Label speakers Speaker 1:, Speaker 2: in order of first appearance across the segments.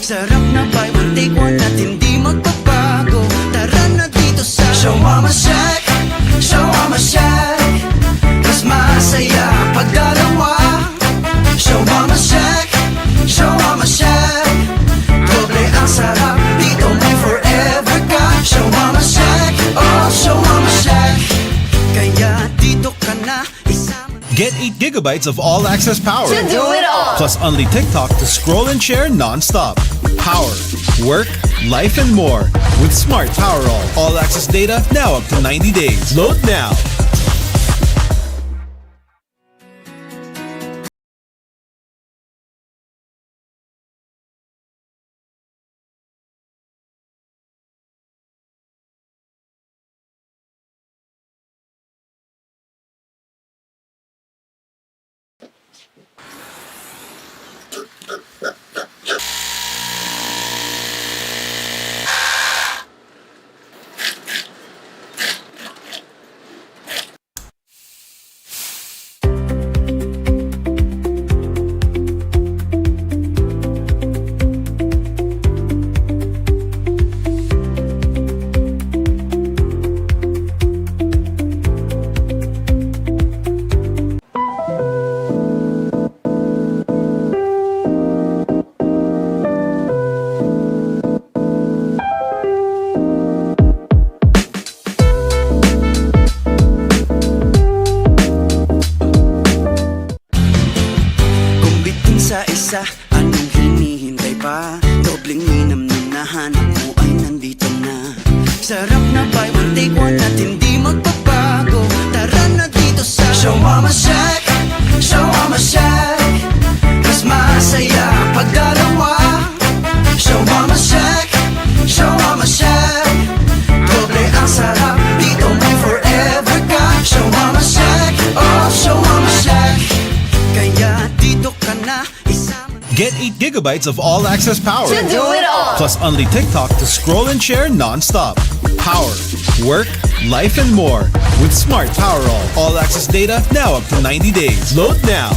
Speaker 1: Sarap na buy one take one at hindi magbabago. Tara na dito sa Shawarma Shack, Shawarma Shack. Mas masaya pag dalawa. Shawarma Shack, Shawarma Shack. Doble ang sarap, dito may forever ka. Shawarma Shack, oh Shawarma Shack. Kaya dito ka na isama.
Speaker 2: Get 8 gigabytes of all-access power.
Speaker 3: To do it all.
Speaker 2: Plus only TikTok to scroll and share non-stop. Power, work, life, and more. With Smart Power all-access data now up to 90 days. Load now.
Speaker 1: Sa isa, anong hinihintay pa? Dobleng minam na nahanap mo ay nandito na. Sarap na buy one take one at hindi magbabago. Tara na dito sa Shawarma Shack, Shawarma Shack. Mas masaya pag dalawa. Shawarma Shack, Shawarma Shack. Doble ang sarap, dito may forever ka. Shawarma Shack, oh Shawarma Shack. Kaya dito ka na isama.
Speaker 2: Get 8 gigabytes of all-access power.
Speaker 3: To do it all.
Speaker 2: Plus only TikTok to scroll and share non-stop. Power, work, life, and more. With Smart Power all-access data now up to 90 days. Load now.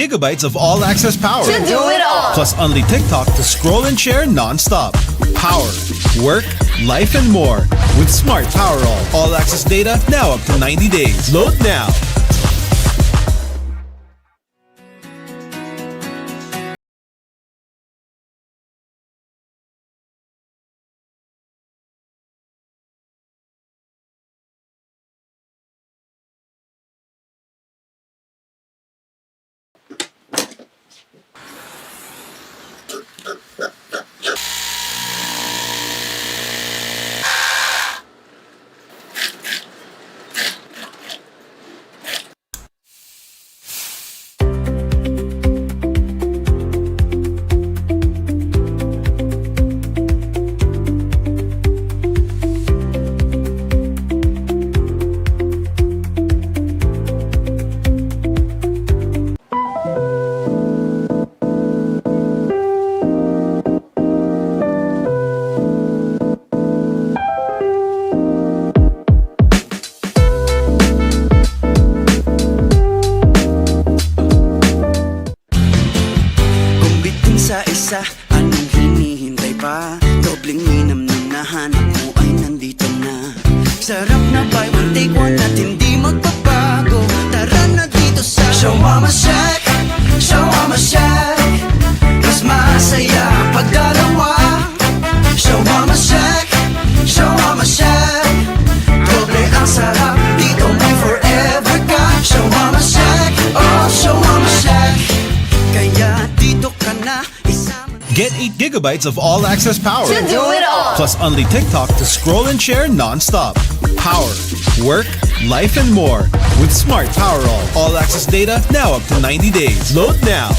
Speaker 2: gigabytes of all-access power.
Speaker 3: To do it all.
Speaker 2: Plus only TikTok to scroll and share non-stop. Power, work, life, and more with Smart Power All-access data now up to 90 days. Load now.
Speaker 1: Sa isa, anong hinihintay pa? Dobleng minam na nahanap mo ay nandito na. Sarap na buy one take one at hindi magbabago. Tara na dito sa Shawarma Shack, Shawarma Shack. Mas masaya pag dalawa. Shawarma Shack, Shawarma Shack. Doble ang sarap, dito may forever ka. Shawarma Shack, oh Shawarma Shack. Kaya dito ka na.
Speaker 2: Get 8 gigabytes of all-access power.
Speaker 3: To do it all.
Speaker 2: Plus only TikTok to scroll and share non-stop. Power, work, life, and more with Smart Power All-access data now up to 90 days. Load now.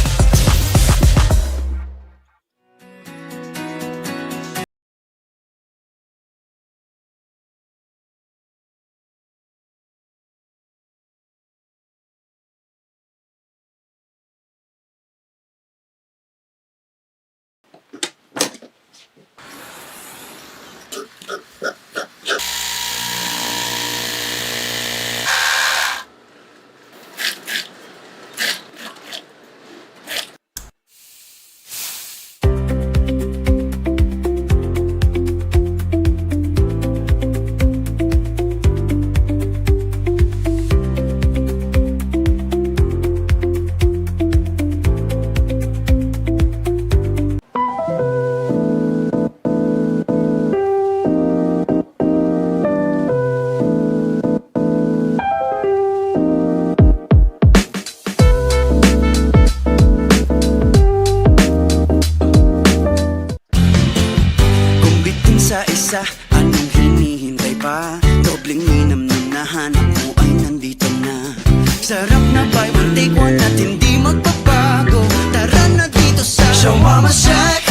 Speaker 1: Sa isa, anong hinihintay pa? Dobleng minam na nahanap mo ay nandito na. Sarap na buy one take one at hindi magbabago. Tara na dito sa Shawarma Shack,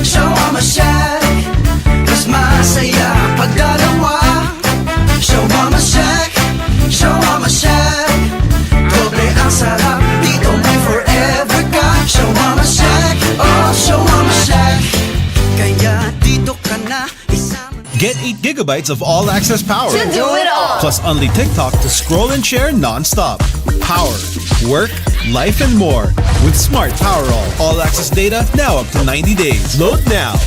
Speaker 1: Shawarma Shack. Mas masaya pag dalawa. Shawarma Shack, Shawarma Shack. Doble ang sarap, dito may forever ka. Shawarma Shack, oh Shawarma Shack. Kaya dito ka na.
Speaker 2: Get 8 gigabytes of all-access power.
Speaker 3: To do it all.
Speaker 2: Plus only TikTok to scroll and share non-stop. Power, work, life, and more with Smart Power All-access data now up to 90 days. Load now.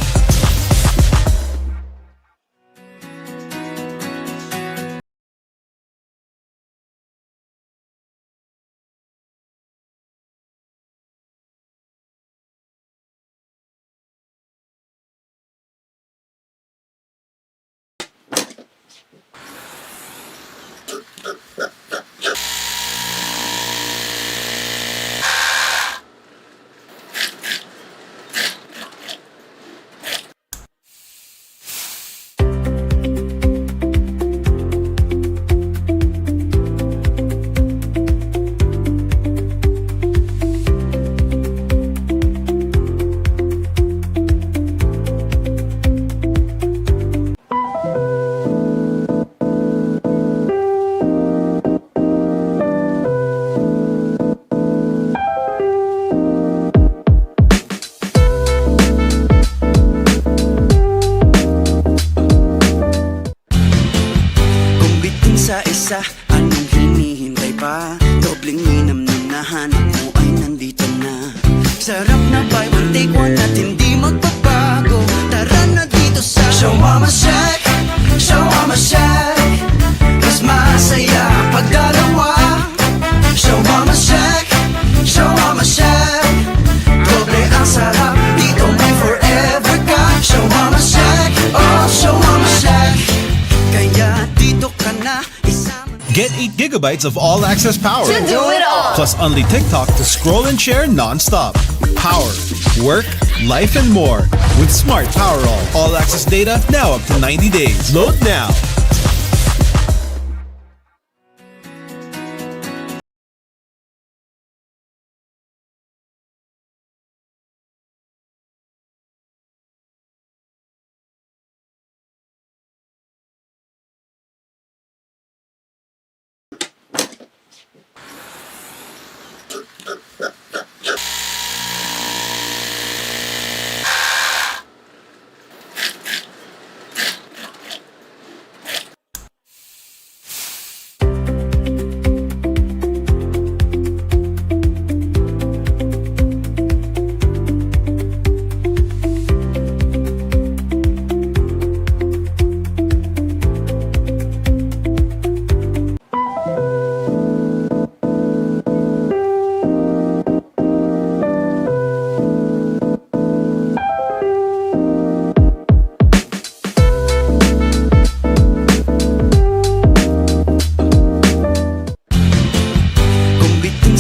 Speaker 1: isa, anong hinihintay pa? Dobleng minam na nahanap mo ay nandito Sarap na buy one take one at hindi magbabago. Tara na dito sa Show Mama Shack, Show Mama Shack. Mas masaya pag dalawa. Show Mama Shack, Show Mama Shack. Doble ang sarap, dito may forever ka. Show Mama Shack, oh Show Mama Shack. Kaya dito ka na isama.
Speaker 2: Get 8 gigabytes of all-access power.
Speaker 3: To do it all.
Speaker 2: Plus only TikTok to scroll and share non-stop. Power, work, life, and more. With Smart Power all-access data now up to 90 days. Load now.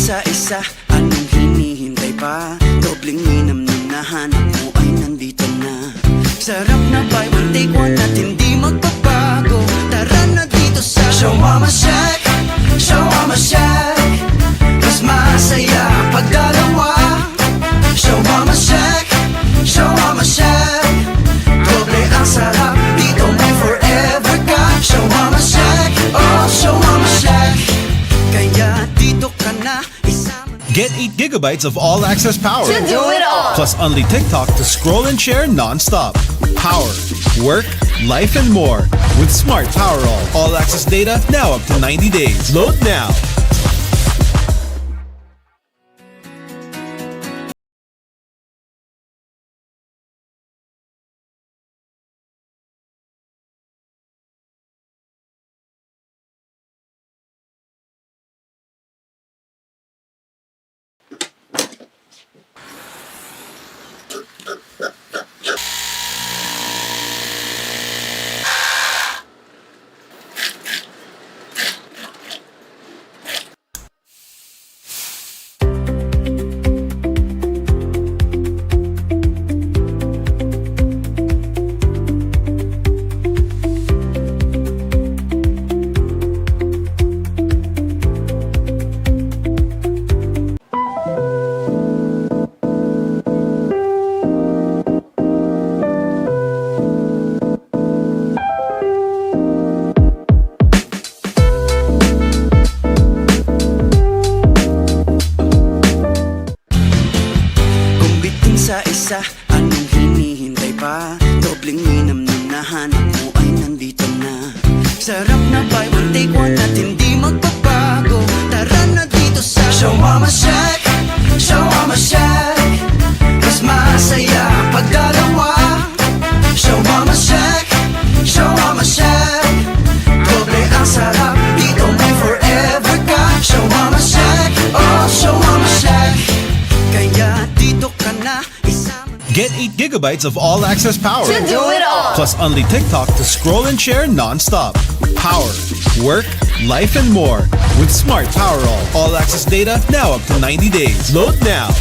Speaker 1: Sa isa, anong hinihintay pa? Dobleng minam nung nahanap mo ay nandito na. Sarap na buy one take one at hindi magbabago. Tara na dito sa Show Mama Shack, Show Mama Shack. Mas masaya pag dalawa. Show Mama Shack, Show Mama Shack. Doble ang sarap, dito may forever ka. Show Mama Shack, oh Show Mama Shack. Kaya dito ka na isama.
Speaker 2: Get 8 gigabytes of all-access power.
Speaker 3: To do it all.
Speaker 2: Plus only TikTok to scroll and share non-stop. Power, work, life, and more. With Smart Power all-access data now up to 90 days. Load now.
Speaker 1: Sa isa, anong hinihintay pa? Dobleng minam nung nahanap mo ay nandito na. Sarap na buy one take one at hindi magbabago. Tara na dito sa Show Mama Shack, Show Mama Shack. Mas masaya pag dalawa. Show Mama Shack, Show Mama Shack. Doble ang sarap, dito may forever ka. Show Mama Shack, oh Show Mama Shack. Kaya dito ka na isama.
Speaker 2: Get 8 gigabytes of all-access power.
Speaker 3: To do it all.
Speaker 2: Plus only TikTok to scroll and share non-stop. Power, work, life, and more. With Smart Power all-access data now up to 90 days. Load now.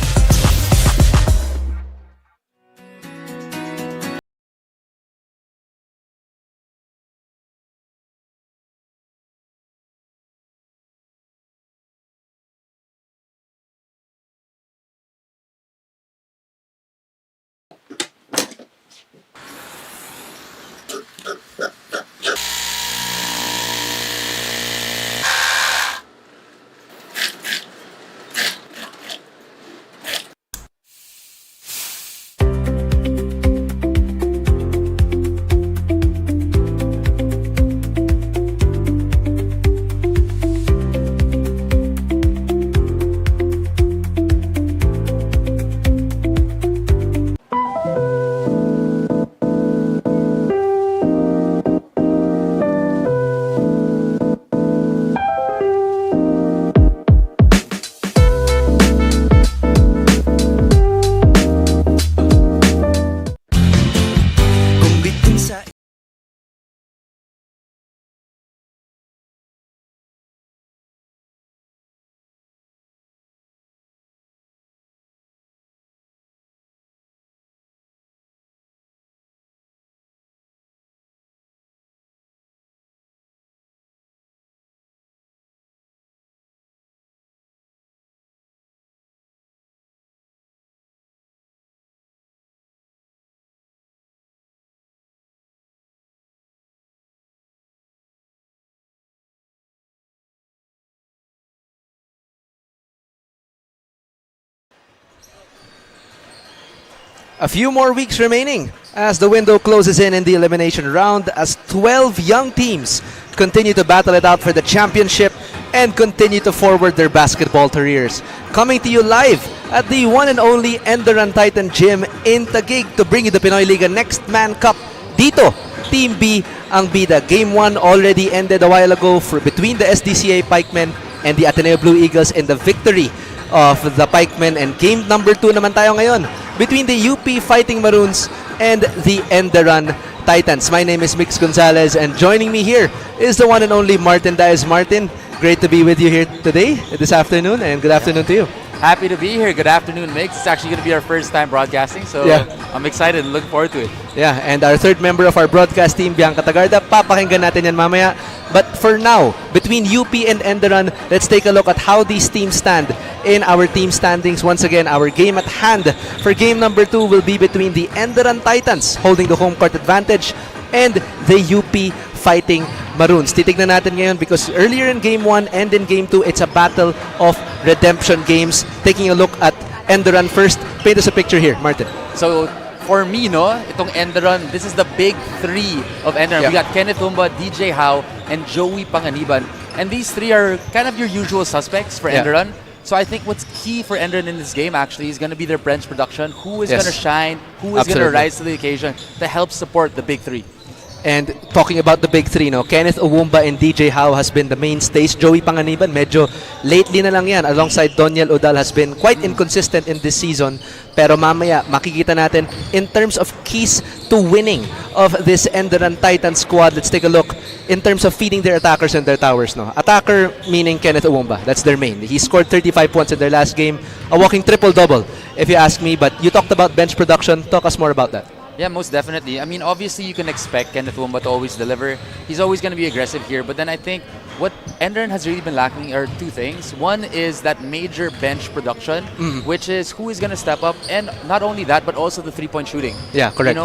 Speaker 4: A few more weeks remaining as the window closes in the elimination round as 12 young teams continue to battle it out for the championship and continue to forward their basketball careers. Coming to you live at the one and only Enderun Titan Gym in Taguig to bring you the Pinoyliga Next Man Cup. Dito, Team B ang bida. Game 1 already ended a while ago between the SDCA Pikemen and the Ateneo Blue Eagles in the victory of the Pikemen. And game number 2 naman tayo ngayon between the UP Fighting Maroons and the Enderun Titans. My name is Mix Gonzalez and joining me here is the one and only Martin Diaz. Martin, great to be with you here today, this afternoon, and good afternoon to you.
Speaker 5: Happy to be here. Good afternoon, Mix. It's actually going to be our first time broadcasting, so I'm excited and look forward to it.
Speaker 4: Yeah, and our third member of our broadcast team, Bianca Tagarda, papakinggan natin yan mamaya. But for now, between UP and Enderun, let's take a look at how these teams stand in our team standings. Once again, our game at hand for game number 2 will be between the Enderun Titans, holding the home court advantage, and the UP Fighting Maroons. Titignan natin ngayon because earlier in game 1 and in game 2, it's a battle of redemption games. Taking a look at Enderun first. Paint us a picture here, Martin.
Speaker 5: So, for me, itong Enderun, this is the big three of Enderun.
Speaker 4: Yep.
Speaker 5: We got Kenneth Umba, DJ Howe, and Joey Panganiban. And these three are kind of your usual suspects for Enderun. So I think what's key for Enderun in this game actually is going to be their bench production. Who is going to shine, who is going to rise to the occasion to help support the big three.
Speaker 4: And talking about the big three, Kenneth Owumba and DJ Howe has been the mainstays. Joey Panganiban, medyo lately na lang yan. Alongside Doniel Udal has been quite inconsistent in this season. Pero mamaya, makikita natin in terms of keys to winning of this Enderun Titan squad. Let's take a look in terms of feeding their attackers and their towers. Attacker meaning Kenneth Owumba. That's their main. He scored 35 points in their last game. A walking triple-double, if you ask me. But you talked about bench production. Talk us more about that.
Speaker 5: Yeah, most definitely. I mean, obviously, you can expect Kenneth Wumba to always deliver. He's always going to be aggressive here. But then I think what Enderun has really been lacking are two things. One is that major bench production, which is who is going to step up. And not only that, but also the three-point shooting.
Speaker 4: Yeah, correct.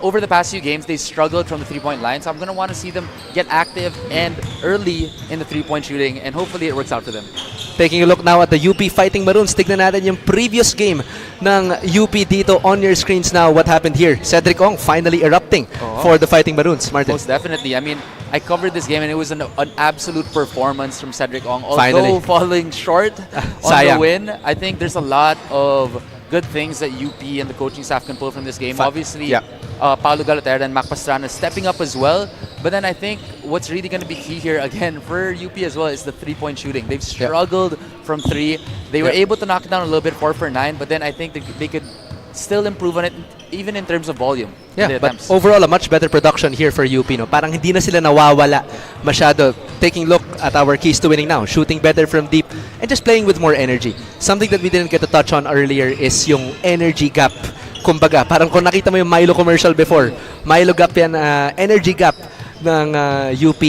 Speaker 5: Over the past few games, they struggled from the three-point line. So I'm going to want to see them get active and early in the three-point shooting. And hopefully, it works out for them.
Speaker 4: Taking a look now at the UP Fighting Maroons. Tignan natin yung previous game ng UP dito on your screens now. What happened here? Cedric Ong finally erupting for the Fighting Maroons. Martin.
Speaker 5: Most definitely. I mean, I covered this game and it was an absolute performance from Cedric Ong. Although
Speaker 4: Finally.
Speaker 5: falling short on the win, I think there's a lot of good things that UP and the coaching staff can pull from this game. Obviously, Paulo Galotera and Mac Pastrana stepping up as well. But then I think what's really going to be key here again for UP as well is the three-point shooting. They've struggled from three. They were able to knock it down a little bit 4 for 9, but then I think they could still improve on it even in terms of volume.
Speaker 4: Yeah, but overall a much better production here for UP. Parang hindi na sila nawawala masyado. Taking a look at our keys to winning now. Shooting better from deep and just playing with more energy. Something that we didn't get to touch on earlier is yung energy gap. Kumbaga, parang kung nakita mo yung Milo commercial before, Milo gap yan, energy gap ng UP.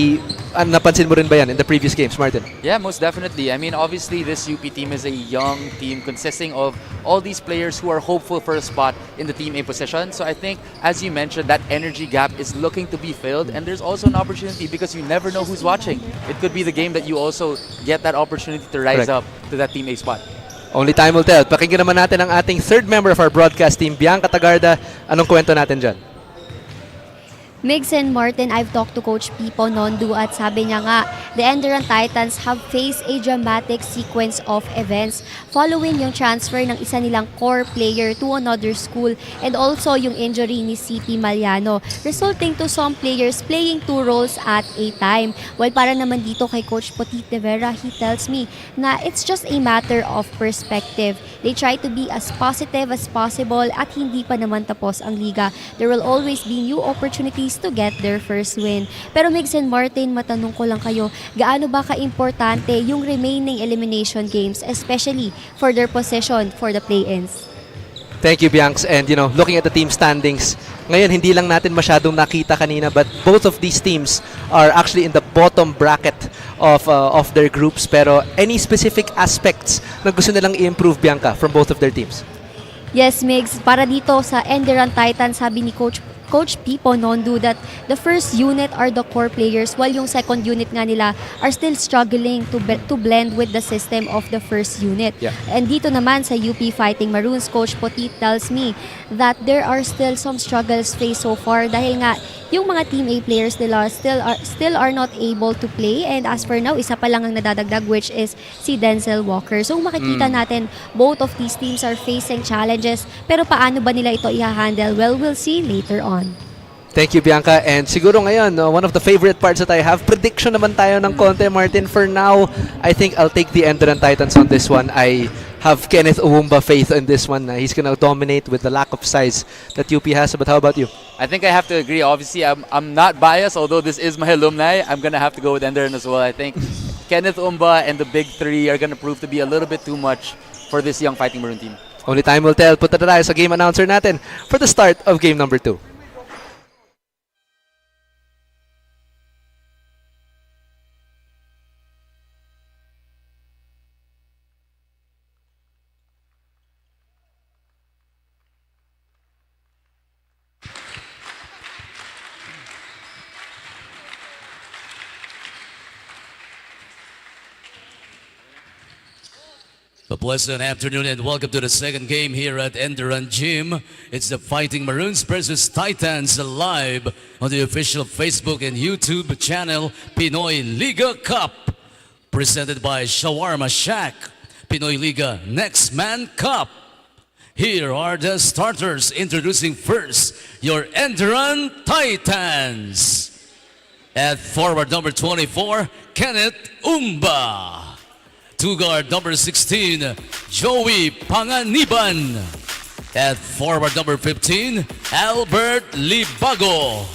Speaker 4: Napansin mo rin ba yan in the previous games, Martin?
Speaker 5: Yeah, most definitely. I mean, obviously, this UP team is a young team consisting of all these players who are hopeful for a spot in the Team A position. So I think, as you mentioned, that energy gap is looking to be filled. And there's also an opportunity because you never know who's watching. It could be the game that you also get that opportunity to rise up to that Team A spot.
Speaker 4: Only time will tell. Pakinggan naman natin ang ating third member of our broadcast team, Bianca Tagarda. Anong kwento natin dyan?
Speaker 6: Migs and Martin, I've talked to Coach Pipo Nondu at sabi niya nga, the Enderun Titans have faced a dramatic sequence of events following yung transfer ng isa nilang core player to another school and also yung injury ni CP Maliano, resulting to some players playing two roles at a time. Well, para naman dito kay Coach Potit de Vera, he tells me na it's just a matter of perspective. They try to be as positive as possible at hindi pa naman tapos ang liga. There will always be new opportunities to get their first win. Pero Migs and Martin, matanong ko lang kayo, gaano ba ka-importante yung remaining elimination games, especially for their position for the play-ins?
Speaker 4: Thank you, Bianx. And looking at the team standings, ngayon hindi lang natin masyadong nakita kanina, but both of these teams are actually in the bottom bracket of their groups. Pero any specific aspects na gusto nilang i-improve, Bianca, from both of their teams?
Speaker 6: Yes, Migs. Para dito sa Enderun Titans, sabi ni Coach Coach Pipo Nondu that the first unit are the core players while yung second unit nga nila are still struggling to blend with the system of the first unit.
Speaker 4: Yeah.
Speaker 6: And dito naman sa UP Fighting Maroons, Coach Potit tells me that there are still some struggles faced so far dahil nga yung mga Team A players nila still are not able to play, and as for now, isa pa lang ang nadadagdag, which is si Denzel Walker. So makikita natin both of these teams are facing challenges, pero paano ba nila ito i-handle? Well, we'll see later on.
Speaker 4: Thank you, Bianca. And siguro ngayon, one of the favorite parts that I have, prediction naman tayo ng konti, Martin. For now, I think I'll take the Enderun Titans on this one. I have Kenneth Uwumba faith in this one. He's gonna dominate with the lack of size that UP has. But how about you?
Speaker 5: I think I have to agree. Obviously, I'm not biased, although this is my alumni. I'm going to have to go with Enderun as well. I think Kenneth Umba and the big three are going to prove to be a little bit too much for this young Fighting Maroon team.
Speaker 4: Only time will tell. Punta na tayo sa game announcer natin for the start of game number 2.
Speaker 7: A pleasant afternoon and welcome to the second game here at Enderun Gym. It's the Fighting Maroons versus Titans live on the official Facebook and YouTube channel Pinoyliga Cup. Presented by Shawarma Shack. Pinoyliga Next Man Cup. Here are the starters. Introducing first your Enderun Titans. At forward number 24, Kenneth Umba. Two guard number 16, Joey Panganiban. At forward number 15, Albert Libago.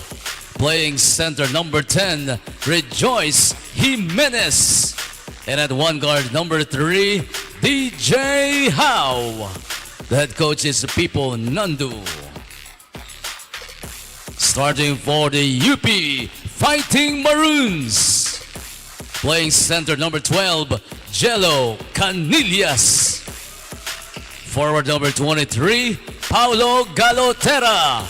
Speaker 7: Playing center number 10, Rejoice Jimenez. And at one guard number 3, DJ Howe. The head coach is Pipo Nandu. Starting for the UP Fighting Maroons. Playing center number 12, Jello Canillas. Forward number 23, Paulo Galotera.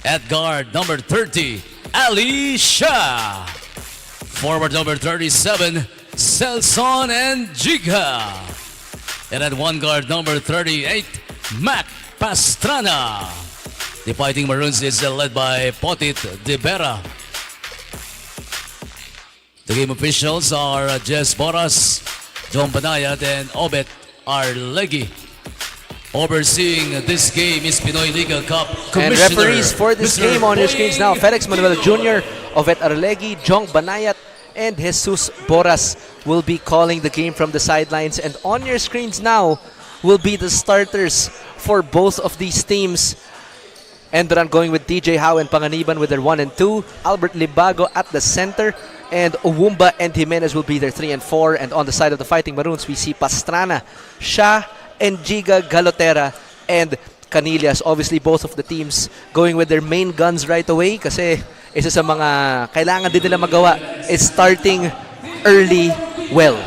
Speaker 7: At guard number 30, Ali Shah. Forward number 37, Celson and Jigha. And at one guard number 38, Mac Pastrana. The Fighting Maroons is led by Potit De Vera. The game officials are Jess Boras, John Banayad, and Obet Arlegi. Overseeing this game is Pinoyliga Cup
Speaker 4: And
Speaker 7: Commissioner,
Speaker 4: referees for this
Speaker 7: Mr.
Speaker 4: game on your screens now,
Speaker 7: Boying.
Speaker 4: Felix Manuel Jr., Obet Arlegi, Jong Banayat, and Jesus Boras will be calling the game from the sidelines. And on your screens now will be the starters for both of these teams. Enderun going with DJ Howe and Panganiban with their 1 and 2. Albert Libago at the center. And Uwumba and Jimenez will be their 3 and 4. And on the side of the Fighting Maroons, we see Pastrana, Shah, and Giga Galotera, and Canillas. Obviously, both of the teams going with their main guns right away kasi isa sa mga kailangan din nila magawa is starting early well.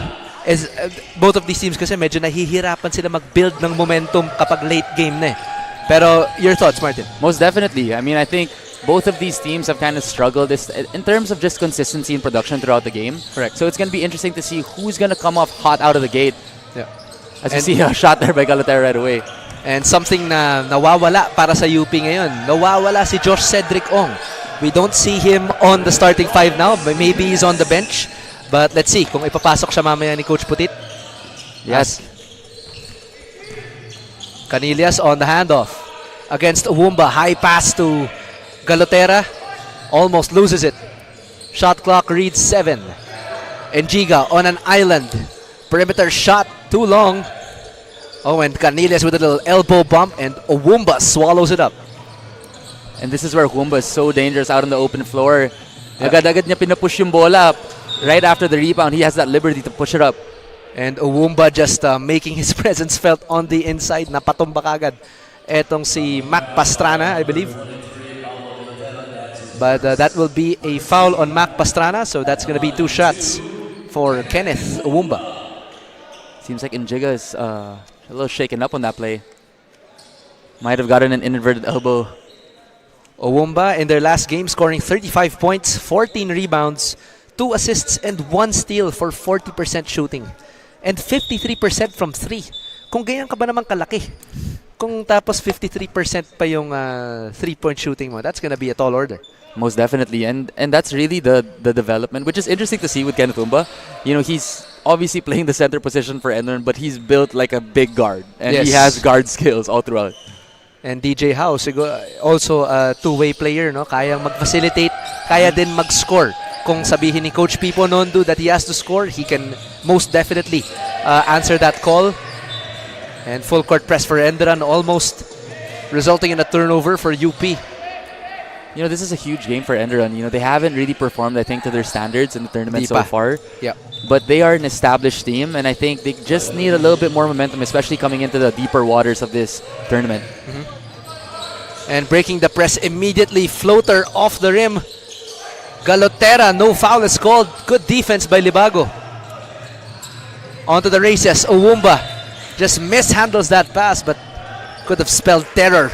Speaker 4: Both of these teams kasi medyo nahihirapan sila mag-build ng momentum kapag late game na eh. Pero your thoughts, Martin?
Speaker 5: Most definitely. I mean, I think both of these teams have kind of struggled in terms of just consistency in production throughout the game.
Speaker 4: Correct.
Speaker 5: So it's going to be interesting to see who's going to come off hot out of the gate.
Speaker 4: Yeah.
Speaker 5: As you see a shot there by Galotera right away.
Speaker 4: And something na nawawala para sa UP ngayon. Nawawala si Josh Cedric Ong. We don't see him on the starting 5 now. Maybe he's on the bench. But let's see kung ipapasok siya mamaya ni Coach Putit.
Speaker 5: Yes.
Speaker 4: Canillas on the handoff against Uwumba. High pass to Galotera. Almost loses it. Shot clock reads 7. And Giga on an island. Perimeter shot too long. Oh, and Canillas with a little elbow bump, and Uwumba swallows it up.
Speaker 5: And this is where Uwumba is so dangerous out on the open floor. Agad-agad niya pinapush yung bola. Right after the rebound, he has that liberty to push it up.
Speaker 4: And Uwumba just making his presence felt on the inside. Napatumba kagad etong si Mac Pastrana, I believe. But that will be a foul on Mac Pastrana, so that's going to be 2 shots for Kenneth Uwumba.
Speaker 5: Seems like Njiga is a little shaken up on that play. Might have gotten an inverted elbow.
Speaker 4: Owumba in their last game scoring 35 points, 14 rebounds, 2 assists, and 1 steal for 40% shooting. And 53% from 3. Kung ganyan ka ba naman kalaki? Kung tapos 53% pa yung 3-point shooting mo, that's gonna be a tall order.
Speaker 5: Most definitely, and that's really the development, which is interesting to see with Kenneth Umba. You know, he's obviously playing the center position for Enderun, but he's built like a big guard, and he has guard skills all throughout.
Speaker 4: And DJ House, also a two-way player, no? Kayang mag-facilitate, kaya din mag-score. Kung sabihin ni Coach Pipo Nondu that he has to score, he can most definitely answer that call. And full court press for Enderun, almost resulting in a turnover for UP.
Speaker 5: You know, this is a huge game for Enderun. You know, they haven't really performed, I think, to their standards in the tournament so far.
Speaker 4: Yeah.
Speaker 5: But they are an established team, and I think they just need a little bit more momentum, especially coming into the deeper waters of this tournament.
Speaker 4: And breaking the press immediately, floater off the rim. Galotera, no foul is called. Good defense by Libago. Onto the races, Owumba just mishandles that pass, but could have spelled terror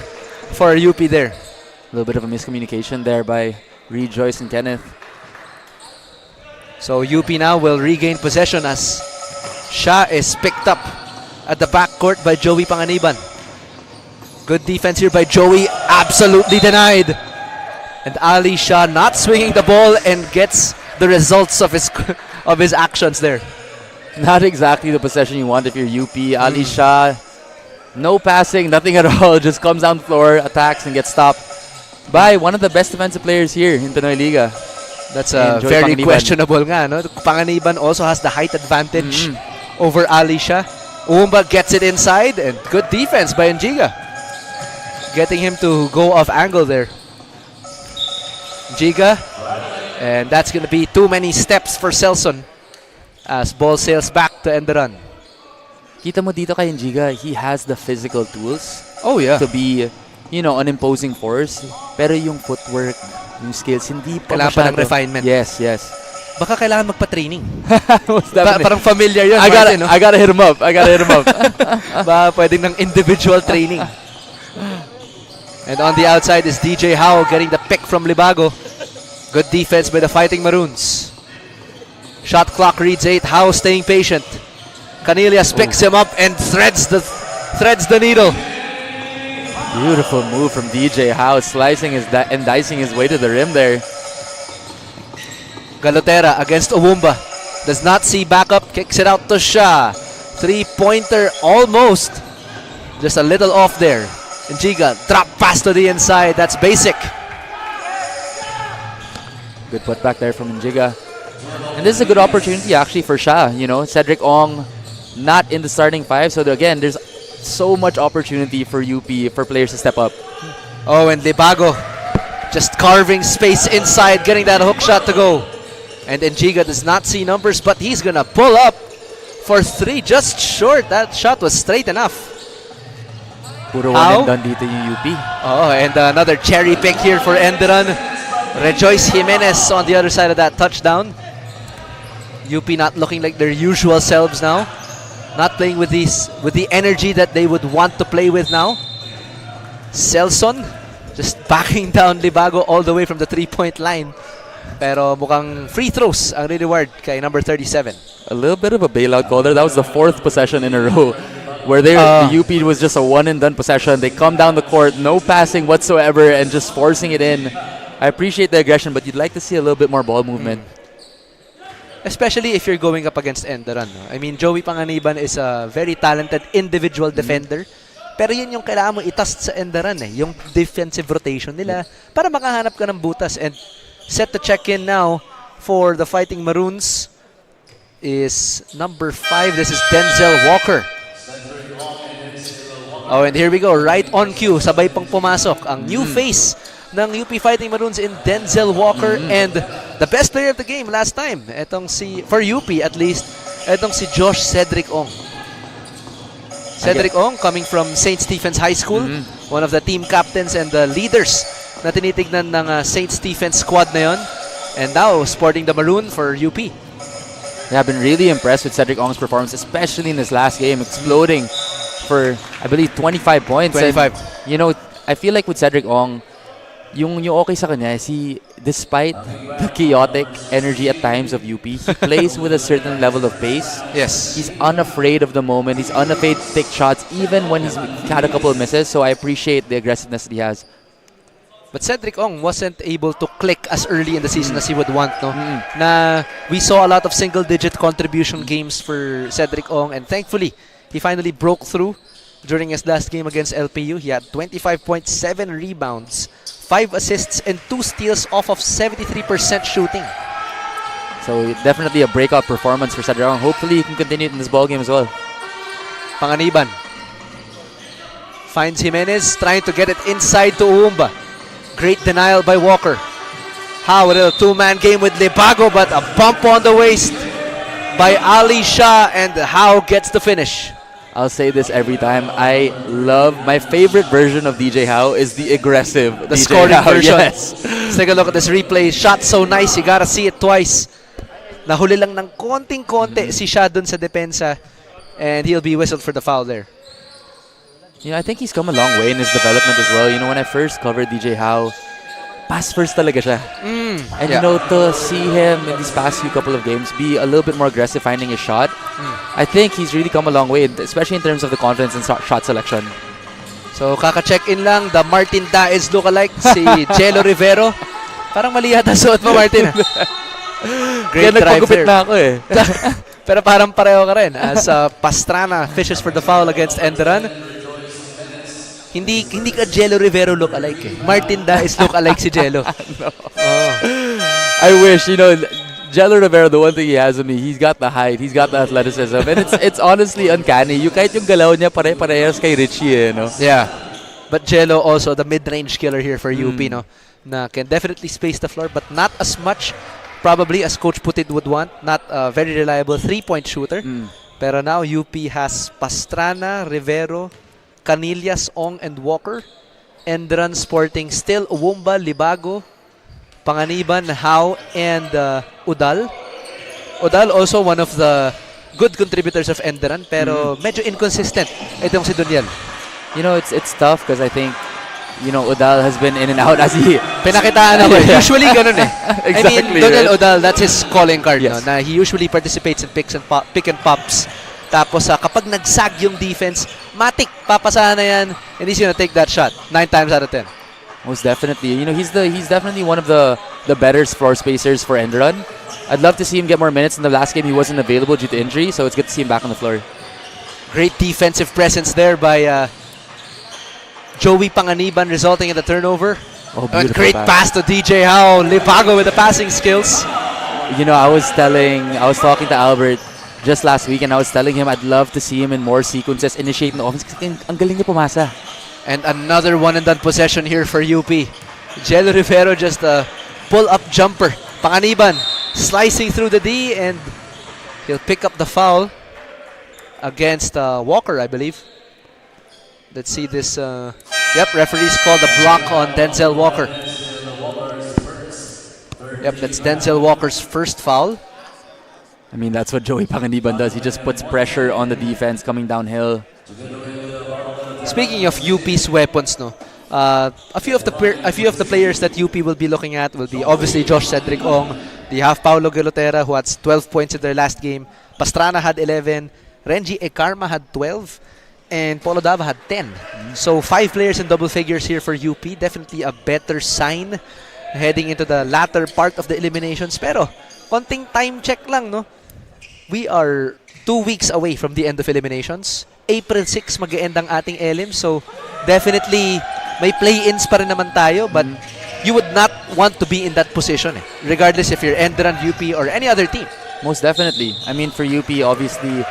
Speaker 4: for UP there.
Speaker 5: A little bit of a miscommunication there by Rejoice and Kenneth.
Speaker 4: So UP now will regain possession as Shah is picked up at the backcourt by Joey Panganiban. Good defense here by Joey, absolutely denied. And Ali Shah not swinging the ball and gets the results of his actions there.
Speaker 5: Not exactly the possession you want if you're UP. Ali Shah, no passing, nothing at all. Just comes down the floor, attacks, and gets stopped by one of the best defensive players here in Pinoyliga.
Speaker 4: That's very questionable nga, no? Panganiban also has the height advantage over Ali Shah. Owumba gets it inside, and good defense by Njiga. Getting him to go off angle there. Njiga, and that's going to be too many steps for Selson as ball sails back to Enderun.
Speaker 5: Kita mo dito kay Njiga, he has the physical tools
Speaker 4: to
Speaker 5: be, you know, an imposing force. Pero yung footwork, yung skills, hindi pa
Speaker 4: kailangan pa ng
Speaker 5: masyado.
Speaker 4: refinement.
Speaker 5: Yes.
Speaker 4: Baka kailangan magpa-training.
Speaker 5: Parang
Speaker 4: familiar yun.
Speaker 5: I gotta hit him up.
Speaker 4: Baka pwedeng ng individual training. And on the outside is DJ Howe getting the pick from Libago. Good defense by the Fighting Maroons. Shot clock reads 8. Howe staying patient. Canelias picks him up and threads the needle.
Speaker 5: Beautiful move from DJ Howe, slicing and dicing his way to the rim there.
Speaker 4: Galotera against Owumba. Does not see backup, kicks it out to Shah. 3-pointer almost. Just a little off there. Njiga, drop pass to the inside. That's basic.
Speaker 5: Good put back there from Njiga. And this is a good opportunity actually for Shah. You know, Cedric Ong not in the starting 5. So again, there's so much opportunity for UP, for players to step up.
Speaker 4: Oh, and Libago just carving space inside, getting that hook shot to go. And Njiga does not see numbers, but he's gonna pull up for 3, just short. That shot was straight enough.
Speaker 5: Puro one and done dito yung UP.
Speaker 4: Oh, and another cherry pick here for Enderun. Rejoice Jimenez on the other side of that touchdown. UP not looking like their usual selves now. Not playing with the energy that they would want to play with now. Selson just backing down Libago all the way from the 3-point line. Pero mukhang free throws ang reward kay number 37.
Speaker 5: A little bit of a bailout call there. That was the 4th possession in a row where the UP was just a one-and-done possession. They come down the court, no passing whatsoever, and just forcing it in. I appreciate the aggression, but you'd like to see a little bit more ball movement.
Speaker 4: Especially if you're going up against Enderun. No? I mean, Joey Panganiban is a very talented individual defender. Pero yun yung kailangan mo itast sa Enderun eh. Yung defensive rotation nila para makahanap ka ng butas. And set to check in now for the Fighting Maroons is number 5. This is Denzel Walker. Oh, and here we go. Right on cue. Sabay pang pumasok ang new face ng UP Fighting Maroons in Denzel Walker and the best player of the game last time. Etong for UP at least, etong si Josh Cedric Ong. Cedric Ong coming from St. Stephen's High School, one of the team captains and the leaders na tinitignan ng St. Stephen's squad na yon. And now sporting the maroon for UP.
Speaker 5: Yeah, I've been really impressed with Cedric Ong's performance, especially in his last game, exploding for, I believe, 25 points.
Speaker 4: 25.
Speaker 5: And, you know, I feel like with Cedric Ong, yung okay sa kanya is despite the chaotic energy at times of UP, he plays with a certain level of pace.
Speaker 4: Yes.
Speaker 5: He's unafraid of the moment. He's unafraid to take shots even when he's had a couple of misses. So I appreciate the aggressiveness that he has.
Speaker 4: But Cedric Ong wasn't able to click as early in the season as he would want, no? Na we saw a lot of single-digit contribution games for Cedric Ong, and thankfully, he finally broke through during his last game against LPU. He had 25.7 rebounds, 5 assists, and 2 steals off of 73% shooting.
Speaker 5: So definitely a breakout performance for Cedric Ong. Hopefully he can continue it in this ballgame as well.
Speaker 4: Panganiban finds Jimenez, trying to get it inside to Uumba. Great denial by Walker. How a little two-man game with Libago, but a bump on the waist by Ali Shah, and How gets the finish.
Speaker 5: I'll say this every time. I love my favorite version of DJ How is the aggressive,
Speaker 4: the
Speaker 5: DJ
Speaker 4: scoring
Speaker 5: How.
Speaker 4: version.
Speaker 5: Yes.
Speaker 4: Let's take a look at this replay. Shot so nice, you gotta see it twice. Nahuli lang ng konting-konti si Shah dun sa depensa, and he'll be whistled for the foul there.
Speaker 5: You know, I think he's come a long way in his development as well. You know, when I first covered DJ How, pass first talaga siya. And you know, to see him in these past few couple of games be a little bit more aggressive finding his shot, I think he's really come a long way, especially in terms of the confidence and shot selection.
Speaker 4: So, kaka-check-in lang, the Martin Daez lookalike, si Jello Rivero. Parang mali yata suot mo, Martin. Great drive there.
Speaker 5: Na ako eh.
Speaker 4: Pero parang pareho ka rin. As Pastrana fishes for the foul against Enderun. Hindi ka Jello Rivero look-alike eh. Martin Daez look-alike si Jello.
Speaker 5: No. I wish, you know, Jello Rivero, the one thing he has on me, he's got the height, he's got the athleticism, and it's honestly uncanny. You kahit yung galaw niya pare-parehas kay Richie eh, no?
Speaker 4: Yeah. But Jello also the mid-range killer here for UP, no? Na can definitely space the floor, but not as much probably as Coach Putid would want. Not a very reliable 3-point shooter. Pero now UP has Pastrana, Rivero, Canillas, Ong, and Walker. Enderun sporting still Uumba, Libago, Panganiban, How, and Udal. Udal also one of the good contributors of Enderun, pero medyo inconsistent itong si Duniel.
Speaker 5: You know, it's tough because I think, you know, Udal has been in and out as he...
Speaker 4: Pinakitaan ako. Usually ganun eh.
Speaker 5: Exactly,
Speaker 4: I mean, Duniel
Speaker 5: right?
Speaker 4: Udal, that's his calling card.
Speaker 5: Yes.
Speaker 4: No? Na he usually participates in pick and pops. Tapos kapag nagsag yung defense, matik, papasahan na yan, and he's gonna take that shot 9 times out of 10.
Speaker 5: Most definitely. You know, he's definitely one of the better floor spacers for Enderun. I'd love to see him get more minutes. In the last game, he wasn't available due to injury, so it's good to see him back on the floor.
Speaker 4: Great defensive presence there by Joey Panganiban, resulting in the turnover.
Speaker 5: Oh,
Speaker 4: And great pass to DJ How. Libago with the passing skills.
Speaker 5: You know, I was talking to Albert just last week, and I was telling him I'd love to see him in more sequences, initiating the offense. Ang galing niya pumasa.
Speaker 4: And another one-and-done possession here for UP. Jello Rivero just a pull-up jumper. Panganiban slicing through the D, and he'll pick up the foul against Walker, I believe. Let's see this. Yep, referees called a block on Denzel Walker. Yep, that's Denzel Walker's first foul.
Speaker 5: I mean, that's what Joey Panganiban does. He just puts pressure on the defense coming downhill.
Speaker 4: Speaking of UP's weapons, no, a few of the players that UP will be looking at will be obviously Josh Cedric Ong. They have Paulo Gelotera, who had 12 points in their last game. Pastrana had 11. Renji Ekarma had 12. And Polo Dava had 10. So 5 players in double figures here for UP. Definitely a better sign heading into the latter part of the eliminations. Pero konting time check lang, no? We are 2 weeks away from the end of eliminations. April 6 mag-e-end ang ating elim. So definitely may play-ins pa rin naman tayo, but you would not want to be in that position, eh, regardless if you're Enderun, UP, or any other team.
Speaker 5: Most definitely. I mean, for UP, obviously,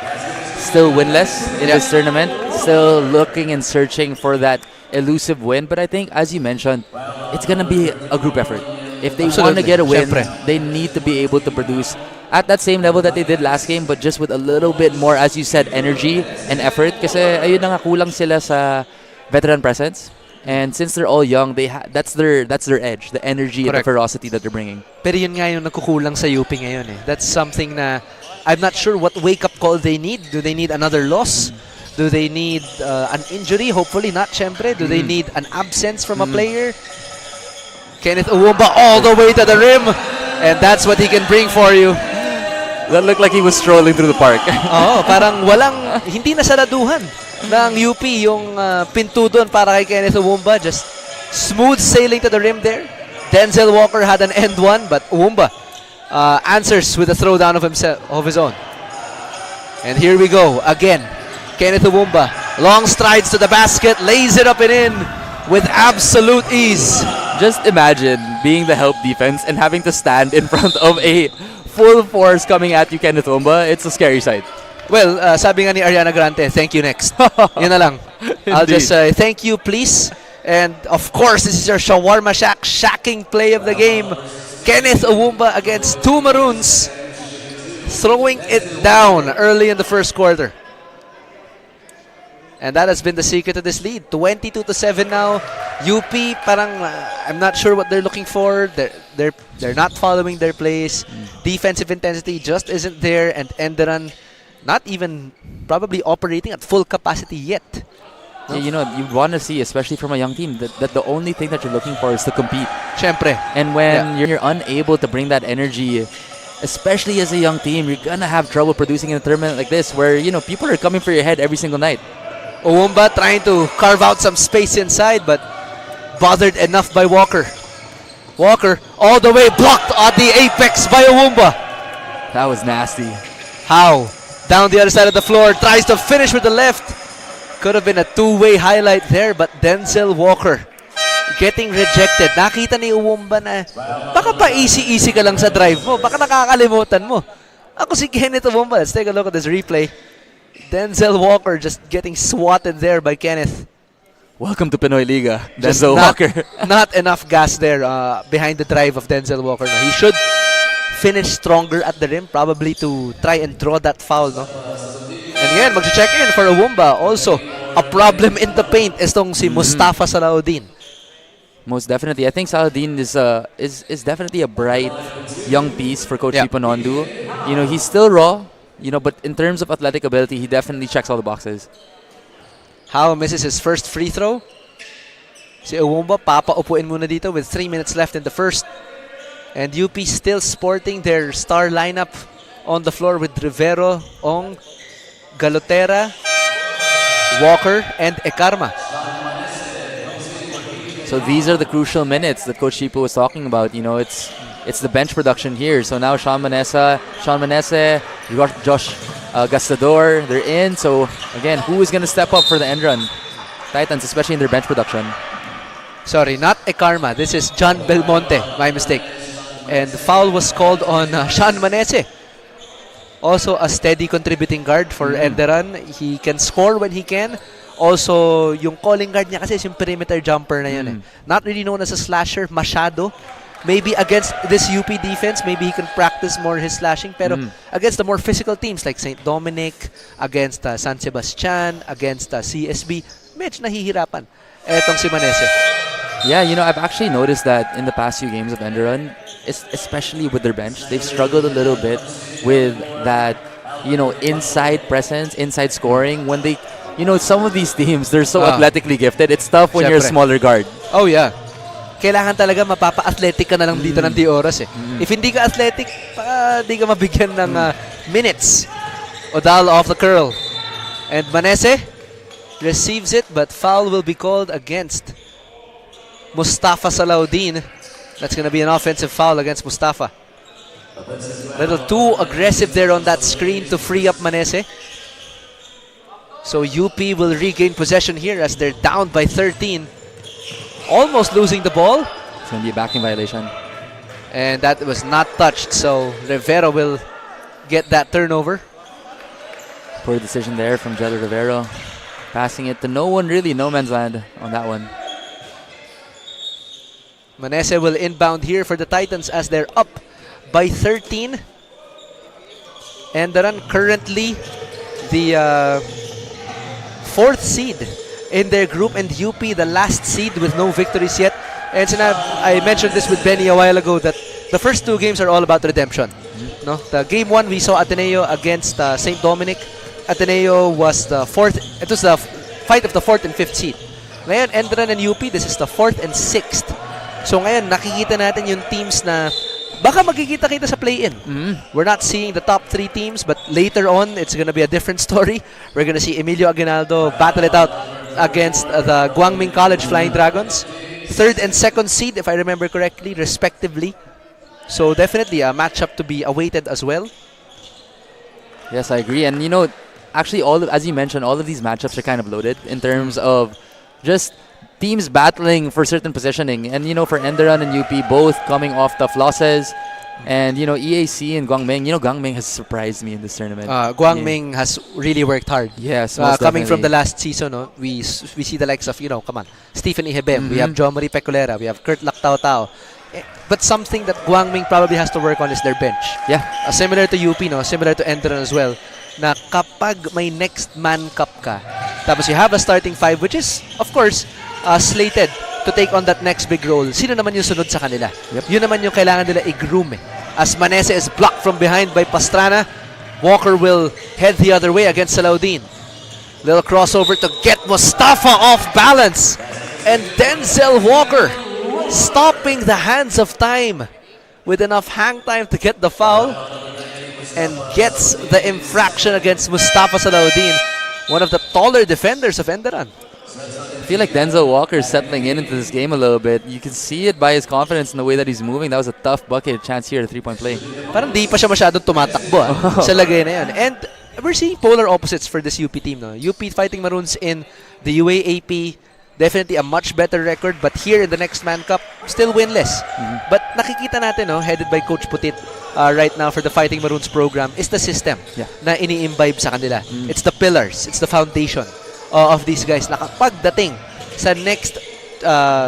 Speaker 5: still winless in this tournament. Still looking and searching for that elusive win. But I think, as you mentioned, it's going to be a group effort. If they want to get a win, they need to be able to produce at that same level that they did last game, but just with a little bit more, as you said, energy and effort. Kasi ayun na nga, kulang sila sa veteran presence. And since they're all young, that's their edge, the energy and the ferocity that they're bringing.
Speaker 4: Pero yun nga yung nagkukulang sa UP ngayon, eh. That's something na I'm not sure what wake-up call they need. Do they need another loss? Do they need an injury? Hopefully not, syempre. Do they need an absence from a player? Kenneth Uwumba all the way to the rim. And that's what he can bring for you.
Speaker 5: That looked like he was strolling through the park.
Speaker 4: Oo, parang hindi nasaraduhan ng UP yung pinto doon para kay Kenneth Uwumba. Just smooth sailing to the rim there. Denzel Walker had an end one, but Uwumba answers with a throwdown of his own. And here we go again. Kenneth Uwumba, long strides to the basket, lays it up and in with absolute ease.
Speaker 5: Just imagine being the help defense and having to stand in front of a full force coming at you, Kenneth Uwumba. It's a scary sight.
Speaker 4: Well, sabi nga ni Ariana Grande, thank you next. Yun na lang. I'll just say thank you, please. And of course, this is your shawarma shack shacking play of the game. Kenneth Uwumba against two Maroons, throwing it down early in the first quarter. And that has been the secret of this lead. 22-7 now. UP, parang I'm not sure what they're looking for. They're not following their plays. Defensive intensity just isn't there, and Enderun not even probably operating at full capacity yet.
Speaker 5: No? Yeah, you know, you want to see, especially from a young team, that the only thing that you're looking for is to compete.
Speaker 4: Siyempre.
Speaker 5: And when you're unable to bring that energy, especially as a young team, you're gonna have trouble producing in a tournament like this, where you know people are coming for your head every single night.
Speaker 4: Uwumba trying to carve out some space inside, but bothered enough by Walker. Walker all the way blocked at the apex by Uwumba.
Speaker 5: That was nasty.
Speaker 4: How? Down the other side of the floor, tries to finish with the left. Could have been a two-way highlight there, but Denzel Walker getting rejected. Nakita ni Uwumba na baka pa easy-easy ka lang sa drive mo. Baka nakakalimutan mo. Ako si Kenneth Uwumba. Let's take a look at this replay. Denzel Walker just getting swatted there by Kenneth.
Speaker 5: Welcome to Pinoyliga, Denzel Walker.
Speaker 4: Not enough gas there behind the drive of Denzel Walker. No? He should finish stronger at the rim, probably to try and draw that foul. No? And again, mag-check in for Uwumba. Also, a problem in the paint is tong si Mustafa Salahuddin.
Speaker 5: Most definitely. I think Salahuddin is definitely a bright young piece for Coach Pipo Nondu. You know, he's still raw. You know, but in terms of athletic ability, he definitely checks all the boxes.
Speaker 4: How misses his first free throw. Si Uwumba, papaupuin muna dito with 3 minutes left in the first. And UP still sporting their star lineup on the floor with Rivero, Ong, Galotera, Walker, and Ekarma.
Speaker 5: So these are the crucial minutes that Coach Chipo was talking about. You know, it's the bench production here. So now Sean Manesse, Josh Gastador, they're in. So again, who is going to step up for the end run? Titans, especially in their bench production.
Speaker 4: Sorry, not Ekarma. This is John Belmonte. My mistake. And the foul was called on Sean Manesse. Also a steady contributing guard for Enderun. He can score when he can. Also, yung calling guard niya kasi is yung perimeter jumper na yun. Not really known as a slasher, masyado. Maybe against this UP defense, maybe he can practice more his slashing. Pero against the more physical teams like St. Dominic, against San Sebastian, against CSB, medyo nahihirapan. Etong si Manesse.
Speaker 5: Yeah, you know, I've actually noticed that in the past few games of Enderun, especially with their bench, they've struggled a little bit with that, you know, inside presence, inside scoring. When they, you know, some of these teams, they're so athletically gifted. It's tough when you're a smaller guard.
Speaker 4: Oh, yeah. Kailangan talaga mapapa-athletic ka na lang dito ng D-Oras eh. If hindi ka athletic, di ka mabigyan ng minutes. Odal off the curl. And Manesse receives it, but foul will be called against Mustafa Salahuddin. That's going to be an offensive foul against Mustafa. A little too aggressive there on that screen to free up Manesse. So UP will regain possession here as they're down by 13. Almost losing the ball.
Speaker 5: It's going to be a backing violation.
Speaker 4: And that was not touched, so Rivero will get that turnover.
Speaker 5: Poor decision there from Jello Rivero. Passing it to no one really, no man's land on that one.
Speaker 4: Manesse will inbound here for the Titans as they're up by 13. Enderun currently the fourth seed in their group, and UP the last seed with no victories yet. And I mentioned this with Benny a while ago that the first two games are all about redemption. No, the game one we saw Ateneo against St. Dominic. Ateneo was the fourth. It was the fight of the fourth and fifth seed. Ngayon, Enderun and UP, this is the fourth and sixth. So ngayon, nakikita natin yung teams na baka magkikita-kita sa play-in. We're not seeing the top 3 teams, but later on, it's gonna be a different story. We're gonna see Emilio Aguinaldo battle it out against the Guangming College Flying Dragons. 3rd and 2nd seed, if I remember correctly, respectively. So definitely a matchup to be awaited as well.
Speaker 5: Yes, I agree. And actually, as you mentioned, all of these matchups are kind of loaded in terms of just teams battling for certain positioning. And, for Enderun and UP, both coming off tough losses. And, EAC and Guangming, Guangming has surprised me in this tournament.
Speaker 4: Guangming has really worked hard.
Speaker 5: Yes,
Speaker 4: coming from the last season, no, we see the likes of, come on, Stephen Ihebem, we have John Marie Pecolera, we have Kurt Lactao-Tao. But something that Guangming probably has to work on is their bench.
Speaker 5: Yeah.
Speaker 4: Similar to UP, no? Similar to Enderun as well, na kapag may next man cup ka, tapos you have a starting 5, which is, of course, slated to take on that next big role, sino naman yung sunod sa kanila? Yun naman yung kailangan nila i-groom eh. As Manese is blocked from behind by Pastrana, Walker will head the other way against Salaudin. Little crossover to get Mustafa off balance. And Denzel Walker stopping the hands of time with enough hang time to get the foul and gets the infraction against Mustafa Salaudin, one of the taller defenders of Enderun.
Speaker 5: I feel like Denzel Walker is settling into this game a little bit. You can see it by his confidence in the way that he's moving. That was a tough bucket chance here, a 3-point play.
Speaker 4: Parang di pa siya masyadong tumatakbo sa lagay na yan. And we're seeing polar opposites for this UP team. No? UP Fighting Maroons in the UAAP, definitely a much better record, but here in the Next Man Cup, still winless. But nakikita natin, no, headed by Coach Putit right now for the Fighting Maroons program, is the system na ini-imbibe sa kanila. It's the pillars, it's the foundation of these guys na kapag dating sa next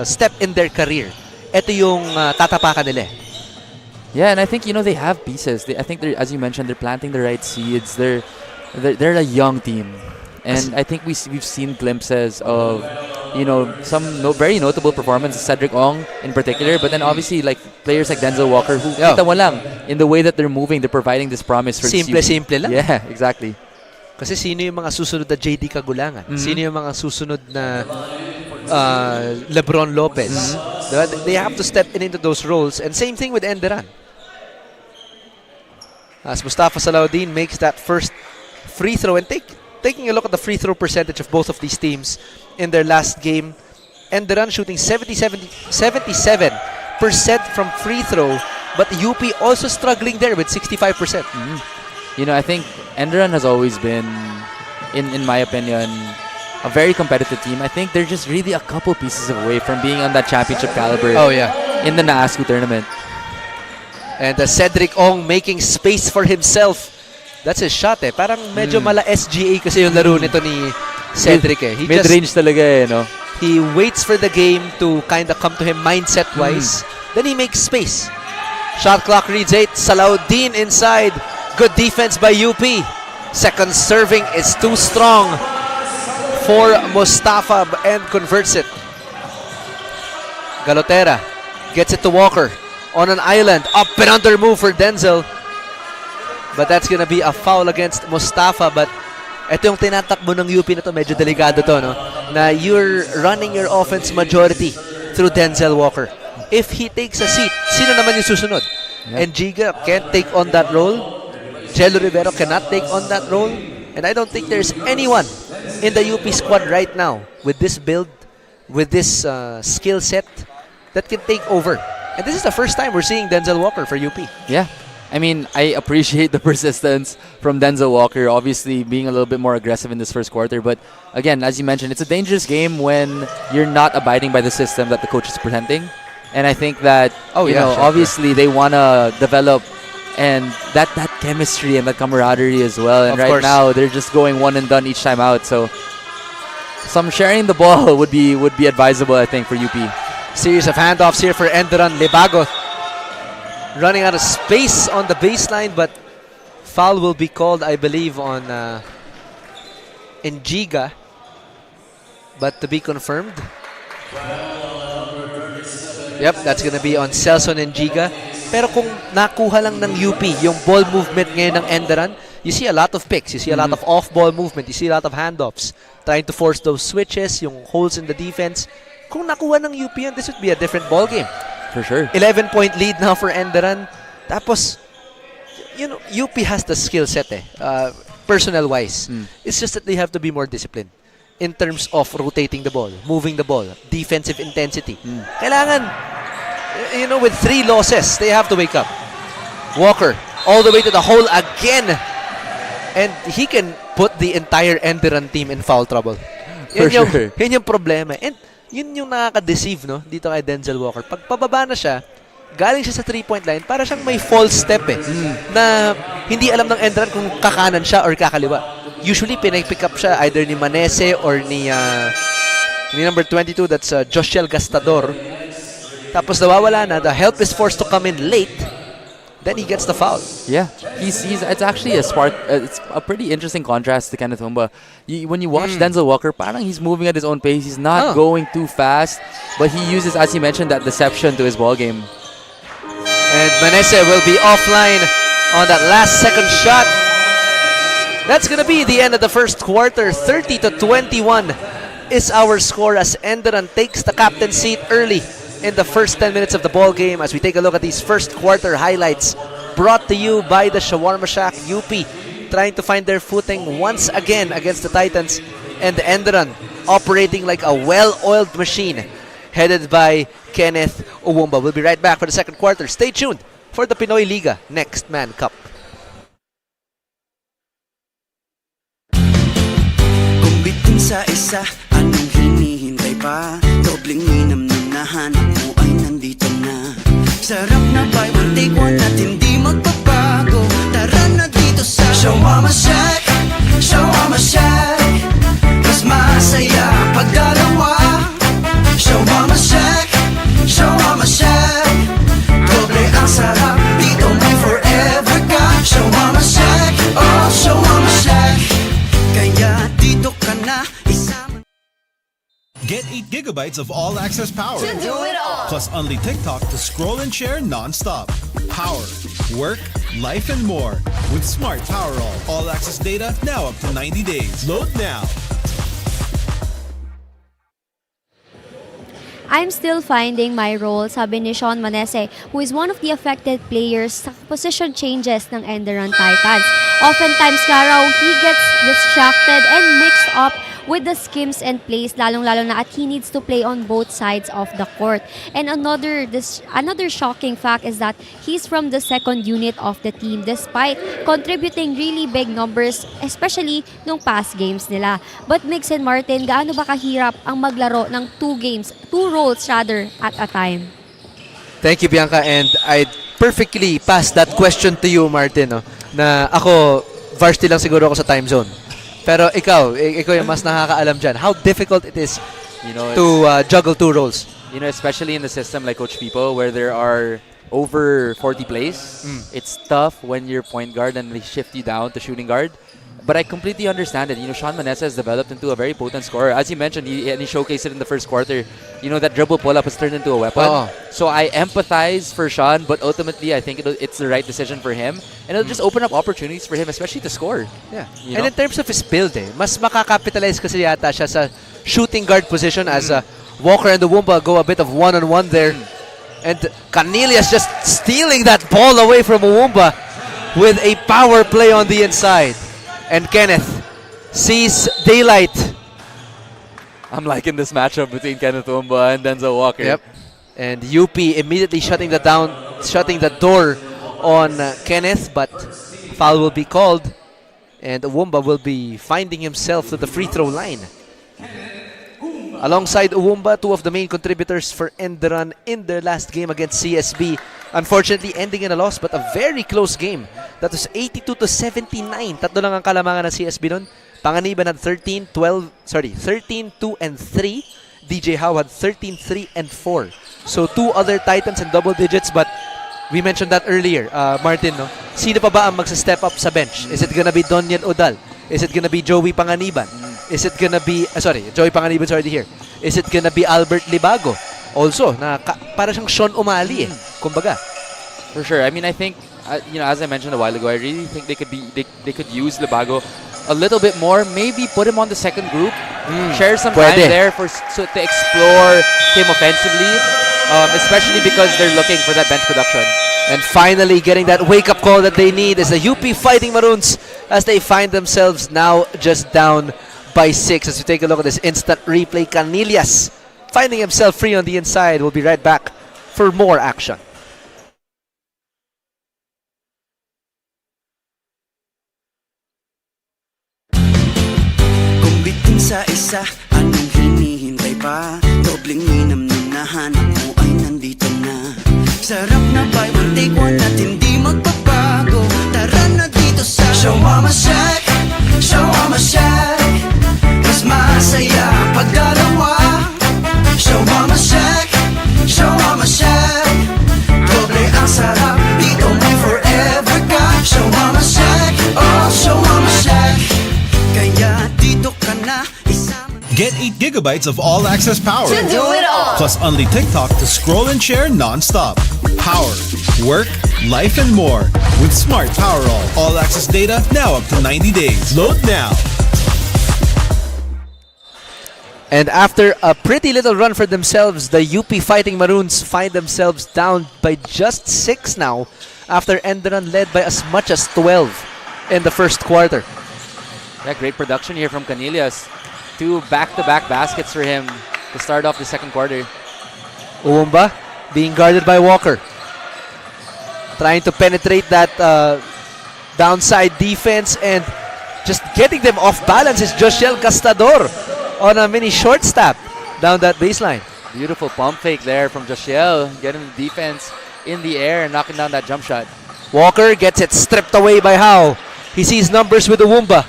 Speaker 4: step in their career, ito yung tatapakan nila.
Speaker 5: Yeah, and I think they have pieces. I think as you mentioned, they're planting the right seeds. They're a young team, and I think we've seen glimpses of some very notable performances. Cedric Ong in particular, but then obviously like players like Denzel Walker who kita mo lang in the way that they're moving, they're providing this promise for
Speaker 4: simple lang.
Speaker 5: Yeah, exactly.
Speaker 4: Kasi sino yung mga susunod na JD Kagulangan? Sino yung mga susunod na Lebron Lopez? They have to step into those roles. And same thing with Enderun. As Mustafa Salaudin makes that first free throw. And taking a look at the free throw percentage of both of these teams in their last game, Enderun shooting 77% from free throw, but UP also struggling there with 65%.
Speaker 5: I think Enderun has always been, in my opinion, a very competitive team. I think they're just really a couple pieces away from being on that championship caliber in the NAASCU tournament.
Speaker 4: And Cedric Ong making space for himself. That's his shot eh. Parang medyo mala SGA kasi yung laro nito ni Cedric eh.
Speaker 5: Mid-range talaga eh, no?
Speaker 4: He waits for the game to kind of come to him mindset-wise. Then he makes space. Shot clock reads 8. Salaudin inside. Good defense by UP. Second serving is too strong for Mustafa and converts it. Galotera gets it to Walker on an island. Up and under move for Denzel. But that's gonna be a foul against Mustafa. But ito yung tinatakbo ng UP na to. Medyo delikado to, no? Na you're running your offense majority through Denzel Walker. If he takes a seat, sino naman yung susunod? And Giga can't take on that role. Jello Rivero cannot take on that role. And I don't think there's anyone in the UP squad right now with this build, with this skill set that can take over. And this is the first time we're seeing Denzel Walker for UP.
Speaker 5: Yeah. I mean, I appreciate the persistence from Denzel Walker, obviously being a little bit more aggressive in this first quarter. But again, as you mentioned, it's a dangerous game when you're not abiding by the system that the coach is presenting. And I think that, obviously they want to develop and that chemistry and that camaraderie as well. And right now, they're just going one and done each time out. So some sharing the ball would be advisable, I think, for UP.
Speaker 4: Series of handoffs here for Enderun. Libago running out of space on the baseline, but foul will be called, I believe, on Njiga. But to be confirmed. Yep, that's gonna be on Celso Njiga. Pero kung nakuha lang ng UP yung ball movement ngayon ng Enderun, you see a lot of picks, you see a lot of off-ball movement, you see a lot of handoffs, trying to force those switches, yung holes in the defense. Kung nakuha ng UP yan, this would be a different ball game.
Speaker 5: For sure.
Speaker 4: 11-point lead now for Enderun. Tapos, you know, UP has the skill set personnel-wise. It's just that they have to be more disciplined in terms of rotating the ball, moving the ball, defensive intensity. Kailangan, you know, with 3 losses, they have to wake up. Walker, all the way to the hole again. And he can put the entire Enderun team in foul trouble. Yan yung problema. And yun yung nakaka-deceive, no? Dito kay Denzel Walker. Pag pababa na siya, galing siya sa 3-point line, para siyang may false step na hindi alam ng Enderun kung kakanan siya or kakaliwa. Usually, pinapick up siya either ni Manese or ni number 22, that's Josiel Gastador. Tapos nawawala na, the help is forced to come in late. Then he gets the foul.
Speaker 5: Yeah, it's actually it's a pretty interesting contrast to Kenneth Humba. When you watch Denzel Walker, parang he's moving at his own pace. He's not going too fast, but he uses, as you mentioned, that deception to his ball game.
Speaker 4: And Manese will be offline on that last second shot. That's gonna be the end of the first quarter. 30-21 is our score as Enderun takes the captain seat early in the first 10 minutes of the ball game as we take a look at these first quarter highlights brought to you by the Shawarma Shack. UP trying to find their footing once again against the Titans, and the Enderun operating like a well-oiled machine headed by Kenneth Uwumba. We'll be right back for the second quarter. Stay tuned for the Pinoyliga Next Man Cup.
Speaker 1: Kung bitin sa isa, anong hinihintay pa? Dobling minam na nahanap mo ay nandito na. Sarap na buy one take one at hindi magbabago. Tara na dito sa Shawarma Shack, Shawarma Shack. Mas masaya pag dalawa. Shawarma Shack, Shawarma Shack. Doble ang sarap, dito may forever ka. Shawarma Shack, oh Shawarma Shack. Kaya dito ka na isama.
Speaker 2: Get 8 gigabytes of all-access power.
Speaker 3: To do it all.
Speaker 2: Plus only TikTok to scroll and share non-stop. Power, work, life, and more. With Smart Power all-access data now up to 90 days. Load now.
Speaker 6: I'm still finding my role, sabi ni Sean Manese, who is one of the affected players sa position changes ng Enderun Titans. Oftentimes nga raw, he gets distracted and mixed up with the schemes and plays, lalong-lalo na at he needs to play on both sides of the court. And another shocking fact is that he's from the second unit of the team despite contributing really big numbers, especially nung past games nila. But Migs and Martin, gaano ba kahirap ang maglaro ng two roles rather, at a time?
Speaker 4: Thank you, Bianca, and I perfectly passed that question to you, Martin, no? Na ako, varsity lang siguro ako sa time zone. Pero ikaw yung mas nakakaalam dyan. How difficult it is, you know, to juggle 2 roles.
Speaker 5: You know, especially in the system like Coach Pipo, where there are over 40 plays, it's tough when you're point guard and they shift you down to shooting guard. But I completely understand it. You know, Sean Manessa has developed into a very potent scorer. As you mentioned, he showcased it in the first quarter. You know, that dribble pull-up has turned into a weapon. So I empathize for Sean, but ultimately I think it's the right decision for him. And it'll just open up opportunities for him, especially to score.
Speaker 4: Yeah. And in terms of his build, mas makakapitalize kasi yata siya sa shooting guard position as Walker and the Uwumba go a bit of one-on-one there. And Canelias just stealing that ball away from Uwumba with a power play on the inside. And Kenneth sees daylight.
Speaker 5: I'm liking this matchup between Kenneth Uwumba and Denzel Walker.
Speaker 4: Yep. And UP immediately shutting the door on Kenneth, but foul will be called, and Uwumba will be finding himself to the free throw line. Alongside Uwumba, 2 of the main contributors for Enderun in their last game against CSB. Unfortunately, ending in a loss, but a very close game. That was 82-79. Tatlo lang ang kalamangan ng CSB nun. Panganiban had 13, 2, and 3. DJ Howe had 13, 3, and 4. So 2 other Titans in double digits, but we mentioned that earlier, Martin, no? Sino pa ba ang magsa-step up sa bench? Is it gonna be Doniel Odal? Is it gonna be Joey Panganiban? Is it gonna be, Joey Panganiban's already here. Is it gonna be Albert Libago? Also, para siyang Sean Umali, kumbaga.
Speaker 5: For sure. I mean, I think, you know, as I mentioned a while ago, I really think they could use Libago a little bit more, maybe put him on the second group, share some
Speaker 4: Pwede.
Speaker 5: time there to explore him offensively, especially because they're looking for that bench production.
Speaker 4: And finally, getting that wake-up call that they need is the UP Fighting Maroons as they find themselves now just down by 6. As you take a look at this instant replay, Canillas finding himself free on the inside. We'll be right back for more action.
Speaker 1: Kung bitin sa isa, anong hinihintay pa? Dobleng minam nung nahanap mo ay nandito na. Sarap na buy one take one at hindi magbabago. Tara na dito sa Show Mama Shack, Show Mama Shack. Mas masaya ang pagdalawa. Show Mama Shack, Show Mama Shack. Doble ang sarap, dito may forever ka. Show Mama Shack, oh Show Mama Shack. Kaya dito ka na isama.
Speaker 2: Get 8 gigabytes of all-access power.
Speaker 3: To do it all.
Speaker 2: Plus only TikTok to scroll and share non-stop. Power, work, life, and more. With Smart Power all-access data now up to 90 days. Load now.
Speaker 4: And after a pretty little run for themselves, the UP Fighting Maroons find themselves down by just 6 now after Enderun led by as much as 12 in the first quarter.
Speaker 5: Yeah, great production here from Canillas. 2 back-to-back baskets for him to start off the second quarter.
Speaker 4: Uwumba being guarded by Walker. Trying to penetrate that downside defense and just getting them off balance is Joshel Castador on a mini short step down that baseline.
Speaker 5: Beautiful pump fake there from Joshiel, getting the defense in the air and knocking down that jump shot.
Speaker 4: Walker gets it stripped away by Howe. He sees numbers with Uwumba.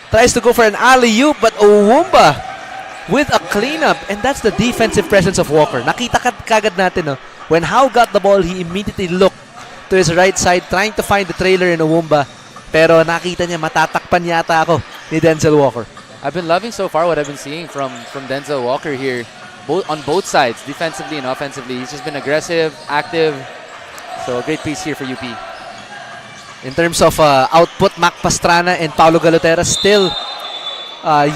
Speaker 4: Tries to go for an alley-oop, but Uwumba with a cleanup. And that's the defensive presence of Walker. Nakita kagad natin, no? When Howe got the ball, he immediately looked to his right side, trying to find the trailer in Uwumba. Pero nakita niya, matatakpan yata ako ni Denzel Walker.
Speaker 5: I've been loving so far what I've been seeing from Denzel Walker here, on both sides, defensively and offensively. He's just been aggressive, active. So a great piece here for UP.
Speaker 4: In terms of output, Mac Pastrana and Paulo Galotera still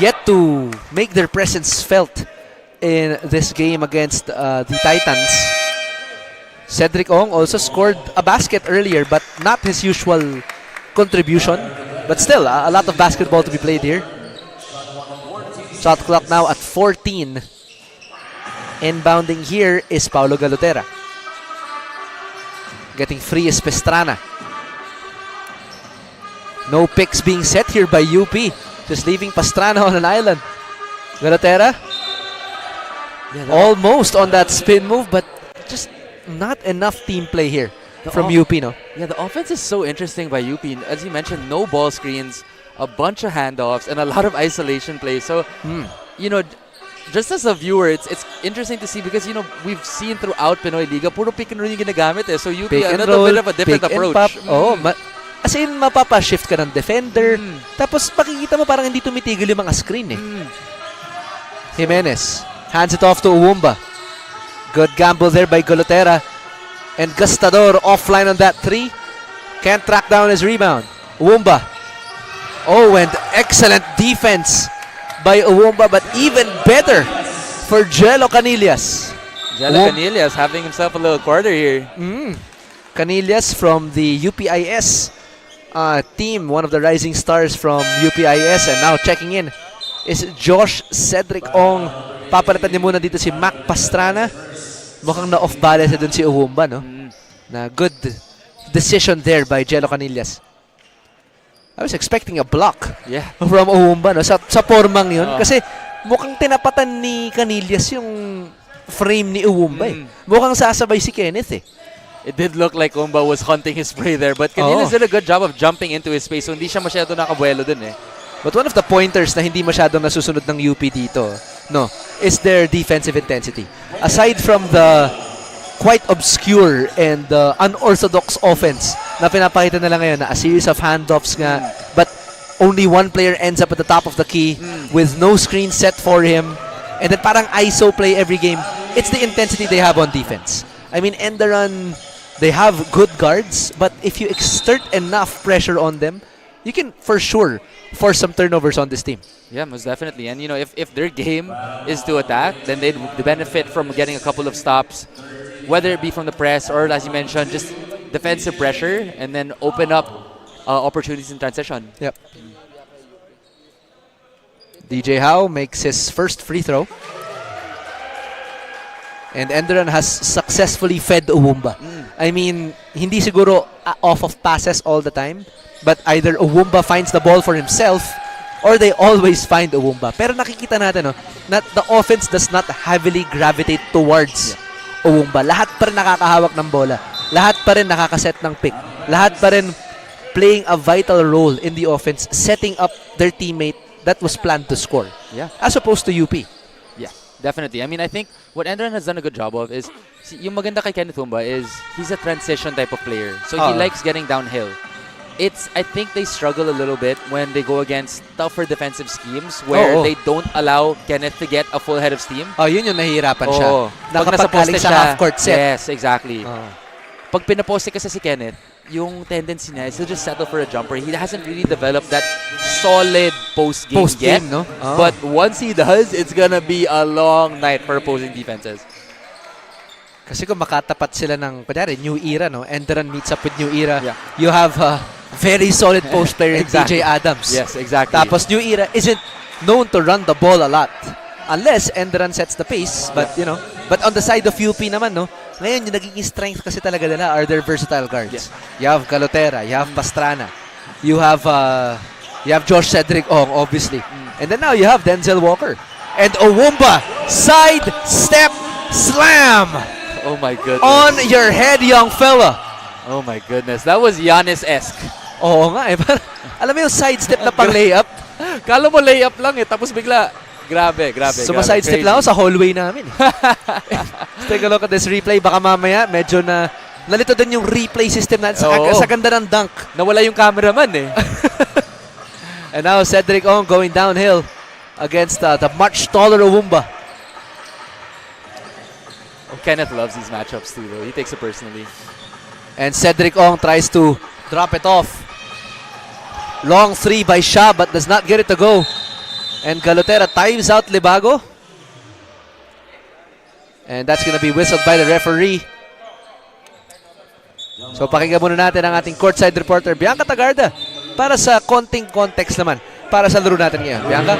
Speaker 4: yet to make their presence felt in this game against the Titans. Cedric Ong also scored a basket earlier, but not his usual contribution. But still, a lot of basketball to be played here. Shot clock now at 14. Inbounding here is Paulo Galotera. Getting free is Pastrana. No picks being set here by UP. Just leaving Pastrana on an island. Galotera. Almost on that spin move, but just not enough team play here from UP, no?
Speaker 5: Yeah, the offense is so interesting by UP. As you mentioned, no ball screens, a bunch of handoffs, and a lot of isolation plays. So, you know, just as a viewer, it's interesting to see because, you know, we've seen throughout Pinoyliga, puro pick and roll yung ginagamit eh. So UP,
Speaker 4: Pick and
Speaker 5: another
Speaker 4: roll,
Speaker 5: bit of a different
Speaker 4: pick and
Speaker 5: approach.
Speaker 4: pop. As in, mapapa-shift ka ng defender. Tapos makikita mo parang hindi tumitigil yung mga screen eh. Jimenez hands it off to Uwumba. Good gamble there by Galotera. And Gastador offline on that 3. Can't track down his rebound. Uwumba. Oh, and excellent defense by Uwumba, but even better for Jello Canillas.
Speaker 5: Jello Canillas having himself a little quarter here.
Speaker 4: Canillas from the UPIS team, one of the rising stars from UPIS, and now checking in is Josh Cedric Ong. Papalitan niya muna dito si Mac Pastrana. Mukhang na-off balance dun si Uwumba, no? Na good decision there by Jello Canillas. I was expecting a block from Uwumba, no? Sa formang yun. Kasi mukhang tinapatan ni Canillas yung frame ni Uwumba eh. Mukhang sasabay si Kenneth eh.
Speaker 5: It did look like Umba was hunting his prey there, but Canillas did a good job of jumping into his space, so hindi siya masyado nakabuelo dun eh.
Speaker 4: But one of the pointers na hindi masyadong nasusunod ng UP dito, no, is their defensive intensity. Aside from the quite obscure and unorthodox offense na pinapakita nila ngayon na a series of handoffs nga, but only one player ends up at the top of the key with no screen set for him, and then parang ISO play every game. It's the intensity they have on defense. I mean, Enderun, they have good guards, but if you exert enough pressure on them, you can for sure force some turnovers on this team.
Speaker 5: Yeah, most definitely. And if their game is to attack, then they'd benefit from getting a couple of stops, whether it be from the press or, as you mentioned, just defensive pressure, and then open up opportunities in transition.
Speaker 4: Yep. DJ Howe makes his first free throw. And Enderun has successfully fed Uwumba. I mean, hindi siguro off of passes all the time, but either Uwumba finds the ball for himself or they always find Uwumba. Pero nakikita natin, that the offense does not heavily gravitate towards Uwumba. Lahat pa rin nakakahawak ng bola. Lahat pa rin nakakaset ng pick. Lahat pa rin playing a vital role in the offense, setting up their teammate that was planned to score.
Speaker 5: Yeah.
Speaker 4: As opposed to UP.
Speaker 5: Yeah, definitely. I mean, I think what Enderun has done a good job of is, yung maganda kay Kenneth Humba is, he's a transition type of player. So he likes getting downhill. I think they struggle a little bit when they go against tougher defensive schemes where they don't allow Kenneth to get a full head of steam.
Speaker 4: Yun yung nahihirapan siya.
Speaker 5: Pag nasa poste
Speaker 4: sa half-court set.
Speaker 5: Yes, exactly. Pag pinaposte kasi si Kenneth, yung tendency niya is to just settle for a jumper. He hasn't really developed that solid post-game yet.
Speaker 4: No?
Speaker 5: But once he does, it's gonna be a long night for opposing defenses.
Speaker 4: Kasi kung makatapat sila ng, kunyari, New Era, Enderun meets up with New Era, you have a very solid post player in DJ Adams.
Speaker 5: Yes, exactly.
Speaker 4: Tapos New Era isn't known to run the ball a lot. Unless Enderun sets the pace. But, but on the side of UP naman, ngayon yung nagiging strength kasi talaga nila are their versatile guards. You have Calotera, you have Pastrana, you have Josh Cedric Ong, obviously. And then now you have Denzel Walker. And Uwumba, side step slam!
Speaker 5: Oh my goodness.
Speaker 4: On your head, young fella.
Speaker 5: Oh my goodness. That was Giannis-esque.
Speaker 4: Oo nga eh. Alam mo yung sidestep na pang layup?
Speaker 5: Kala mo layup lang eh. Tapos bigla, grabe.
Speaker 4: Suma-sidestep lang ako sa hallway namin. Let's take a look at this replay. Baka mamaya, medyo nalito din yung replay system natin sa ganda ng dunk.
Speaker 5: Nawala yung cameraman eh.
Speaker 4: And now Cedric Ong going downhill against the much taller Uwumba.
Speaker 5: Kenneth loves these matchups too, though. He takes it personally.
Speaker 4: And Cedric Ong tries to drop it off. Long three by Sha, but does not get it to go. And Galotera times out Libago. And that's gonna be whistled by the referee. So pakinggan muna natin ang ating courtside reporter, Bianca Tagarda, para sa konting context naman para sa laro natin ngayon. Bianca?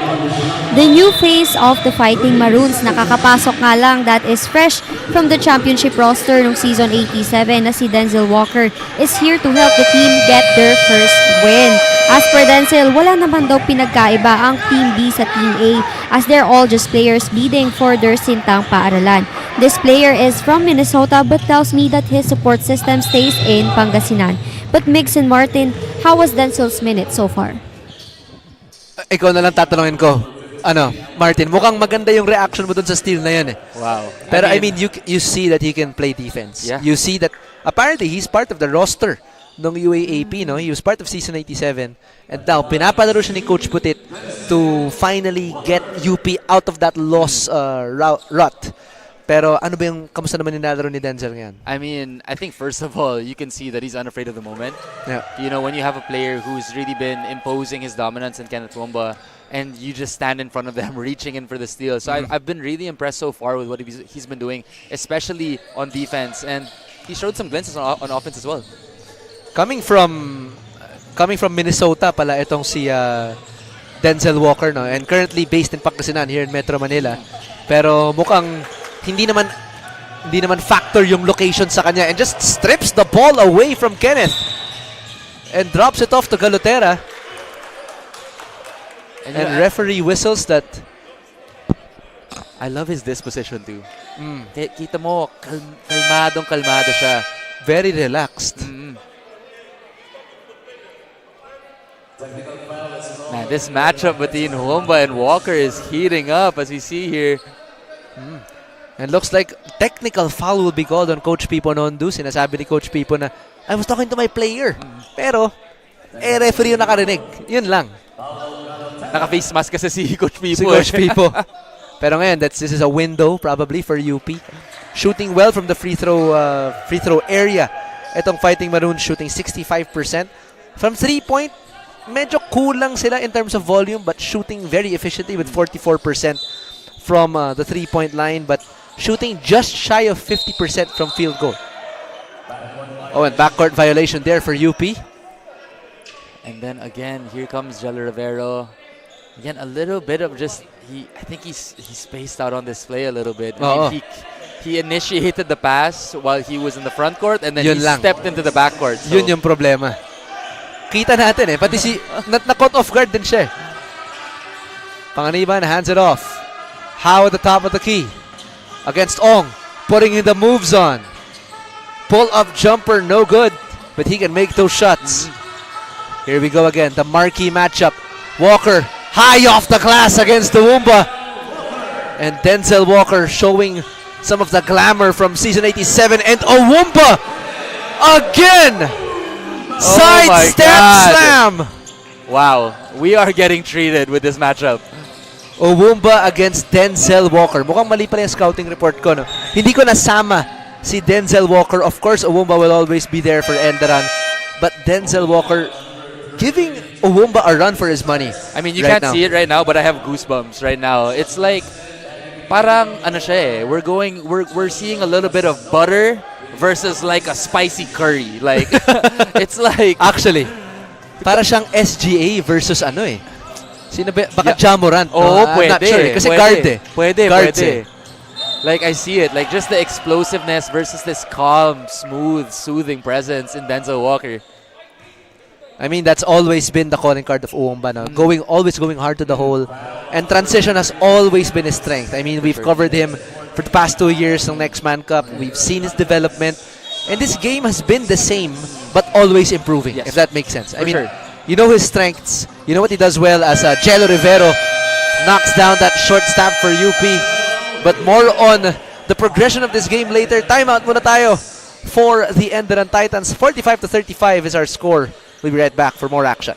Speaker 6: The new face of the Fighting Maroons, nakakapasok nga lang, that is fresh from the championship roster ng season 87 na si Denzel Walker, is here to help the team get their first win. As per Denzel, wala naman daw pinagkaiba ang Team B sa Team A as they're all just players bidding for their sintang paaralan. This player is from Minnesota but tells me that his support system stays in Pangasinan. But Migs and Martin, how was Denzel's minute so far?
Speaker 4: Ikaw na lang tatanungin ko. Martin, mukhang maganda yung reaction mo dun sa steal na yun eh.
Speaker 5: Wow.
Speaker 4: Pero I mean you see that he can play defense.
Speaker 5: Yeah.
Speaker 4: You see that apparently he's part of the roster ng UAAP, He was part of season 87. And now, pinapalaro siya ni Coach Putit to finally get UP out of that loss rut. Pero ano ba yung, kamusta naman nilalaro ni Denzel ngayon?
Speaker 5: I mean, I think first of all, you can see that he's unafraid of the moment.
Speaker 4: Yeah.
Speaker 5: When you have a player who's really been imposing his dominance in Kenneth Humba, and you just stand in front of them reaching in for the steal. So I've been really impressed so far with what he's been doing, especially on defense. And he showed some glimpses on offense as well.
Speaker 4: Coming from Minnesota pala itong si Denzel Walker, and currently based in Pangasinan here in Metro Manila. Pero mukhang hindi naman factor yung location sa kanya, and just strips the ball away from Kenneth and drops it off to Galotera. And referee whistles that.
Speaker 5: I love his disposition too. Kita mo, kalmado siya.
Speaker 4: Very relaxed.
Speaker 5: Man, this matchup between Humba and Walker is heating up as we see here.
Speaker 4: And looks like technical foul will be called on Coach Pipo Nondu. Sinasabi ni Coach Pipo na, I was talking to my player. Pero, referee yung nakarinig. Yun lang.
Speaker 5: Naka-face mask kasi si Coach Pipo.
Speaker 4: Si Coach Pipo. Pero ngayon, this is a window probably for UP. Shooting well from the free throw area. Itong Fighting Maroons shooting 65%. From 3-point, medyo kulang sila in terms of volume but shooting very efficiently with 44% from the 3-point line but shooting just shy of 50% from field goal. Oh, and backcourt violation there for UP.
Speaker 5: And then again, here comes Jel Rivero. Again, a little bit of just I think he's spaced out on this play a little bit. I mean, he initiated the pass while he was in the front court and then he stepped into the back court. So.
Speaker 4: Yun yung problema. Kita natin eh. Pati si na-caught off guard din siya. Panganiban hands it off. How at the top of the key against Ong, putting in the moves on. Pull-up jumper, no good, but he can make those shots. Here we go again, the marquee matchup. Walker, high off the glass against the Woomba. And Denzel Walker showing some of the glamour from season 87. And Owumba again! Side step slam!
Speaker 5: Wow, we are getting treated with this matchup.
Speaker 4: Owumba against Denzel Walker. Mukhang mali pala yung scouting report ko, no? Hindi ko nasama si Denzel Walker. Of course, Owumba will always be there for Enderun. But Denzel Walker giving Owumba a run for his money.
Speaker 5: I mean, you can't see it right now, but I have goosebumps right now. It's like, parang ano siya eh. We're seeing a little bit of butter versus like a spicy curry. Like, it's like...
Speaker 4: Actually, para siyang SGA versus ano eh. Sino ba? Baka Jamorant.
Speaker 5: Oh,
Speaker 4: I'm
Speaker 5: pwede.
Speaker 4: not sure eh. Kasi guard eh.
Speaker 5: Pwede.
Speaker 4: Eh.
Speaker 5: Like, I see it. Like, just the explosiveness versus this calm, smooth, soothing presence in Denzel Walker.
Speaker 4: I mean, that's always been the calling card of Owumba now. Always going hard to the hole. And transition has always been his strength. I mean, we've covered him for the past 2 years ng Next Man Cup. We've seen his development. And this game has been the same, but always improving, if that makes sense. I mean, you know his strengths. You know what he does well as Jelo Rivero knocks down that short stab for UP. But more on the progression of this game later. Timeout muna tayo for the Enderun Titans. 45-35 is our score. We'll be right back for more action.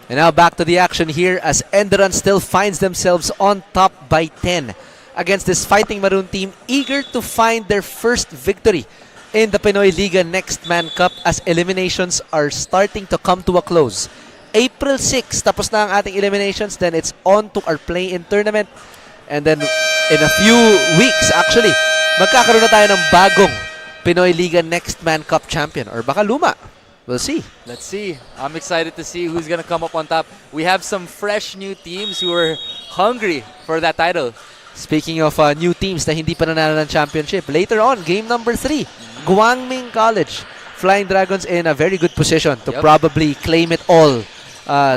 Speaker 4: And now back to the action here as Enderun still finds themselves on top by 10 against this Fighting Maroon team, eager to find their first victory in the Pinoyliga Next Man Cup as eliminations are starting to come to a close. April 6, tapos na ang ating eliminations, then it's on to our play-in tournament. And then in a few weeks, actually, magkakaroon na tayo ng bagong Pinoyliga Next Man Cup champion or baka luma. We'll see. Let's see.
Speaker 5: I'm excited to see who's going to come up on top. We have some fresh new teams who are hungry for that title.
Speaker 4: Speaking of new teams na hindi pa nanalo ng championship, later on, game number 3, Guangming College. Flying Dragons in a very good position to probably claim it all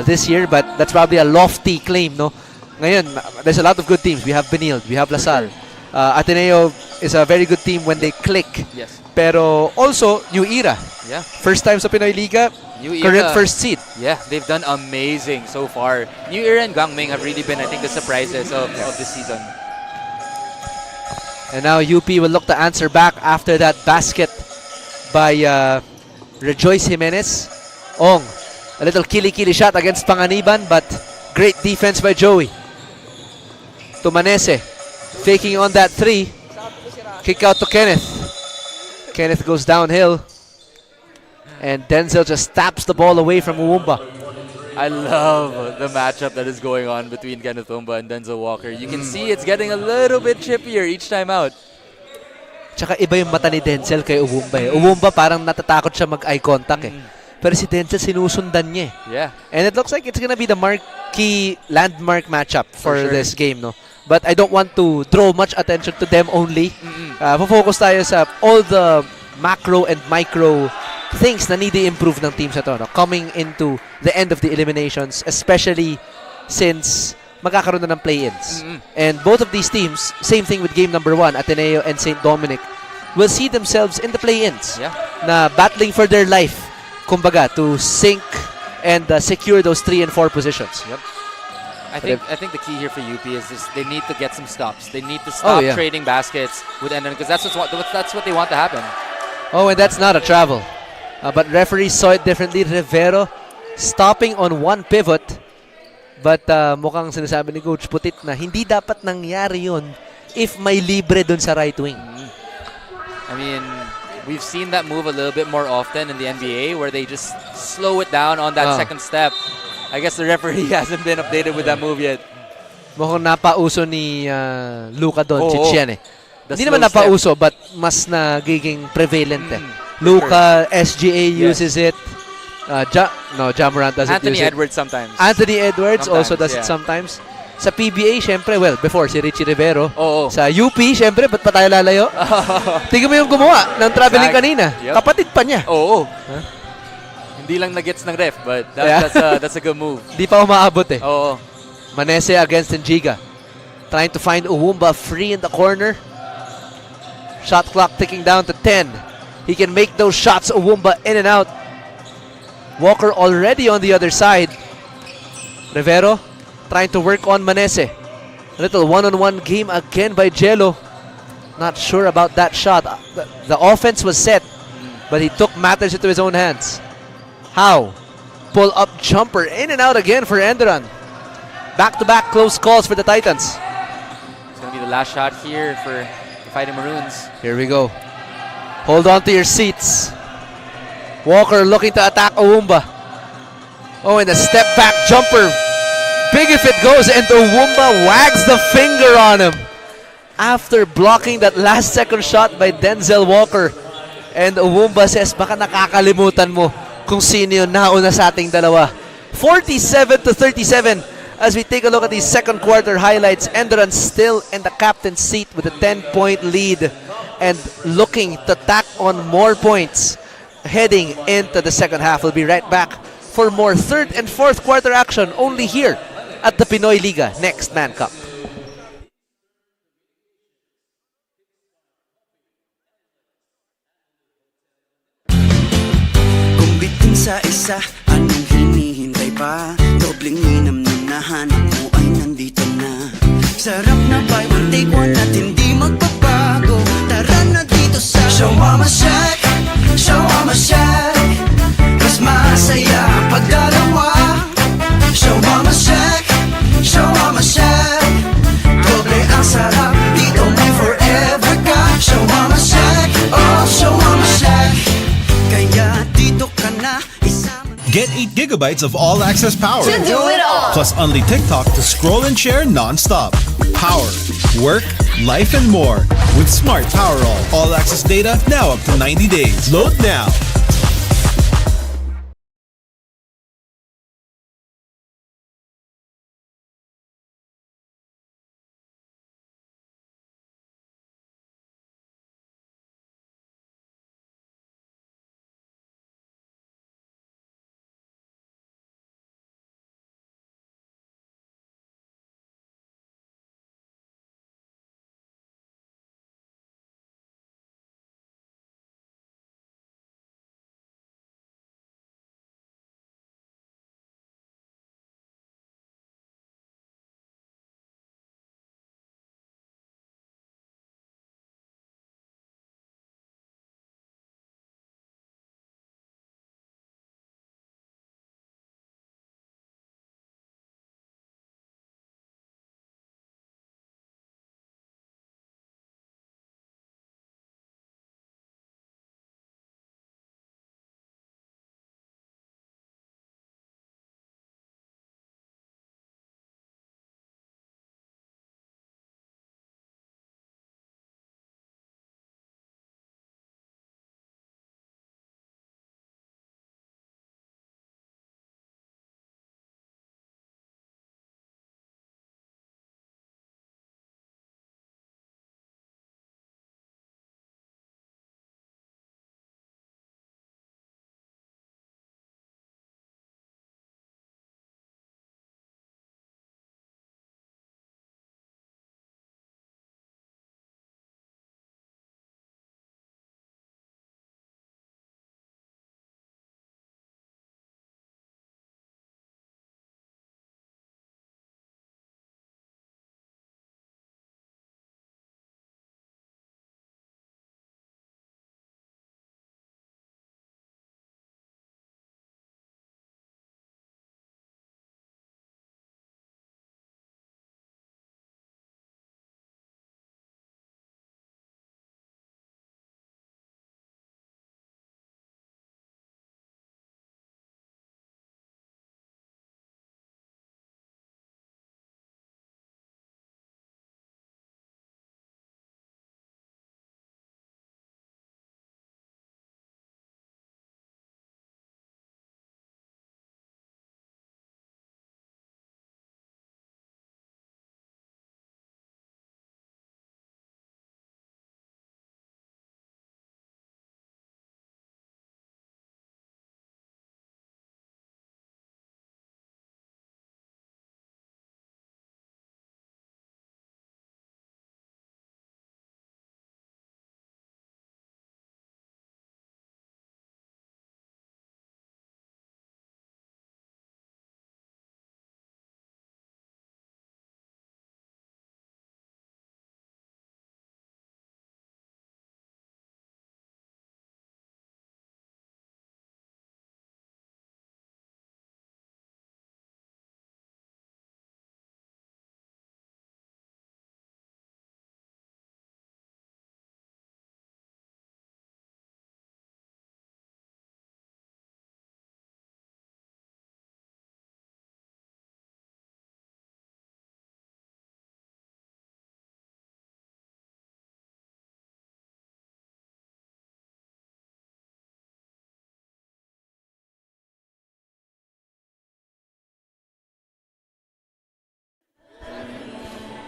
Speaker 4: this year, but that's probably a lofty claim, no? Ngayon, there's a lot of good teams. We have Benilde, we have Lasal. Ateneo is a very good team when they click.
Speaker 5: Yes.
Speaker 4: Pero also, New Era.
Speaker 5: Yeah.
Speaker 4: First time sa Pinoyliga, current first seed.
Speaker 5: Yeah, they've done amazing so far. New Era and Gangming have really been, I think, the surprises of this season.
Speaker 4: And now UP will look to answer back after that basket by Rejoice Jimenez. Ong, a little kili-kili shot against Panganiban, but great defense by Joey. Tumanese, faking on that 3. Kick out to Kenneth. Kenneth goes downhill. And Denzel just taps the ball away from Owumba.
Speaker 5: I love the matchup that is going on between Kenneth Owumba and Denzel Walker. You can see it's getting a little bit chippier each time out.
Speaker 4: Tsaka iba yung mata ni Denzel kay Owumba eh. Owumba parang natatakot siya mag-eye contact eh. Pero si Denzel sinusundan niya eh.
Speaker 5: Yeah.
Speaker 4: And it looks like it's gonna be the marquee landmark matchup for this game, no? But I don't want to draw much attention to them only. Focus tayo sa all the macro and micro things na need i-improve ng teams na to, no? Coming into the end of the eliminations, especially since magkakaroon na ng play-ins. And both of these teams, same thing with game number 1, Ateneo and St. Dominic, will see themselves in the play-ins.
Speaker 5: Yeah.
Speaker 4: Na battling for their life, kumbaga, to sink and secure those 3 and 4 positions.
Speaker 5: Yep. I think the key here for UP is just they need to get some stops. They need to stop trading baskets with Enderun because that's what they want to happen.
Speaker 4: Oh, and that's not a travel. But referees saw it differently. Rivero stopping on one pivot. But mukhang sinasabi ni Coach Putit na hindi dapat nangyari yun if may libre dun sa right wing.
Speaker 5: I mean, we've seen that move a little bit more often in the NBA where they just slow it down on that second step. I guess the referee hasn't been updated with that move yet.
Speaker 4: Mukhang napauso ni Luka Doncic yan eh.
Speaker 5: The
Speaker 4: Hindi
Speaker 5: slow
Speaker 4: naman napauso but mas nagiging prevalent eh. Luka, SGA uses it. Ja Morant doesn't
Speaker 5: Anthony
Speaker 4: use it.
Speaker 5: Edwards sometimes.
Speaker 4: Anthony Edwards also does it
Speaker 5: yeah.
Speaker 4: sometimes. Sa PBA, syempre, well, before si Richie Rivero.
Speaker 5: Oo.
Speaker 4: Sa UP, syempre, ba't pa tayo lalayo? Tingnan mo yung gumawa ng traveling kanina.
Speaker 5: Yep.
Speaker 4: Kapatid pa niya.
Speaker 5: Oo. Hindi lang na-gets ng ref, but that's a good move.
Speaker 4: Di pa umaabot eh.
Speaker 5: Oo.
Speaker 4: Manese against Njiga. Trying to find Uwumba free in the corner. Shot clock ticking down to 10. He can make those shots, Uwumba in and out. Walker already on the other side. Rivero trying to work on Manese. A little one-on-one game again by Jello. Not sure about that shot. The offense was set, but he took matters into his own hands. How? Pull-up jumper in and out again for Enderun. Back-to-back close calls for the Titans.
Speaker 5: It's going to be the last shot here for the Fighting Maroons.
Speaker 4: Here we go. Hold on to your seats. Walker looking to attack Uwumba. Oh, and a step-back jumper. Big if it goes, and Uwumba wags the finger on him. After blocking that last second shot by Denzel Walker. And Uwumba says, baka nakakalimutan mo kung sino yung nauna sa ating dalawa. 47-37 as we take a look at these second quarter highlights. Enderun still in the captain's seat with a 10-point lead and looking to tack on more points heading into the second half. We'll be right back for more third and fourth quarter action only here at the Pinoyliga Next Man Cup.
Speaker 1: Kung bitin sa isa, anong hinihintay pa? Dobling minam na nahanap mo ay nandito na. Sarap na buy one take one at hindi magbabago. Tara na dito sa Shawarma Shack, Shawarma Shack. Mas masaya pag dalawa. Shawarma Shack, Shawarma Shack. Doble ang sarap, dito may forever ka. Shawarma Shack, oh Shawarma Shack. Kaya dito ka na isama.
Speaker 2: Get 8 gigabytes of all-access power.
Speaker 3: To do it all.
Speaker 2: Plus only TikTok to scroll and share non-stop. Power, work, life, and more. With Smart Power All-access data now up to 90 days. Load now.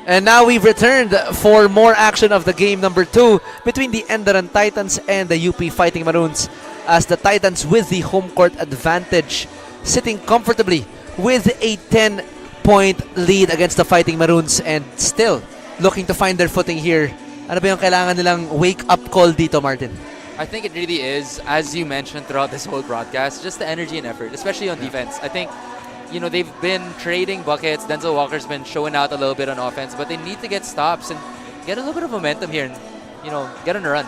Speaker 4: And now we've returned for more action of the game number 2 between the Enderun Titans and the UP Fighting Maroons, as the Titans with the home court advantage sitting comfortably with a 10-point lead against the Fighting Maroons and still looking to find their footing here. Ano ba yung kailangan nilang wake-up call dito, Martin?
Speaker 5: I think it really is, as you mentioned throughout this whole broadcast, just the energy and effort, especially on defense. I think, they've been trading buckets. Denzel Walker's been showing out a little bit on offense, but they need to get stops and get a little bit of momentum here and, get on a run.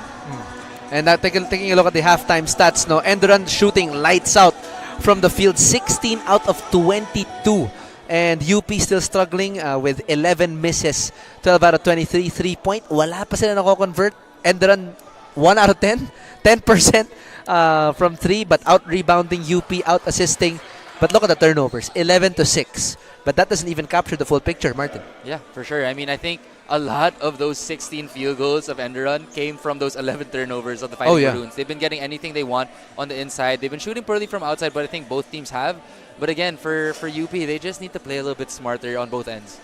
Speaker 4: And now taking a look at the halftime stats, no, Enderun shooting lights out from the field, 16 out of 22. And UP still struggling with 11 misses, 12 out of 23 3-point. Wala pa sila nako-convert. Enderun 1 out of 10, 10% from 3, but out-rebounding UP, out-assisting. But look at the turnovers, 11-6. But that doesn't even capture the full picture, Martin.
Speaker 5: Yeah, for sure. I mean, I think a lot of those 16 field goals of Enderun came from those 11 turnovers of the Fighting Maroons. They've been getting anything they want on the inside. They've been shooting poorly from outside, but I think both teams have. But again, for UP, they just need to play a little bit smarter on both ends.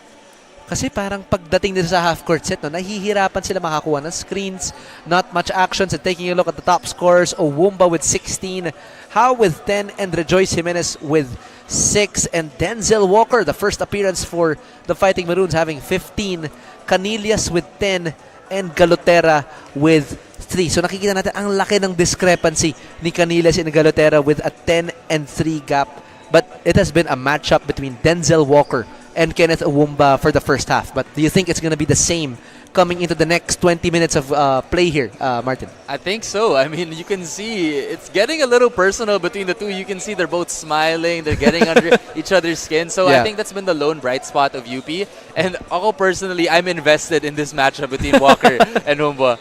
Speaker 4: Kasi parang pagdating nila sa half-court set, no, nahihirapan sila makakuha ng screens, not much actions. And taking a look at the top scorers, Owumba with 16, How with 10, and Rejoice Jimenez with 6, and Denzel Walker, the first appearance for the Fighting Maroons, having 15, Canillas with 10, and Galotera with 3. So nakikita natin ang laki ng discrepancy ni Canillas and Galotera with a 10 and 3 gap. But it has been a matchup between Denzel Walker and Kenneth Owumba for the first half. But do you think it's going to be the same coming into the next 20 minutes of play here, Martin?
Speaker 5: I think so. I mean, you can see it's getting a little personal between the two. You can see they're both smiling. They're getting under each other's skin. So I think that's been the lone bright spot of UP. And ako personally, I'm invested in this matchup between Walker and Owumba.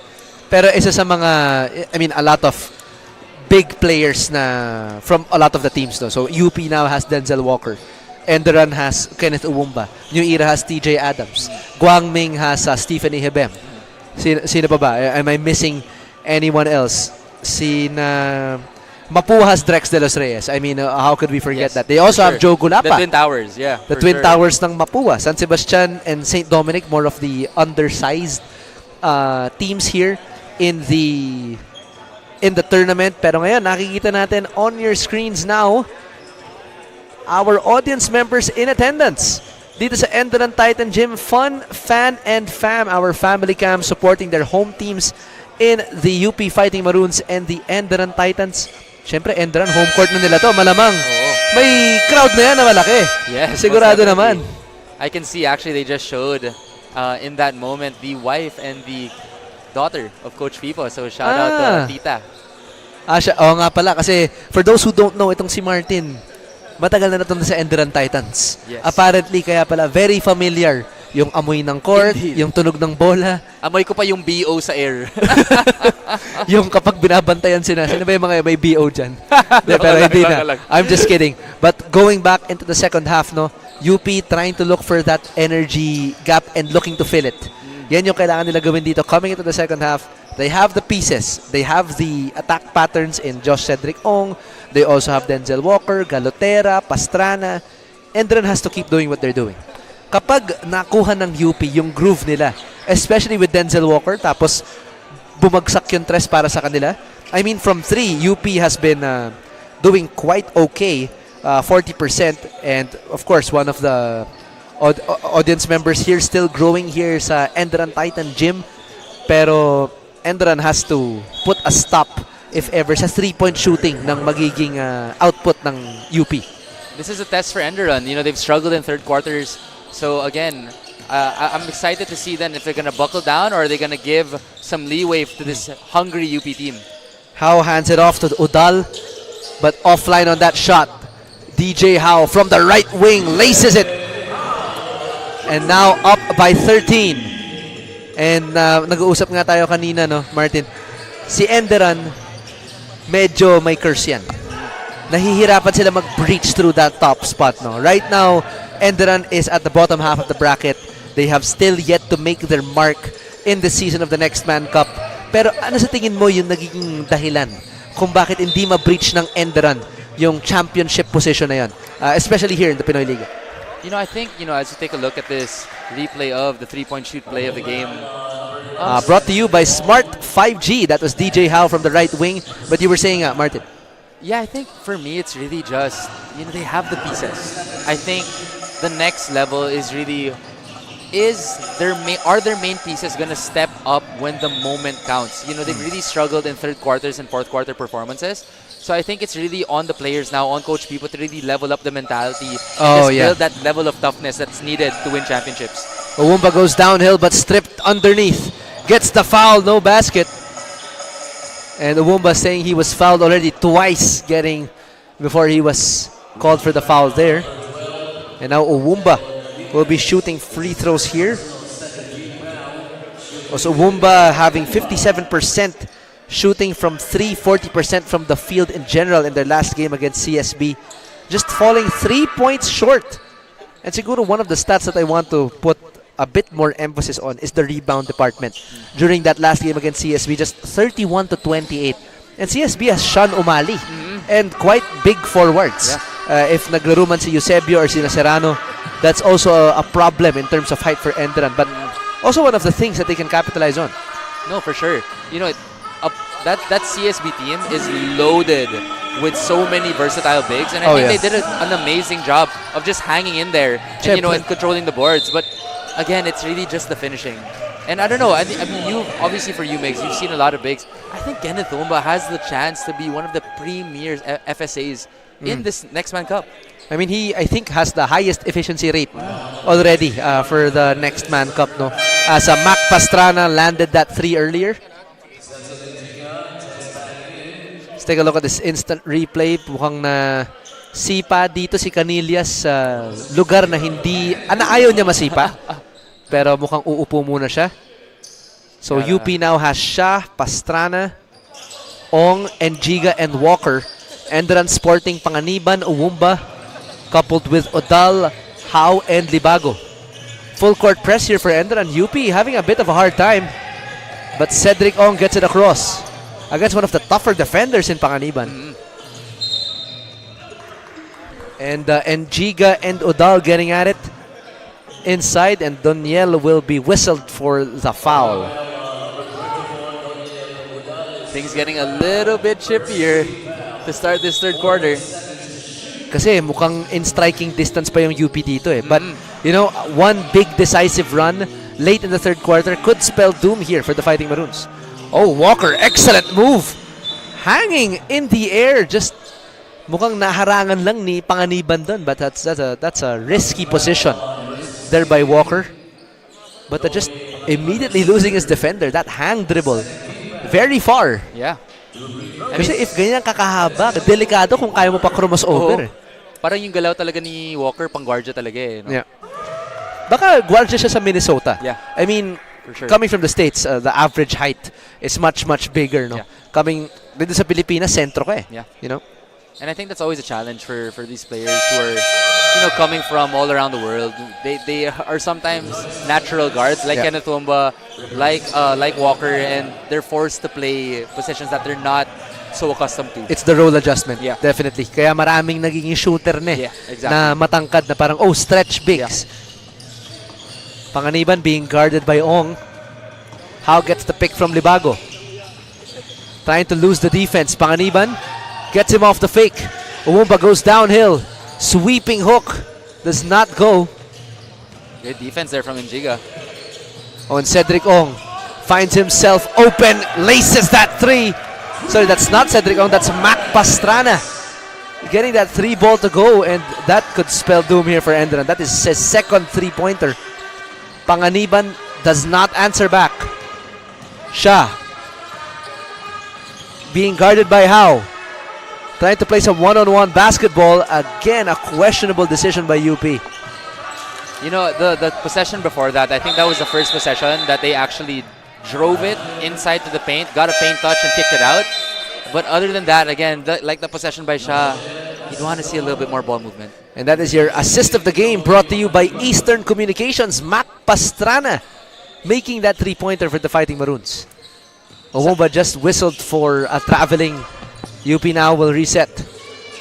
Speaker 4: Pero isa sa mga, I mean, a lot of big players na from a lot of the teams. No? So UP now has Denzel Walker. Enderun has Kenneth Owumba. New Era has TJ Adams. Guangming has Stephanie Hebem. Sino pa ba? Am I missing anyone else? Mapua has Drex de los Reyes. I mean, how could we forget that? They also have Joe Gulapa.
Speaker 5: The Twin Towers, yeah.
Speaker 4: The Twin Towers ng Mapua. San Sebastian and St. Dominic, more of the undersized teams here in the tournament. Pero ngayon, nakikita natin on your screens now our audience members in attendance dito sa Enderun Titan Gym. Fun, Fan, and Fam, our family cam supporting their home teams in the UP Fighting Maroons and the Enderun Titans. Siyempre, Enderun, home court na nila to, malamang. May crowd na yan na malaki.
Speaker 5: Yes,
Speaker 4: sigurado naman.
Speaker 5: I can see actually they just showed in that moment the wife and the daughter of Coach Pipo. So shout out to Tita.
Speaker 4: Oo nga pala, kasi for those who don't know, itong si Martin, matagal na sa Enderun Titans.
Speaker 5: Yes.
Speaker 4: Apparently, kaya pala very familiar yung amoy ng court, yung tunog ng bola.
Speaker 5: Amoy ko pa yung BO sa air.
Speaker 4: Yung kapag binabantayan sino ba yung mga may BO dyan? Pero hindi na. I'm just kidding. But going back into the second half, no, UP trying to look for that energy gap and looking to fill it. Yan yung kailangan nila gawin dito. Coming into the second half, they have the pieces. They have the attack patterns in Josh Cedric Ong. They also have Denzel Walker, Galotera, Pastrana. Enderun has to keep doing what they're doing. Kapag nakuha ng UP yung groove nila, especially with Denzel Walker, tapos bumagsak yung tres para sa kanila. I mean, from 3, UP has been doing quite okay, 40%. And of course, one of the audience members here still growing here sa Enderun Titan Gym. Pero Enderun has to put a stop if ever sa 3-point shooting ng magiging output ng UP.
Speaker 5: This is a test for Enderun. They've struggled in third quarters. So again, I'm excited to see then if they're going to buckle down or are they going to give some leeway to this hungry UP team.
Speaker 4: Howe hands it off to Udal, but offline on that shot. DJ Howe from the right wing laces it. And now up by 13. And nag-uusap nga tayo kanina, no, Martin. Si Enderun, medyo may curse yan. Nahihirapan sila mag-breach through that top spot, no. Right now, Enderun is at the bottom half of the bracket. They have still yet to make their mark in the season of the Next Man Cup. Pero ano sa tingin mo yung nagiging dahilan kung bakit hindi ma-breach ng Enderun yung championship position na yan, especially here in the Pinoyliga?
Speaker 5: I think, as you take a look at this replay of the three-point shoot play of the game.
Speaker 4: Brought to you by Smart 5G. That was DJ Howe from the right wing. But you were saying, Martin.
Speaker 5: Yeah, I think for me, it's really just, they have the pieces. I think the next level is really, are their main pieces going to step up when the moment counts? They've really struggled in third quarters and fourth quarter performances. So I think it's really on the players now, on Coach Pipo, to really level up the mentality and build that level of toughness that's needed to win championships.
Speaker 4: Uwumba goes downhill but stripped underneath. Gets the foul, no basket. And Uwumba saying he was fouled already twice before he was called for the foul there. And now Uwumba will be shooting free throws here. Also Uwumba having 57% shooting from 3, 40% from the field in general in their last game against CSB. Just falling 3 points short. And siguro one of the stats that I want to put a bit more emphasis on is the rebound department. During that last game against CSB, just 31-28. And CSB has Sean Umali and quite big forwards.
Speaker 5: Yeah.
Speaker 4: If naglaro man si Eusebio or si Serrano, that's also a problem in terms of height for Enderun. But also one of the things that they can capitalize on.
Speaker 5: No, for sure. That CSB team is loaded with so many versatile bigs, and I think they did an amazing job of just hanging in there and, and controlling the boards. But again, it's really just the finishing. And I don't know. I mean, obviously for you, Migs, you've seen a lot of bigs. I think Kenneth Umba has the chance to be one of the premier FSAs in this Next Man Cup.
Speaker 4: I mean, he, I think, has the highest efficiency rate already for the Next Man Cup, no? As Mac Pastrana landed that 3 earlier. Let's take a look at this instant replay. Mukhang na sipa dito si Canillas sa lugar na hindi, ayaw niya masipa. Pero mukhang uupo muna siya. So UP now has Shah, Pastrana, Ong, Engiga, and Walker. Enderun sporting Panganiban, Uwumba, coupled with Odal, Howe, and Libago. Full court press here for Enderun. UP having a bit of a hard time. But Cedric Ong gets it across against one of the tougher defenders in Panganiban. And Engiga and Odal getting at it inside, and Doniel will be whistled for the foul.
Speaker 5: Things getting a little bit chippier to start this third quarter.
Speaker 4: Kasi mukhang in striking distance pa yung UP dito eh. But, one big decisive run late in the third quarter could spell doom here for the Fighting Maroons. Oh, Walker, excellent move. Hanging in the air, just mukhang naharangan lang ni Panganiban dun. But that's a risky position there by Walker. But just immediately losing his defender. That hang dribble, very far.
Speaker 5: Yeah.
Speaker 4: Kasi if ganyan kakahaba, delikado kung kaya mo pa cross over.
Speaker 5: Parang yung galaw talaga ni Walker, pang guardia talaga eh. No?
Speaker 4: Yeah. Baka guardia siya sa Minnesota.
Speaker 5: Yeah.
Speaker 4: I mean,
Speaker 5: for sure.
Speaker 4: Coming from the States, the average height is much, much bigger, no?
Speaker 5: Yeah.
Speaker 4: Coming dito sa Pilipinas, sentro ka eh.
Speaker 5: Yeah.
Speaker 4: And
Speaker 5: I think that's always a challenge for these players who are, coming from all around the world. They are sometimes natural guards, like Kenneth Umba, like Walker, and they're forced to play positions that they're not so accustomed to.
Speaker 4: It's the role adjustment,
Speaker 5: Yeah.
Speaker 4: definitely. Kaya maraming nagiging shooter
Speaker 5: Yeah, exactly.
Speaker 4: na matangkad na parang, stretch bigs. Panganiban being guarded by Ong. Howe gets the pick from Libago. Trying to lose the defense. Panganiban gets him off the fake. Uwumba goes downhill. Sweeping hook. Does not go.
Speaker 5: Good defense there from Engiga.
Speaker 4: And Cedric Ong finds himself open. Laces that 3. Sorry, that's not Cedric Ong. That's Mac Pastrana. Getting that 3 ball to go. And that could spell doom here for Enderun. That is his second 3-pointer. Panganiban does not answer back. Shah being guarded by Howe. Trying to play some one-on-one basketball. Again, a questionable decision by UP.
Speaker 5: The possession before that, I think that was the first possession that they actually drove it inside to the paint, got a paint touch and kicked it out. But other than that, again, like the possession by Shah, you'd want to see a little bit more ball movement.
Speaker 4: And that is your assist of the game, brought to you by Eastern Communications. Mac Pastrana making that 3-pointer for the Fighting Maroons. Uwumba just whistled for a traveling. UP now will reset.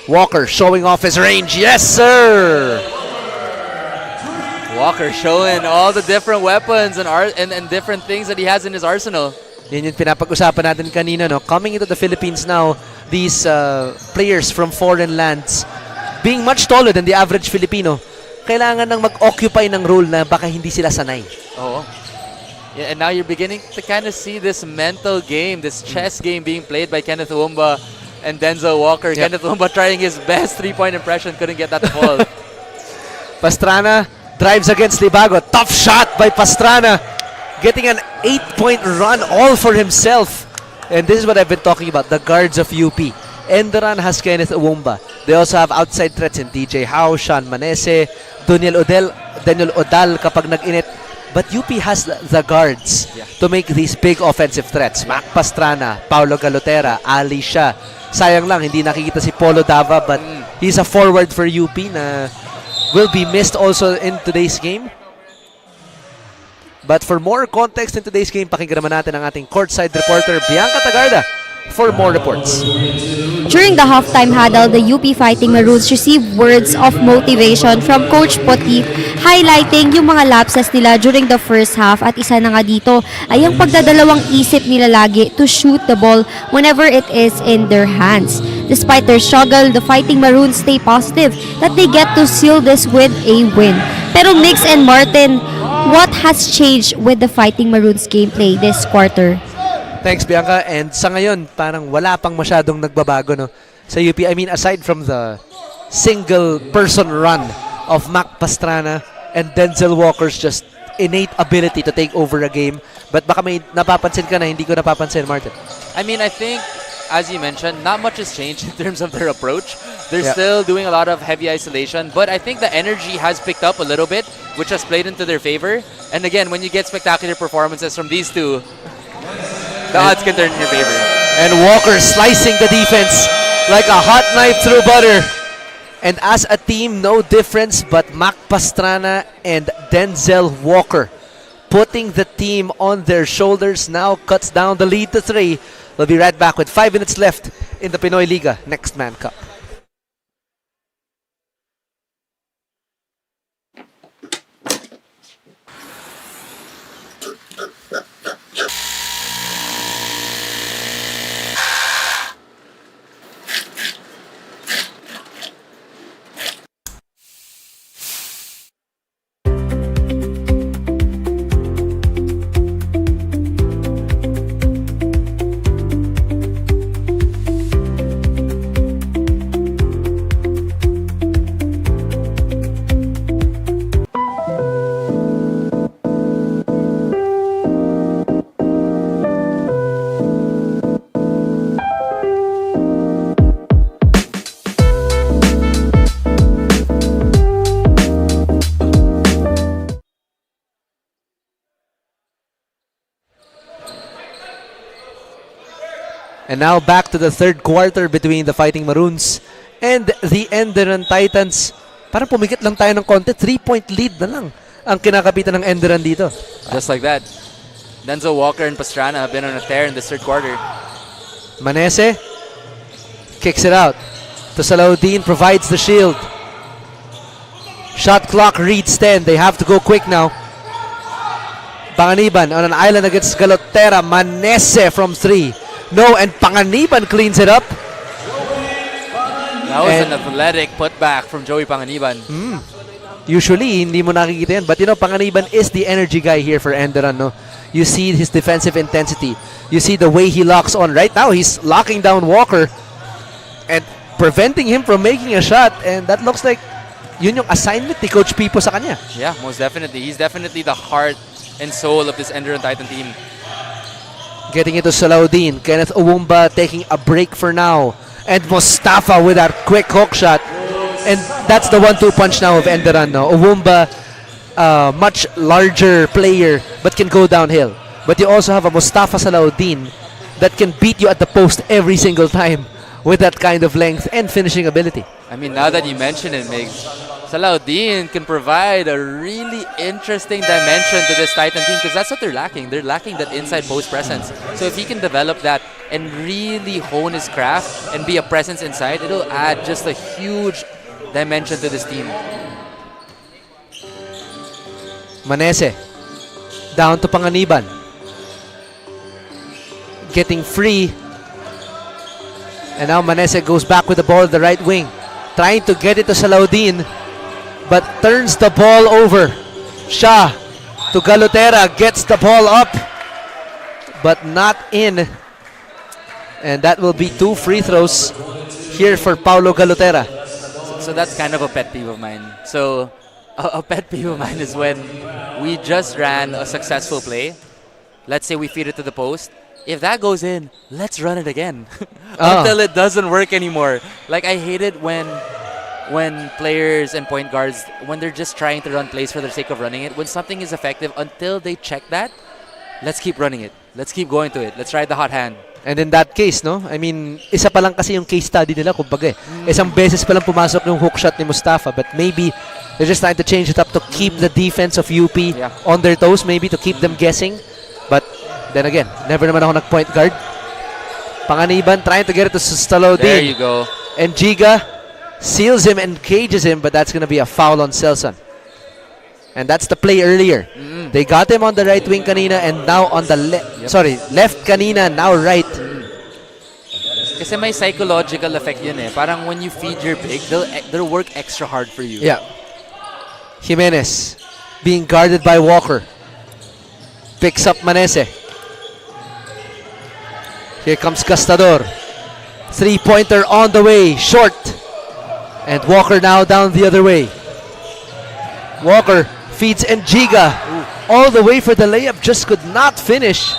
Speaker 4: Walker showing off his range. Yes, sir!
Speaker 5: Walker showing all the different weapons and different things that he has in his arsenal.
Speaker 4: Yun yung pinapag-usapan natin kanina, no? Coming into the Philippines now, these players from foreign lands, being much taller than the average Filipino, kailangan nang mag-occupy ng role na baka hindi sila sanay.
Speaker 5: Oh. Yeah, and now you're beginning to kind of see this mental game, this chess game being played by Kenneth Uwumba and Denzel Walker.
Speaker 4: Yep.
Speaker 5: Kenneth Uwumba trying his best three-point impression, couldn't get that to fall.
Speaker 4: Pastrana drives against Libago. Tough shot by Pastrana. Getting an 8-point run all for himself. And this is what I've been talking about, the guards of UP. Enderun has Kenneth Uwumba. They also have outside threats in DJ Howe, Sean Manese, Daniel Odal kapag nag-init. But UP has the guards to make these big offensive threats. Mac Pastrana, Paulo Galotera, Ali Shah. Sayang lang, hindi nakikita si Polo Dava, but he's a forward for UP na will be missed also in today's game. But for more context in today's game, pakinggan naman natin ang ating courtside reporter, Bianca Tagarda, for more reports.
Speaker 6: During the halftime huddle, the UP Fighting Maroons received words of motivation from Coach Poti, highlighting yung mga lapses nila during the first half. At isa na nga dito ay yung pagdadalawang isip nila lagi to shoot the ball whenever it is in their hands. Despite their struggle, the Fighting Maroons stay positive that they get to seal this with a win. Pero Mix and Martin, what has changed with the Fighting Maroons gameplay this quarter?
Speaker 4: Thanks, Bianca. And sa ngayon, parang wala pang masyadong nagbabago, no, sa UP. I mean, aside from the single-person run of Mac Pastrana and Denzel Walker's just innate ability to take over a game. But baka may napapansin ka na hindi ko napapansin, Martin.
Speaker 5: I mean, I think, as you mentioned, not much has changed in terms of their approach. They're still doing a lot of heavy isolation, but I think the energy has picked up a little bit, which has played into their favor. And again, when you get spectacular performances from these two, the odds can turn in your favor.
Speaker 4: And Walker slicing the defense like a hot knife through butter. And as a team, no difference but Mac Pastrana and Denzel Walker putting the team on their shoulders now cuts down the lead to 3. We'll be right back with 5 minutes left in the Pinoyliga Next Man Cup. And now back to the third quarter between the Fighting Maroons and the Enderun Titans. Parang pumikit lang tayo ng konti. 3-point lead na lang ang kinakapitan ng Enderun dito.
Speaker 5: Just like that. Denzel Walker and Pastrana have been on a tear in this third quarter.
Speaker 4: Manese kicks it out to Salahuddin, provides the shield. Shot clock reads 10. They have to go quick now. Panganiban on an island against Galotera. Manese from 3. No, and Panganiban cleans it up.
Speaker 5: That was an athletic putback from Joey Panganiban.
Speaker 4: Usually, hindi mo nakikita yan. But you know, Panganiban is the energy guy here for Enderun, no? You see his defensive intensity. You see the way he locks on. Right now, he's locking down Walker and preventing him from making a shot. And that looks like yun yung assignment ni Coach Pipo sa kanya.
Speaker 5: Yeah, most definitely. He's definitely the heart and soul of this Enderun Titan team.
Speaker 4: Getting it to Salahuddin. Kenneth Uwumba taking a break for now. And Mustafa with that quick hook shot. And that's the 1-2 punch now of Enderun. No? Uwumba, much larger player, but can go downhill. But you also have a Mustafa Salahuddin that can beat you at the post every single time with that kind of length and finishing ability.
Speaker 5: I mean, now that you mention it, Migs, Salahuddin can provide a really interesting dimension to this Titan team because that's what they're lacking. They're lacking that inside post presence. So if he can develop that and really hone his craft and be a presence inside, it'll add just a huge dimension to this team.
Speaker 4: Manese. Down to Panganiban. Getting free. And now Manese goes back with the ball at the right wing. Trying to get it to Salaudin. But turns the ball over. Shah to Galutera. Gets the ball up. But not in. And that will be 2 free throws here for Paulo Galutera.
Speaker 5: So that's kind of a pet peeve of mine. So a pet peeve of mine is when we just ran a successful play. Let's say we feed it to the post. If that goes in, let's run it again until it doesn't work anymore. Like, I hate it when players and point guards, when they're just trying to run plays for the sake of running it. When something is effective, until they check that, let's keep running it. Let's keep going to it. Let's ride the hot hand.
Speaker 4: And in that case, no? I mean, isa pa lang kasi yung case study nila, kumbaga. Isang beses pa lang pumasok yung hook shot ni Mustafa, but maybe they're just trying to change it up to keep the defense of UP on their toes, maybe to keep them guessing. But then again, never naman ako nag-point guard. Panganiban trying to get it to Salaudin.
Speaker 5: There you go.
Speaker 4: And Giga seals him and cages him, but that's going to be a foul on Celson. And that's the play earlier. They got him on the right wing kanina and now on the left kanina, now right.
Speaker 5: Kasi may psychological effect yun eh. Parang when you feed your big, they'll work extra hard for you.
Speaker 4: Yeah. Jimenez being guarded by Walker. Picks up Manese. Here comes Gastador. 3-pointer on the way, short. And Walker now down the other way. Walker feeds Njiga all the way for the layup, just could not finish.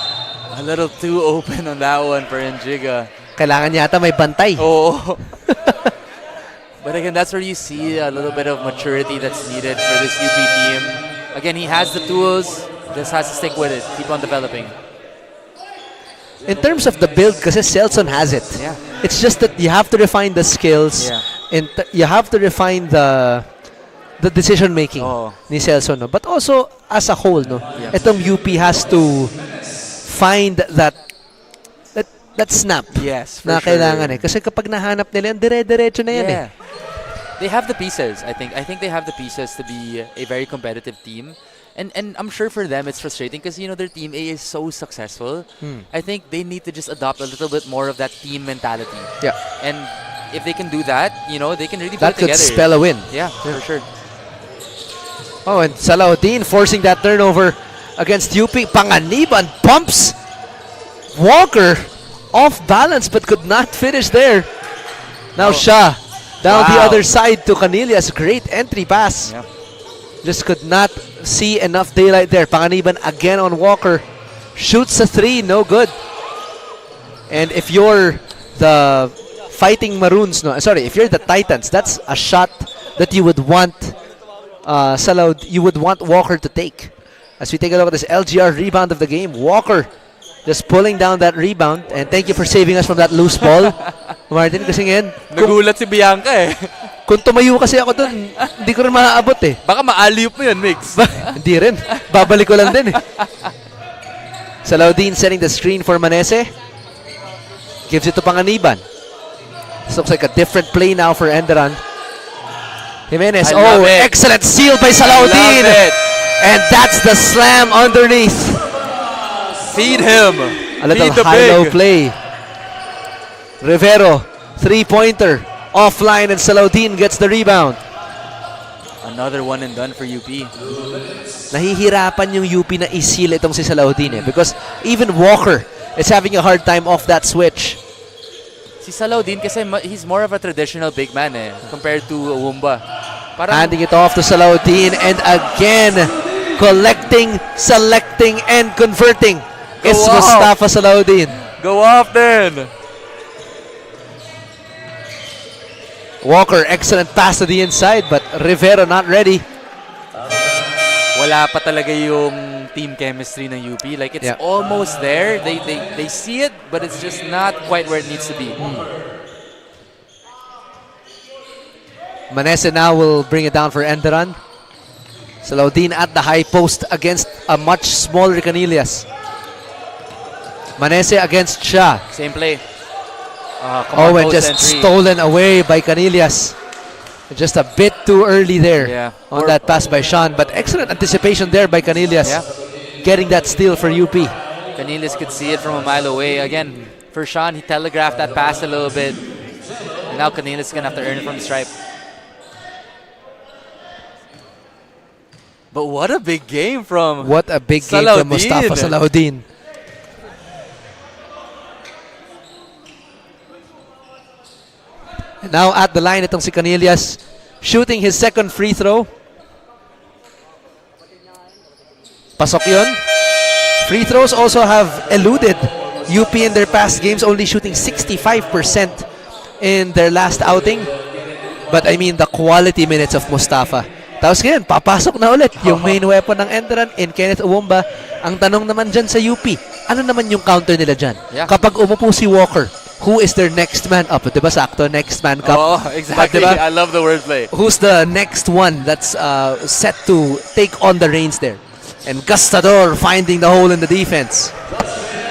Speaker 5: A little too open on that one for Njiga.
Speaker 4: Kailangan yata may bantay.
Speaker 5: Oh. But again, that's where you see a little bit of maturity that's needed for this UP team. Again, he has the tools, just has to stick with it, keep on developing.
Speaker 4: In terms of the build, kasi Celson has it.
Speaker 5: Yeah.
Speaker 4: It's just that you have to refine the skills.
Speaker 5: Yeah.
Speaker 4: And you have to refine the decision making ni Celson, no? But also as a whole, no, itong UP has to find that snap.
Speaker 5: Yes,
Speaker 4: na kailangan eh. Kasi kapag nahanap nila yan, dire-diretso na yan eh.
Speaker 5: They have the pieces, I think. I think they have the pieces to be a very competitive team. And I'm sure for them it's frustrating because, you know, their team A is so successful. I think they need to just adopt a little bit more of that team mentality.
Speaker 4: Yeah.
Speaker 5: And if they can do that, you know, they can really put
Speaker 4: That
Speaker 5: it
Speaker 4: could
Speaker 5: together.
Speaker 4: spell a win.
Speaker 5: Yeah, for sure.
Speaker 4: Oh, and Salaudin forcing that turnover against UP. Panganiban pumps Walker off balance but could not finish there. Now Shah down the other side to Canilias. Great entry pass.
Speaker 5: Yeah.
Speaker 4: Just could not see enough daylight there. Panganiban again on Walker. Shoots a 3, no good. And if you're the Fighting Maroons, if you're the Titans, that's a shot that you would want you would want Walker to take. As we take a look at this LGR rebound of the game, Walker just pulling down that rebound. And thank you for saving us from that loose ball, Martin. Kasi ngayon,
Speaker 5: Nagulat si Bianca eh.
Speaker 4: kung tumayo kasi ako dun, hindi ko rin maaabot eh.
Speaker 5: Baka ma-alley-oop mo yun, Mix.
Speaker 4: Hindi rin. Babalik ko lang din eh. Salaudin setting the screen for Manese. Gives it to Panganiban. This looks like a different play now for Enderun. Jimenez. Oh, excellent steal by Salaudin. And that's the slam underneath.
Speaker 5: Feed him.
Speaker 4: A little high-low play. Rivero, 3-pointer. Offline and Salaudin gets the rebound.
Speaker 5: Another one and done for UP.
Speaker 4: Nahihirapan yung UP na isil itong si Salaudin eh. Because even Walker is having a hard time off that switch.
Speaker 5: Si Salaudin kasi he's more of a traditional big man eh, compared to Wumba.
Speaker 4: Handing it off to Salaudin and again collecting, selecting and converting is Mustafa Salaudin.
Speaker 5: Go off then.
Speaker 4: Walker, excellent pass to the inside, but Rivero not ready.
Speaker 5: Wala pa talaga yung team chemistry ng UP. Like, it's almost there. They see it, but it's just not quite where it needs to be.
Speaker 4: Manese now will bring it down for Enderun. Salaudin at the high post against a much smaller Canilias. Manese against Shah.
Speaker 5: Same play.
Speaker 4: And just stolen away by Canilias. Just a bit too early there
Speaker 5: Yeah.
Speaker 4: on that pass by Sean. But excellent anticipation there by Canillas.
Speaker 5: Yeah.
Speaker 4: Getting that steal for UP.
Speaker 5: Canillas could see it from a mile away. Again, for Sean, he telegraphed that pass a little bit. And now Canillas is going to have to earn it from the stripe. But what a big game from
Speaker 4: What a big game from Mustafa Salahuddin. And now at the line itong si Canillas, shooting his second free throw. Pasok yun. Free throws also have eluded UP in their past games, only shooting 65% in their last outing. But I mean, the quality minutes of Mustafa. Tapos ngayon, papasok na ulit yung main weapon ng Enderun in Kenneth Uwumba. Ang tanong naman dyan sa UP, ano naman yung counter nila dyan?
Speaker 5: Yeah.
Speaker 4: Kapag umupo si Walker, who is their next man up? Diba sakto, next man cup?
Speaker 5: Oh, exactly.
Speaker 4: But, diba,
Speaker 5: I love the wordplay.
Speaker 4: who's the next one that's set to take on the reins there? And Gastador finding the hole in the defense.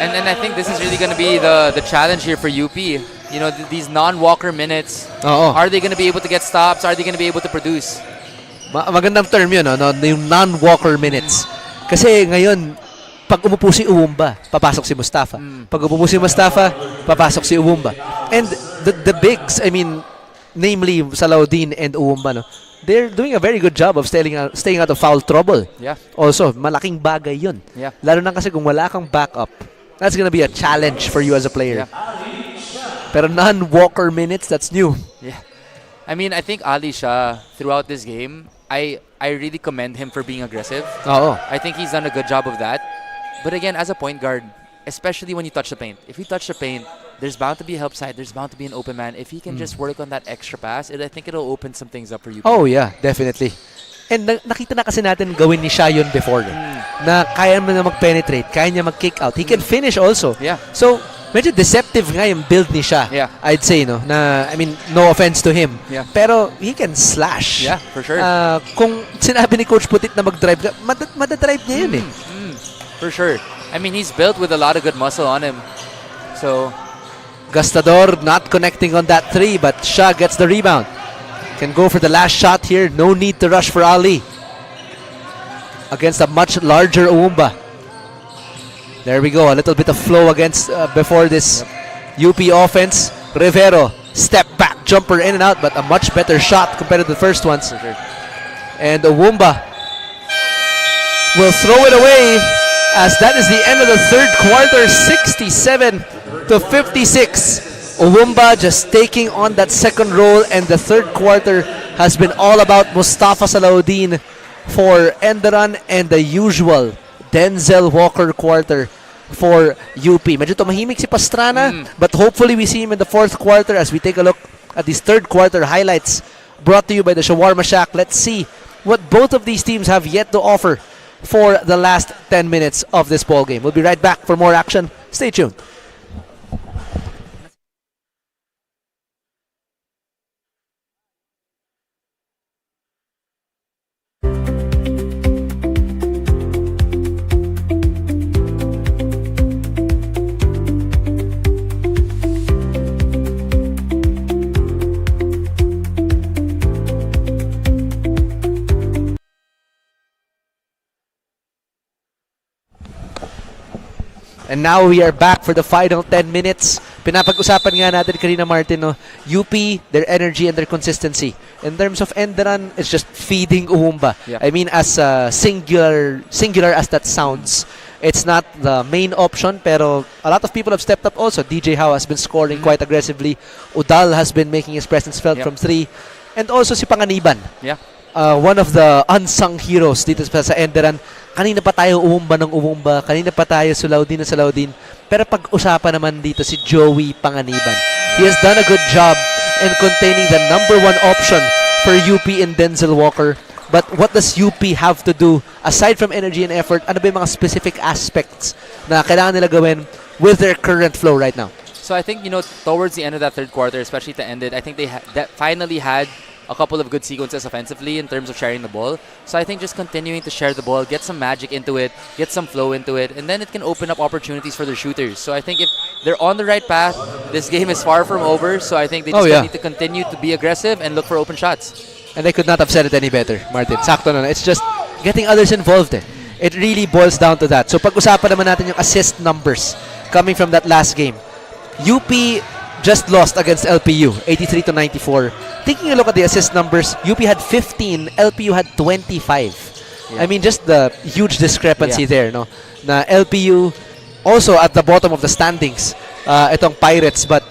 Speaker 5: And I think this is really going to be the challenge here for UP. You know, these non-Walker minutes.
Speaker 4: Oo.
Speaker 5: Are they going to be able to get stops? Are they going to be able to produce?
Speaker 4: Magandang term yun, no? Yung non-Walker minutes. Kasi ngayon, pag umupo si Uwumba, papasok si Mustafa. Pag umupo si Mustafa, papasok si Uwumba. And the bigs, I mean, namely Salahuddin and Uwumba, no? They're doing a very good job of staying out of foul trouble.
Speaker 5: Yeah.
Speaker 4: Also, malaking bagay yun.
Speaker 5: Yeah.
Speaker 4: Lalo na kasi kung wala kang backup, that's gonna be a challenge for you as a player.
Speaker 5: Yeah.
Speaker 4: Pero non-Walker minutes, that's new.
Speaker 5: Yeah. I mean, I think Ali Shah, throughout this game, I really commend him for being aggressive.
Speaker 4: Oo.
Speaker 5: I think he's done a good job of that. But again, as a point guard, especially when you touch the paint, if you touch the paint, there's bound to be a help side, there's bound to be an open man. If he can just work on that extra pass, I think it'll open some things up for you.
Speaker 4: Oh yeah, definitely. And nakita na kasi natin gawin ni Shah yun before. Na kaya mo na mag-penetrate, kaya niya mag-kick out. He can finish also.
Speaker 5: Yeah.
Speaker 4: So, medyo deceptive nga yung build ni Shah.
Speaker 5: Yeah.
Speaker 4: I'd say, no? Na, I mean, no offense to him.
Speaker 5: Yeah.
Speaker 4: Pero he can slash.
Speaker 5: Yeah, for sure.
Speaker 4: Kung sinabi ni Coach Putit na mag-drive, madadrive niya yun eh.
Speaker 5: For sure. I mean, he's built with a lot of good muscle on him. So,
Speaker 4: Gastador not connecting on that three, but Shah gets the rebound. Can go for the last shot here. No need to rush for Ali. Against a much larger Uwumba. There we go. A little bit of flow against before this UP offense. Rivero, step back, jumper in and out, but a much better shot compared to the first ones.
Speaker 5: for sure.
Speaker 4: And Uwumba will throw it away as that is the end of the third quarter, 67-56. Uwumba just taking on that second role, and the third quarter has been all about Mustafa Salahuddin for Enderun and the usual Denzel Walker quarter for UP. Medyo tumahimik si Pastrana, but hopefully we see him in the fourth quarter as we take a look at these third quarter highlights brought to you by the Shawarma Shack. Let's see what both of these teams have yet to offer for the last 10 minutes of this ball game. We'll be right back for more action. Stay tuned. And now we are back for the final 10 minutes. Pinapag-usapan nga natin kanina, Martin, no? UP, their energy and their consistency. In terms of Enderun, it's just feeding Uwumba.
Speaker 5: Yeah.
Speaker 4: I mean, as singular as that sounds, it's not the main option, pero a lot of people have stepped up also. DJ Howe has been scoring quite aggressively. Udal has been making his presence felt from three. And also si Panganiban.
Speaker 5: Yeah.
Speaker 4: One of the unsung heroes dito sa Enderun. Kanina pa tayo Uwumba ng Uwumba, kanina pa tayo Salahuddin ng Salahuddin. Pero pag-usapan naman dito si Joey Panganiban. He has done a good job in containing the number one option for UP in Denzel Walker. But what does UP have to do aside from energy and effort? Ano ba yung mga specific aspects na kailangan nila gawin with their current flow right now?
Speaker 5: So I think, towards the end of that third quarter, especially to end it, I think they finally had a couple of good sequences offensively in terms of sharing the ball. So I think just continuing to share the ball, get some magic into it, get some flow into it, and then it can open up opportunities for their shooters. So I think if they're on the right path. This game is far from over, so I think they just need to continue to be aggressive and look for open shots.
Speaker 4: And I could not have said it any better, Martin. Sakto na. It's just getting others involved. It really boils down to that. So pag-usapan naman natin yung assist numbers coming from that last game. UP just lost against LPU, 83-94. Taking a look at the assist numbers, UP had 15, LPU had 25. I mean, just the huge discrepancy there, no? Na LPU also at the bottom of the standings, itong Pirates, but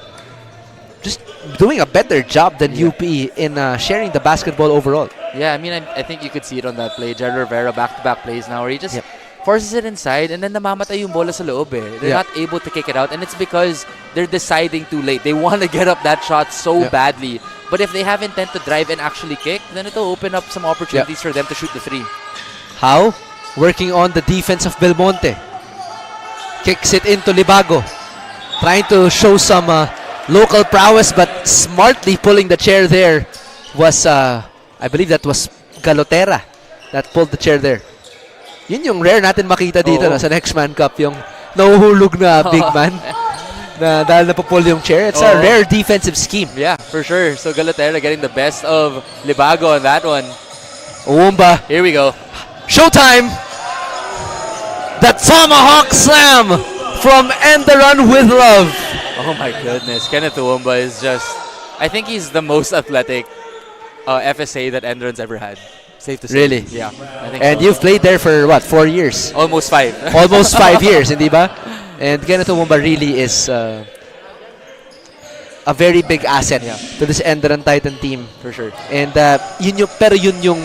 Speaker 4: just doing a better job than UP in sharing the basketball overall.
Speaker 5: Yeah, I mean, I think you could see it on that play. Jared Rivera back-to-back plays now where he just forces it inside and then namamatay yung bola sa loob eh. They're not able to kick it out and it's because they're deciding too late. They want to get up that shot so badly. But if they have intent to drive and actually kick, then it'll open up some opportunities for them to shoot the three.
Speaker 4: How? Working on the defense of Belmonte. Kicks it into Libago. Trying to show some local prowess but smartly pulling the chair there was, I believe that was Galotera that pulled the chair there. Yun yung rare natin makita dito sa Next Man Cup, yung nahuhulog na big man na dahil napupull yung chair. It's a rare defensive scheme.
Speaker 5: Yeah, for sure. So Galotera getting the best of Libago on that one.
Speaker 4: Uwumba.
Speaker 5: Here we go.
Speaker 4: Showtime! The Tomahawk Slam from Enderun with love.
Speaker 5: Oh my goodness. Kenneth Uwumba is just, I think he's the most athletic FSA that Enderun's ever had. Safe to say.
Speaker 4: Really?
Speaker 5: Yeah. I think
Speaker 4: And
Speaker 5: so.
Speaker 4: you've played there for what, 4 years?
Speaker 5: Almost 5.
Speaker 4: Almost 5 years, hindi ba? And Kenneth Uwumba really is a very big asset to this Enderun Titan team.
Speaker 5: For sure.
Speaker 4: And yun yung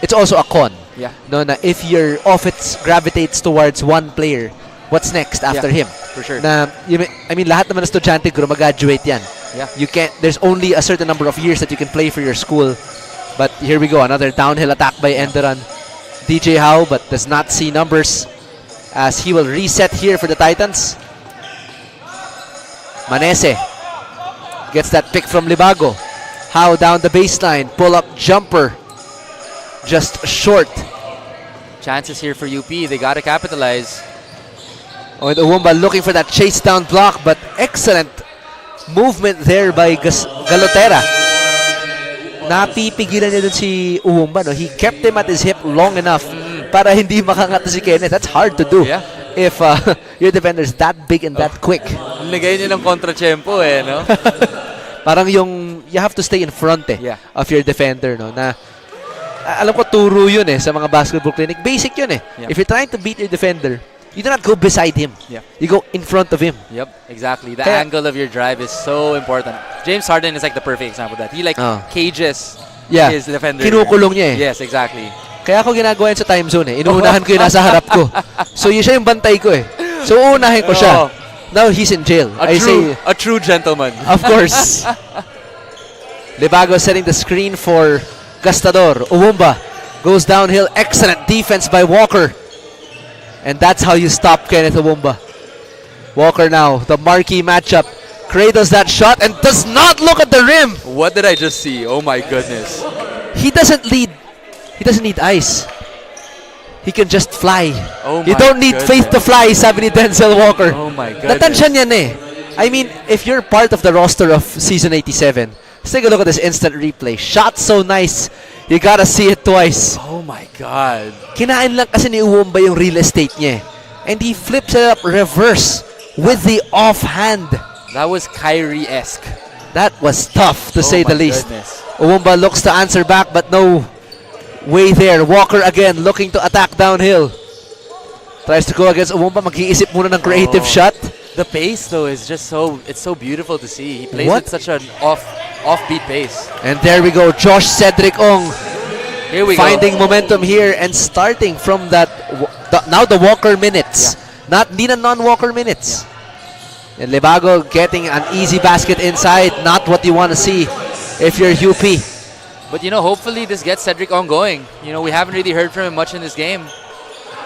Speaker 4: it's also a con.
Speaker 5: Yeah.
Speaker 4: No, na if your offense gravitates towards one player, what's next after him?
Speaker 5: For sure.
Speaker 4: Na, I mean, lahat naman ng estudyante graduate yan.
Speaker 5: Yeah.
Speaker 4: You can't, there's only a certain number of years that you can play for your school. But here we go, another downhill attack by Enderun. DJ Howe, but does not see numbers as he will reset here for the Titans. Manese gets that pick from Libago. Howe down the baseline, pull up jumper. Just short.
Speaker 5: Chances here for UP. They got to capitalize.
Speaker 4: Oh, and Uwumba looking for that chase down block, but excellent movement there by Galotera. Napipigilan niya dun si Uwumba, no? He kept him at his hip long enough para hindi makangat si Kenneth. That's hard to do if your defender is that big and that quick.
Speaker 5: Nagay niya ng kontra-tempo eh, no?
Speaker 4: Parang yung, you have to stay in front of your defender, no? Na, alam ko turo yun sa mga basketball clinic. Basic yun If you're trying to beat your defender, you do not go beside him. You go in front of him.
Speaker 5: Yep, exactly. The angle of your drive is so important. James Harden is like the perfect example of that. He cages his defender.
Speaker 4: Kinukulong niya
Speaker 5: Yes, exactly.
Speaker 4: Kaya ako ginagawa yun sa time zone Inuunahan ko yung nasa harap ko. So yun siya yung bantay ko So uunahin ko siya. Now he's in jail.
Speaker 5: A true gentleman.
Speaker 4: Of course. Libago setting the screen for Gastador. Uwumba goes downhill. Excellent defense by Walker. And that's how you stop Kenneth Uwumba. Walker now, the marquee matchup. Cradles that shot and does not look at the rim.
Speaker 5: What did I just see? Oh my goodness.
Speaker 4: He doesn't need ice. He can just fly.
Speaker 5: Oh my
Speaker 4: You don't need faith to fly, sabi ni Denzel Walker.
Speaker 5: Oh my goodness.
Speaker 4: Natansya niyan I mean, if you're part of the roster of Season 87, let's take a look at this instant replay. Shot so nice, you gotta see it twice.
Speaker 5: Oh my God.
Speaker 4: Kinain lang kasi ni Uwumba yung real estate niya. And he flips it up reverse with the offhand.
Speaker 5: That was Kyrie-esque.
Speaker 4: That was tough, to say the least.
Speaker 5: Goodness.
Speaker 4: Uwumba looks to answer back, but no way there. Walker again looking to attack downhill. Tries to go against Uwumba. Mag-iisip muna ng creative shot.
Speaker 5: The pace though is just it's so beautiful to see. He plays at such an offbeat pace.
Speaker 4: And there we go. Josh Cedric Ong
Speaker 5: Here we
Speaker 4: finding momentum here and starting from that now the Walker minutes. Hindi na non-Walker minutes. And Libago getting an easy basket inside. Not what you want to see if you're UP.
Speaker 5: But hopefully this gets Cedric Ong going. We haven't really heard from him much in this game.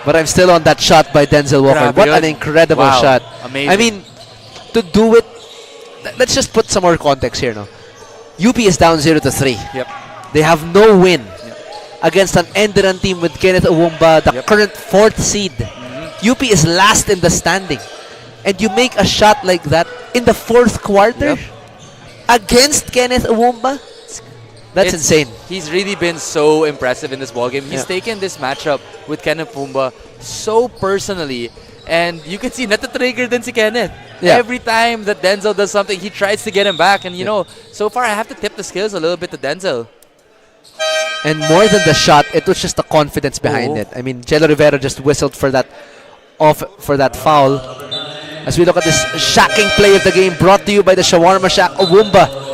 Speaker 4: But I'm still on that shot by Denzel Walker. What an incredible shot.
Speaker 5: Amazing.
Speaker 4: I mean, to do it, let's just put some more context here. No, UP is down 0-3.
Speaker 5: Yep.
Speaker 4: They have no win against an Enderun team with Kenneth Uwumba, the current 4th seed. UP is last in the standing. and you make a shot like that in the fourth quarter against Kenneth Owumba. That's insane.
Speaker 5: He's really been so impressive in this ballgame. He's taken this matchup with Kenneth Owumba so personally. And you can see, natatrigger din si Kenneth. Every time that Denzel does something, he tries to get him back. And, you know, so far I have to tip the skills a little bit to Denzel.
Speaker 4: And more than the shot, it was just the confidence behind it. I mean, Chelo Rivera just whistled for that foul. As we look at this shocking play of the game, brought to you by the Shawarma Shack, Owumba.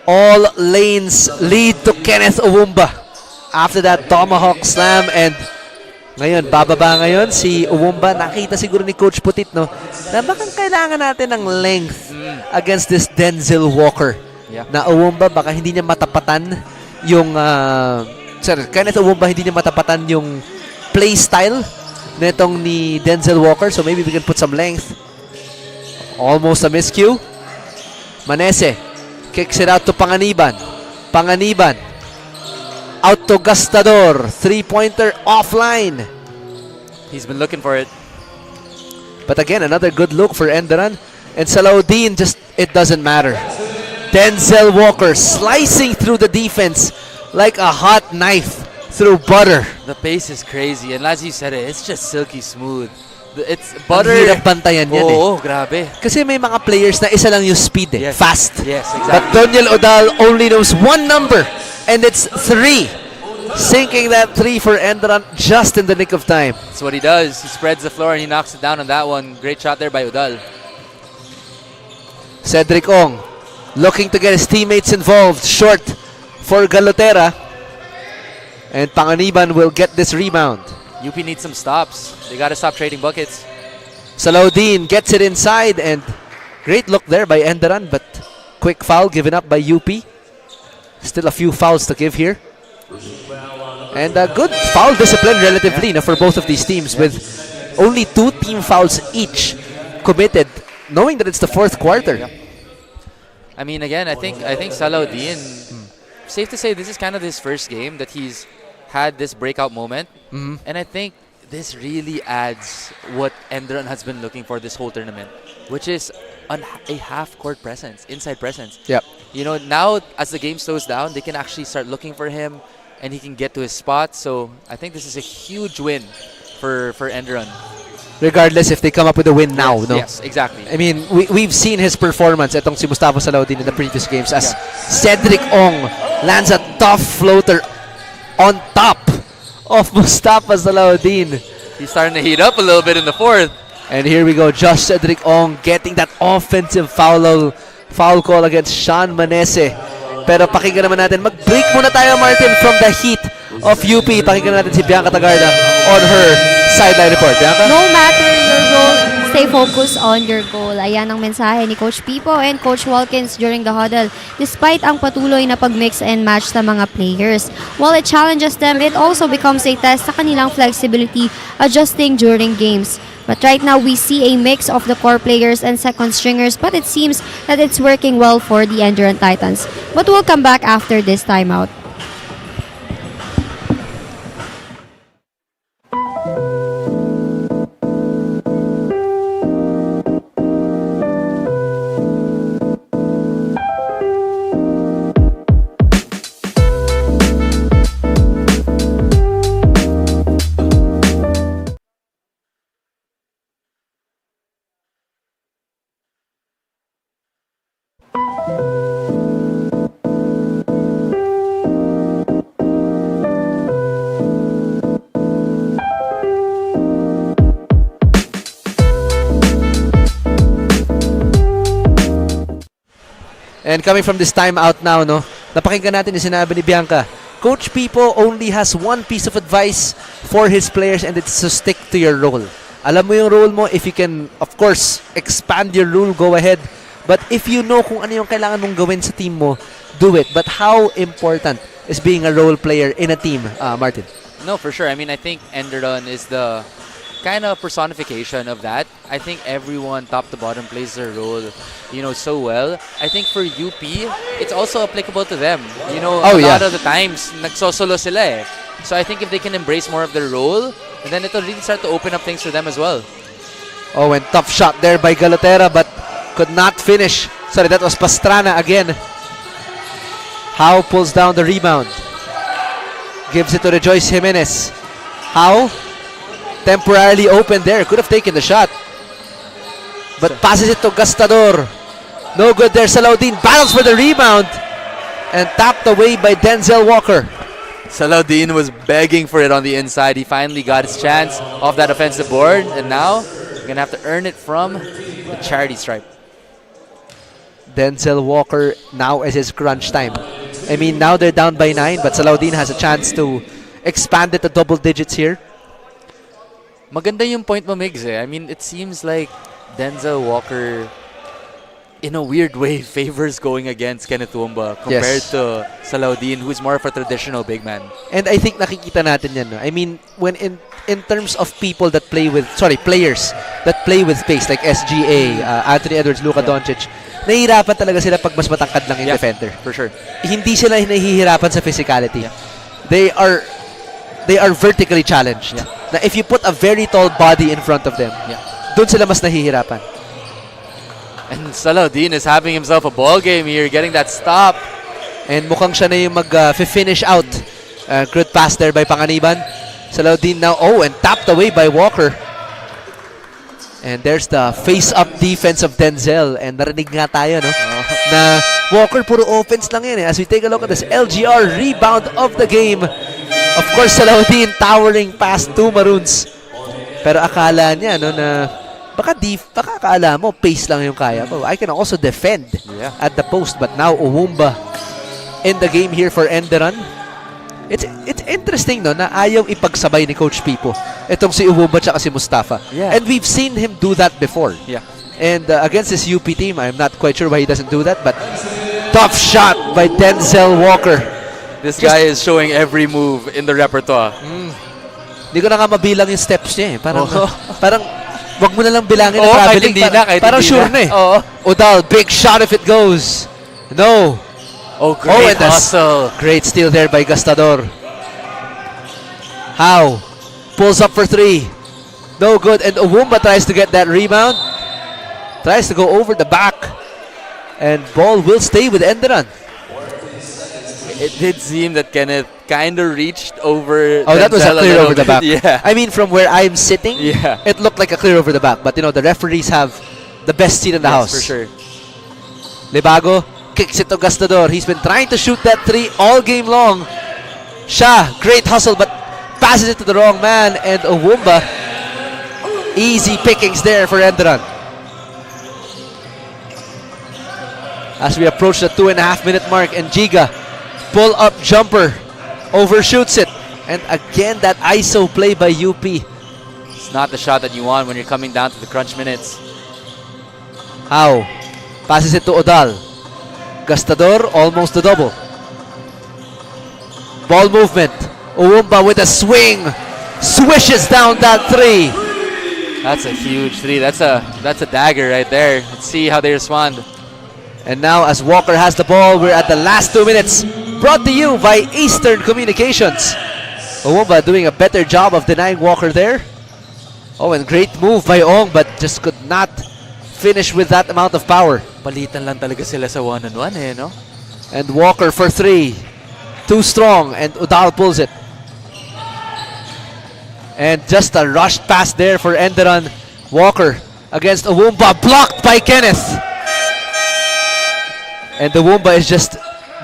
Speaker 4: All lanes lead to Kenneth Owumba. After that tomahawk slam, and ngayon, bababa ngayon si Owumba. Nakita siguro ni Coach Putit, no, na baka kailangan natin ng length against this Denzel Walker. Na Owumba, baka hindi niya matapatan yung Kenneth Owumba, hindi niya matapatan yung play style netong ni Denzel Walker. So maybe we can put some length. Almost a miscue. Manese kicks it out to Panganiban. Panganiban out to Gastador. Three-pointer offline.
Speaker 5: He's been looking for it.
Speaker 4: But again, another good look for Enderun. And Salaudin, just, it doesn't matter. Denzel Walker slicing through the defense like a hot knife through butter.
Speaker 5: The pace is crazy. And as you said it's just silky smooth. It's butter.
Speaker 4: Ang hirap bantayan yan
Speaker 5: grabe.
Speaker 4: Kasi may mga players na isa lang yung speed fast.
Speaker 5: Yes, exactly.
Speaker 4: But Doniel Odal only knows one number, and it's 3. Sinking that 3 for Enderun just in the nick of time.
Speaker 5: That's what he does. He spreads the floor and he knocks it down on that one. Great shot there by Odal.
Speaker 4: Cedric Ong looking to get his teammates involved. Short for Galotera. And Panganiban will get this rebound.
Speaker 5: UP needs some stops. They got to stop trading buckets.
Speaker 4: Salaudin gets it inside, and great look there by Enderun, but quick foul given up by UP. Still a few fouls to give here. And a good foul discipline relatively for both of these teams, with only 2 team fouls each committed, knowing that it's the fourth quarter.
Speaker 5: I mean, again, I think Salaudin, safe to say this is kind of his first game that he's had this breakout moment. And I think this really adds what Enderun has been looking for this whole tournament, which is a half-court presence, inside presence. You know, now as the game slows down, they can actually start looking for him, and he can get to his spot. So I think this is a huge win for Enderun.
Speaker 4: Regardless if they come up with a win now, no?
Speaker 5: Yes, exactly.
Speaker 4: I mean, we've seen his performance, etong si Mustafa Salaudin, in the previous games, as Cedric Ong lands a tough floater on top of Mustafa Salaudin.
Speaker 5: He's starting to heat up a little bit in the fourth.
Speaker 4: And here we go, Josh Cedric Ong getting that offensive foul call against Sean Manese. Pero pakinggan naman natin, mag-break muna tayo, Martin, from the heat of UP. Pakinggan natin si Bianca Tagarda on her sideline report. Bianca?
Speaker 6: No matter your role, stay focused on your goal. Ayan ang mensahe ni Coach Pipo and Coach Walkins during the huddle. Despite ang patuloy na pag-mix and match sa mga players. While it challenges them, it also becomes a test sa kanilang flexibility adjusting during games. But right now, we see a mix of the core players and second stringers, but it seems that it's working well for the Enderun Titans. But we'll come back after this timeout.
Speaker 4: And coming from this timeout now, no, napakinggan natin yung sinabi ni Bianca. Coach Pipo only has one piece of advice for his players, and it's to stick to your role. Alam mo yung role mo. If you can, of course, expand your role, go ahead. But if you know kung ano yung kailangan mong gawin sa team mo, do it. But how important is being a role player in a team, Martin?
Speaker 5: No, for sure. I mean, I think Enderun is the kind of personification of that. I think everyone top to bottom plays their role, you know, so well. I think for UP, it's also applicable to them. You know, a lot of the times, nagsosolo sila eh. So I think if they can embrace more of their role, then it'll really start to open up things for them as well.
Speaker 4: Oh, and tough shot there by Galotera, but could not finish. Sorry, that was Pastrana again. How pulls down the rebound. Gives it to Rejoice Jimenez. How? Temporarily open there. Could have taken the shot. But passes it to Gastador. No good there. Salaudin battles for the rebound. And tapped away by Denzel Walker.
Speaker 5: Salaudin was begging for it on the inside. He finally got his chance off that offensive board. And now, you're going to have to earn it from the charity stripe.
Speaker 4: Denzel Walker now is his crunch time. I mean, now they're down by 9, but Salaudin has a chance to expand it to double digits here.
Speaker 5: Maganda yung point mo, Migs. I mean, it seems like Denzel Walker, in a weird way, favors going against Kenneth Wumba compared to Salaudin, who's more of a traditional big man.
Speaker 4: And I think nakikita natin yan. No? I mean, when in terms of people that play with, players that play with pace, like SGA, Anthony Edwards, Luka Doncic, nahihirapan talaga sila pag mas matangkad lang yung defender.
Speaker 5: For sure.
Speaker 4: Hindi sila nahihirapan sa physicality. They are vertically challenged. Na if you put a very tall body in front of them, dun sila mas nahihirapan.
Speaker 5: And Salaudin is having himself a ball game here, getting that stop.
Speaker 4: And mukhang siya na yung mag-finish out. Good pass there by Panganiban. Salaudin now, and tapped away by Walker. And there's the face-up defense of Denzel. And narinig nga tayo, no? Na Walker, puro offense lang yan. As we take a look at this LGR rebound of the game. Of course, Salaudin towering past 2 Maroons. Pero akala niya, no, na baka akala mo, pace lang yung kaya ko. I can also defend at the post. But now, Uwumba in the game here for Enderun. It's interesting, no, na ayaw ipagsabay ni Coach Pipo itong si Uwumba tsaka si Mustafa. And we've seen him do that before. And against this UP team, I'm not quite sure why he doesn't do that. But tough shot by Denzel Walker.
Speaker 5: This guy is showing every move in the repertoire.
Speaker 4: Hindi ko na nga mabilang yung steps niya eh. Parang wag mo na lang bilangin na traveling. Parang sure na eh. Udal, big shot if it goes. No.
Speaker 5: Oh, great hustle.
Speaker 4: Great steal there by Gastador. How? Pulls up for 3. No good. And Uwumba tries to get that rebound. Tries to go over the back. And ball will stay with Enderun.
Speaker 5: It did seem that Kenneth kind of reached over.
Speaker 4: Oh, that was a clear over the back.
Speaker 5: Yeah.
Speaker 4: I mean, from where I'm sitting, it looked like a clear over the back. But, you know, the referees have the best seat in the house.
Speaker 5: For sure.
Speaker 4: Libago kicks it to Gastador. He's been trying to shoot that 3 all game long. Shah, great hustle, but passes it to the wrong man. And Uwumba, easy pickings there for Enderun. As we approach the 2.5-minute mark, and Giga, pull-up jumper, overshoots it. And again, that ISO play by UP.
Speaker 5: It's not the shot that you want when you're coming down to the crunch minutes.
Speaker 4: How? Passes it to Odal. Gastador, almost the double. Ball movement. Uwumba with a swing. Swishes down that 3.
Speaker 5: That's a huge 3. That's a dagger right there. Let's see how they respond.
Speaker 4: And now as Walker has the ball, we're at the last 2 minutes. Brought to you by Eastern Communications. Uwumba doing a better job of denying Walker there. Oh, and great move by Ong, but just could not finish with that amount of power.
Speaker 5: Palitan lang talaga sila sa one-on-one eh, no?
Speaker 4: And Walker for 3. Too strong, and Udal pulls it. And just a rushed pass there for Enderun. Walker against Uwumba, blocked by Kenneth. And Uwumba is just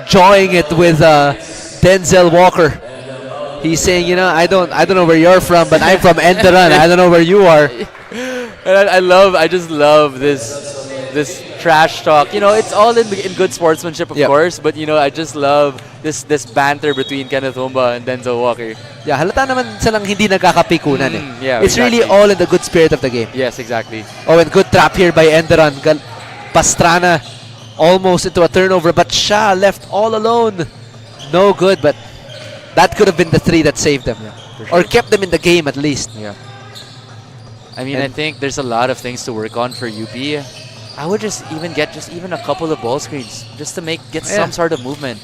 Speaker 4: jawing it with Denzel Walker. He's saying, you know, I don't know where you're from, but I'm from Enderun. I don't know where you are.
Speaker 5: And I just love this trash talk. You know, it's all in good sportsmanship, of course. But you know, I just love this banter between Kenneth Wumba and Denzel Walker.
Speaker 4: Yeah, halata naman silang hindi nagkakapikunan eh.
Speaker 5: Yeah,
Speaker 4: it's really all in the good spirit of the game.
Speaker 5: Yes, exactly.
Speaker 4: Oh, and good trap here by Enderun. Pastrana almost into a turnover, but Shah left all alone. No good, but that could have been the 3 that saved them.
Speaker 5: Sure.
Speaker 4: Or kept them in the game at least.
Speaker 5: Yeah. I mean, I think there's a lot of things to work on for UP. I would just get a couple of ball screens just to get some sort of movement.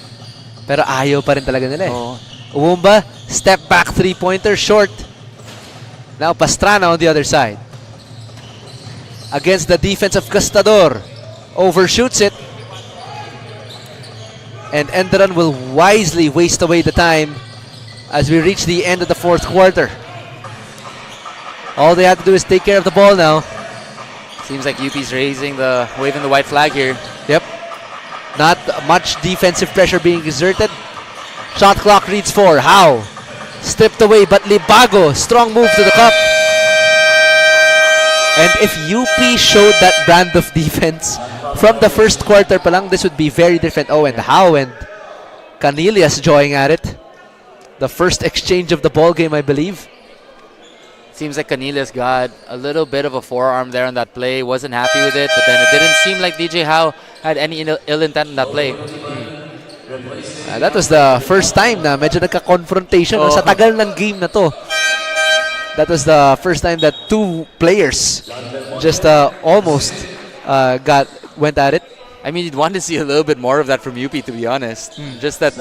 Speaker 4: Pero ayaw pa rin talaga nila eh. Uwumba, step back 3-pointer, short. Now Pastrana on the other side. against the defense of Castador. Overshoots it. And Enderun will wisely waste away the time as we reach the end of the fourth quarter. All they have to do is take care of the ball now.
Speaker 5: Seems like UP's waving the white flag here.
Speaker 4: Yep. Not much defensive pressure being exerted. Shot clock reads 4. How? Stripped away, but Libago, strong move to the cup. And if UP showed that brand of defense from the first quarter pa lang, this would be very different. Oh, and How and Canilias joining at it. The first exchange of the ball game, I believe.
Speaker 5: Seems like Canilias got a little bit of a forearm there on that play. Wasn't happy with it, but then it didn't seem like DJ Howe had any ill intent in that play.
Speaker 4: That was the first time na medyo nagka-confrontation no, sa tagal ng game na to. That was the first time that two players just almost went at it.
Speaker 5: I mean, you'd want to see a little bit more of that from UP, to be honest. Just that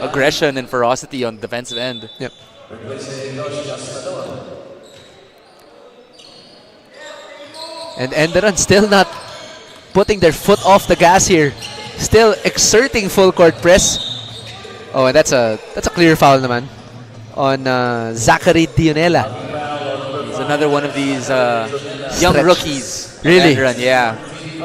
Speaker 5: aggression and ferocity on the defensive end.
Speaker 4: Yep. And Enderun still not putting their foot off the gas here. Still exerting full court press. Oh, and that's a clear foul naman on Zachary Dionela.
Speaker 5: He's another one of these young rookies.
Speaker 4: Really?
Speaker 5: Enderun, yeah.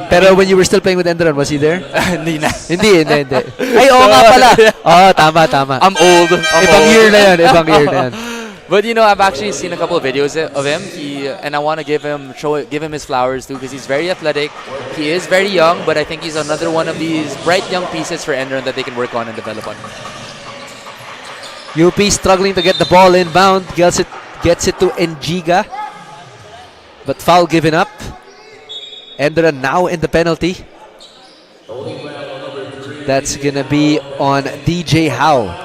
Speaker 4: Pero when you were still playing with Enderun, was he there?
Speaker 5: Hindi na.
Speaker 4: Hindi. Ay, oo nga pala. Oh, tama.
Speaker 5: I'm old.
Speaker 4: Ibang year na yan.
Speaker 5: But you know, I've actually seen a couple of videos of him, and I want to give him his flowers too, because he's very athletic. He is very young, but I think he's another one of these bright young pieces for Enderun that they can work on and develop on.
Speaker 4: UP struggling to get the ball inbound, gets it to Njiga, but foul given up. Enderun now in the penalty. That's gonna be on DJ Howe.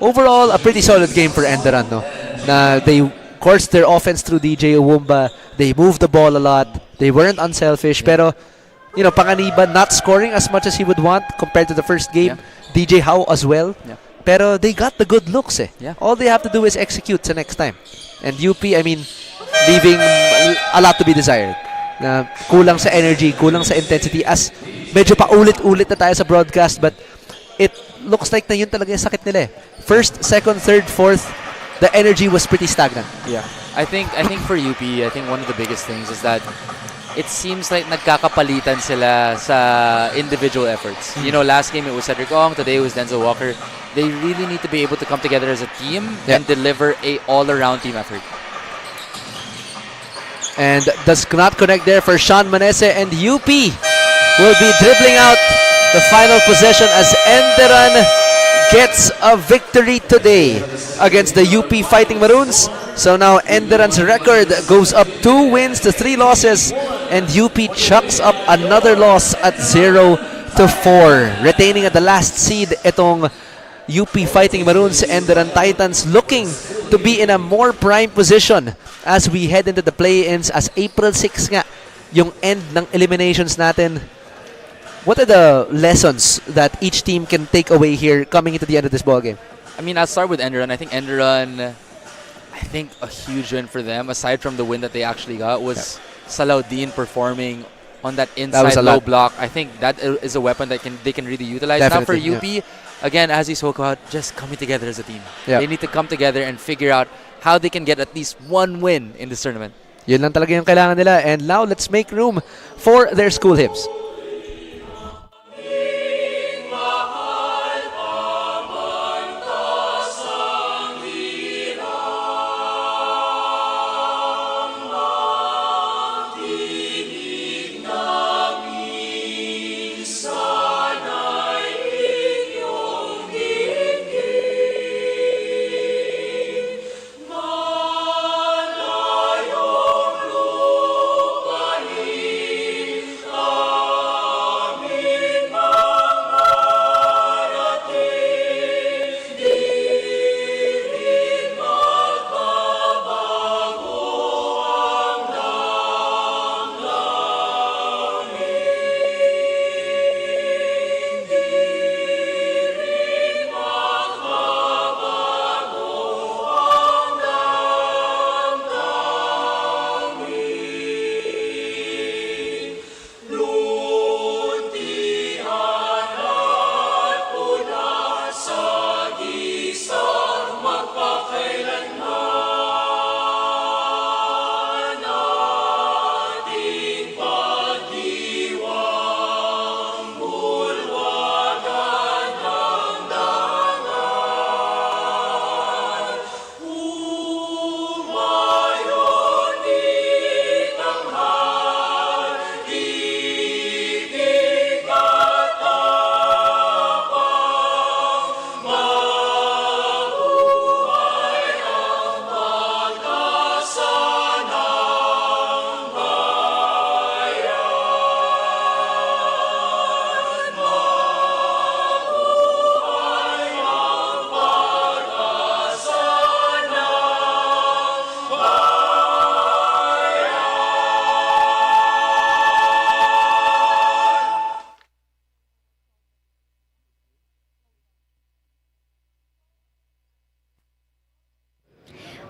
Speaker 4: Overall, a pretty solid game for Enderun, no? Na they coursed their offense through DJ Uwumba. They moved the ball a lot. They weren't unselfish. Pero, you know, Panganiban not scoring as much as he would want compared to the first game. Yeah. DJ Howe as well. Yeah. Pero they got the good looks, eh. Yeah. All they have to do is execute the next time. And UP, I mean, leaving a lot to be desired. Na kulang sa energy, kulang sa intensity. As medyo pa ulit-ulit na tayo sa broadcast, but it looks like na yun talaga yung sakit nila eh. First, second, third, fourth, the energy was pretty stagnant.
Speaker 5: Yeah. I think for UP, I think one of the biggest things is that it seems like nagkakapalitan sila sa individual efforts. You know, last game it was Cedric Ong, today it was Denzel Walker. They really need to be able to come together as a team and deliver a all-around team effort.
Speaker 4: And does not connect there for Sean Manese, and UP will be dribbling out the final possession as Enderun gets a victory today against the UP Fighting Maroons. So now Enderun's record goes up 2 wins to 3 losses, and UP chucks up another loss at 0-4, retaining at the last seed itong UP Fighting Maroons. Enderun Titans looking to be in a more prime position as we head into the play-ins, as April 6 nga yung end ng eliminations natin. What are the lessons that each team can take away here coming into the end of this ballgame?
Speaker 5: I mean, I'll start with Enderun. I think Enderun, a huge win for them, aside from the win that they actually got, was Salaudin performing on that inside low block. I think that is a weapon that they can really utilize.
Speaker 4: Definitely,
Speaker 5: now for UP, again, as he spoke about, just coming together as a team.
Speaker 4: Yeah.
Speaker 5: They need to come together and figure out how they can get at least one win in this tournament.
Speaker 4: Yun lang talaga yung kailangan nila. And now, let's make room for their school hymns.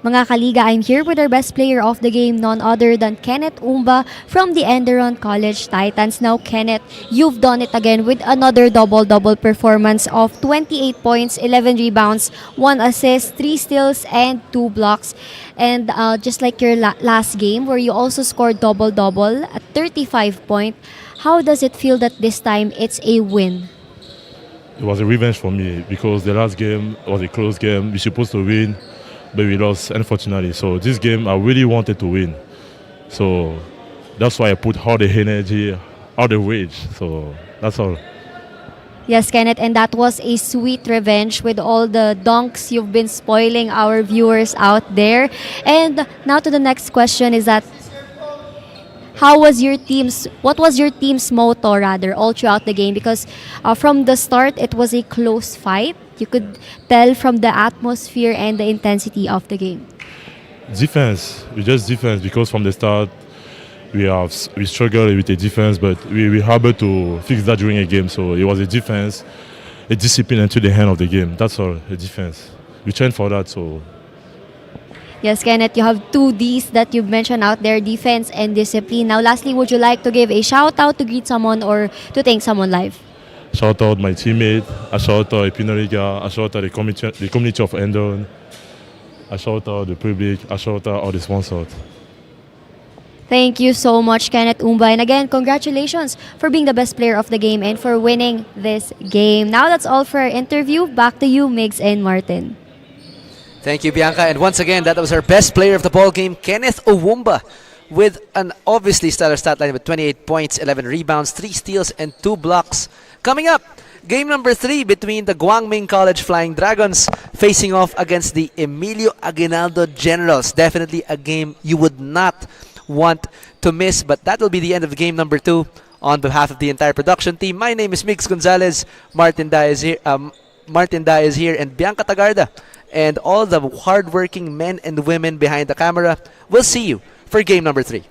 Speaker 6: Mga kaliga, I'm here with our best player of the game, none other than Kenneth Umba from the Enderun College Titans. Now, Kenneth, you've done it again with another double-double performance of 28 points, 11 rebounds, 1 assist, 3 steals, and 2 blocks. And just like your last game where you also scored double-double at 35 points, how does it feel that this time it's a win?
Speaker 8: It was a revenge for me because the last game was a close game. We were supposed to win, but we lost, unfortunately. So this game, I really wanted to win. So that's why I put all the energy, all the rage. So that's all.
Speaker 6: Yes, Kenneth, and that was a sweet revenge with all the dunks you've been spoiling our viewers out there. And now to the next question is that what was your team's motto rather all throughout the game? Because from the start, it was a close fight. You could tell from the atmosphere and the intensity of the game.
Speaker 8: Defense. We just defense because from the start, we struggled with the defense, but we were able to fix that during a game. So it was a defense, a discipline until the end of the game. That's all, a defense. We trained for that, so.
Speaker 6: Yes, Kenneth, you have 2 Ds that you've mentioned out there, defense and discipline. Now, lastly, would you like to give a shout out to greet someone or to thank someone live?
Speaker 8: Shout out my teammate, I shout out Pinoyliga, I shout out the community of Enderun, I shout out the public, I shout out all the sponsors.
Speaker 6: Thank you so much, Kenneth Umba. And again, congratulations for being the best player of the game and for winning this game. Now that's all for our interview. Back to you, Migs and Martin.
Speaker 4: Thank you, Bianca. And once again, that was our best player of the ball game, Kenneth Owumba, with an obviously stellar stat line with 28 points, 11 rebounds, 3 steals, and 2 blocks. Coming up, game number 3 between the Guangming College Flying Dragons facing off against the Emilio Aguinaldo Generals. Definitely a game you would not want to miss, but that will be the end of game number 2. On behalf of the entire production team, my name is Mix Gonzalez, Martin Da is here, and Bianca Tagarda, and all the hardworking men and women behind the camera. We'll see you for game number 3.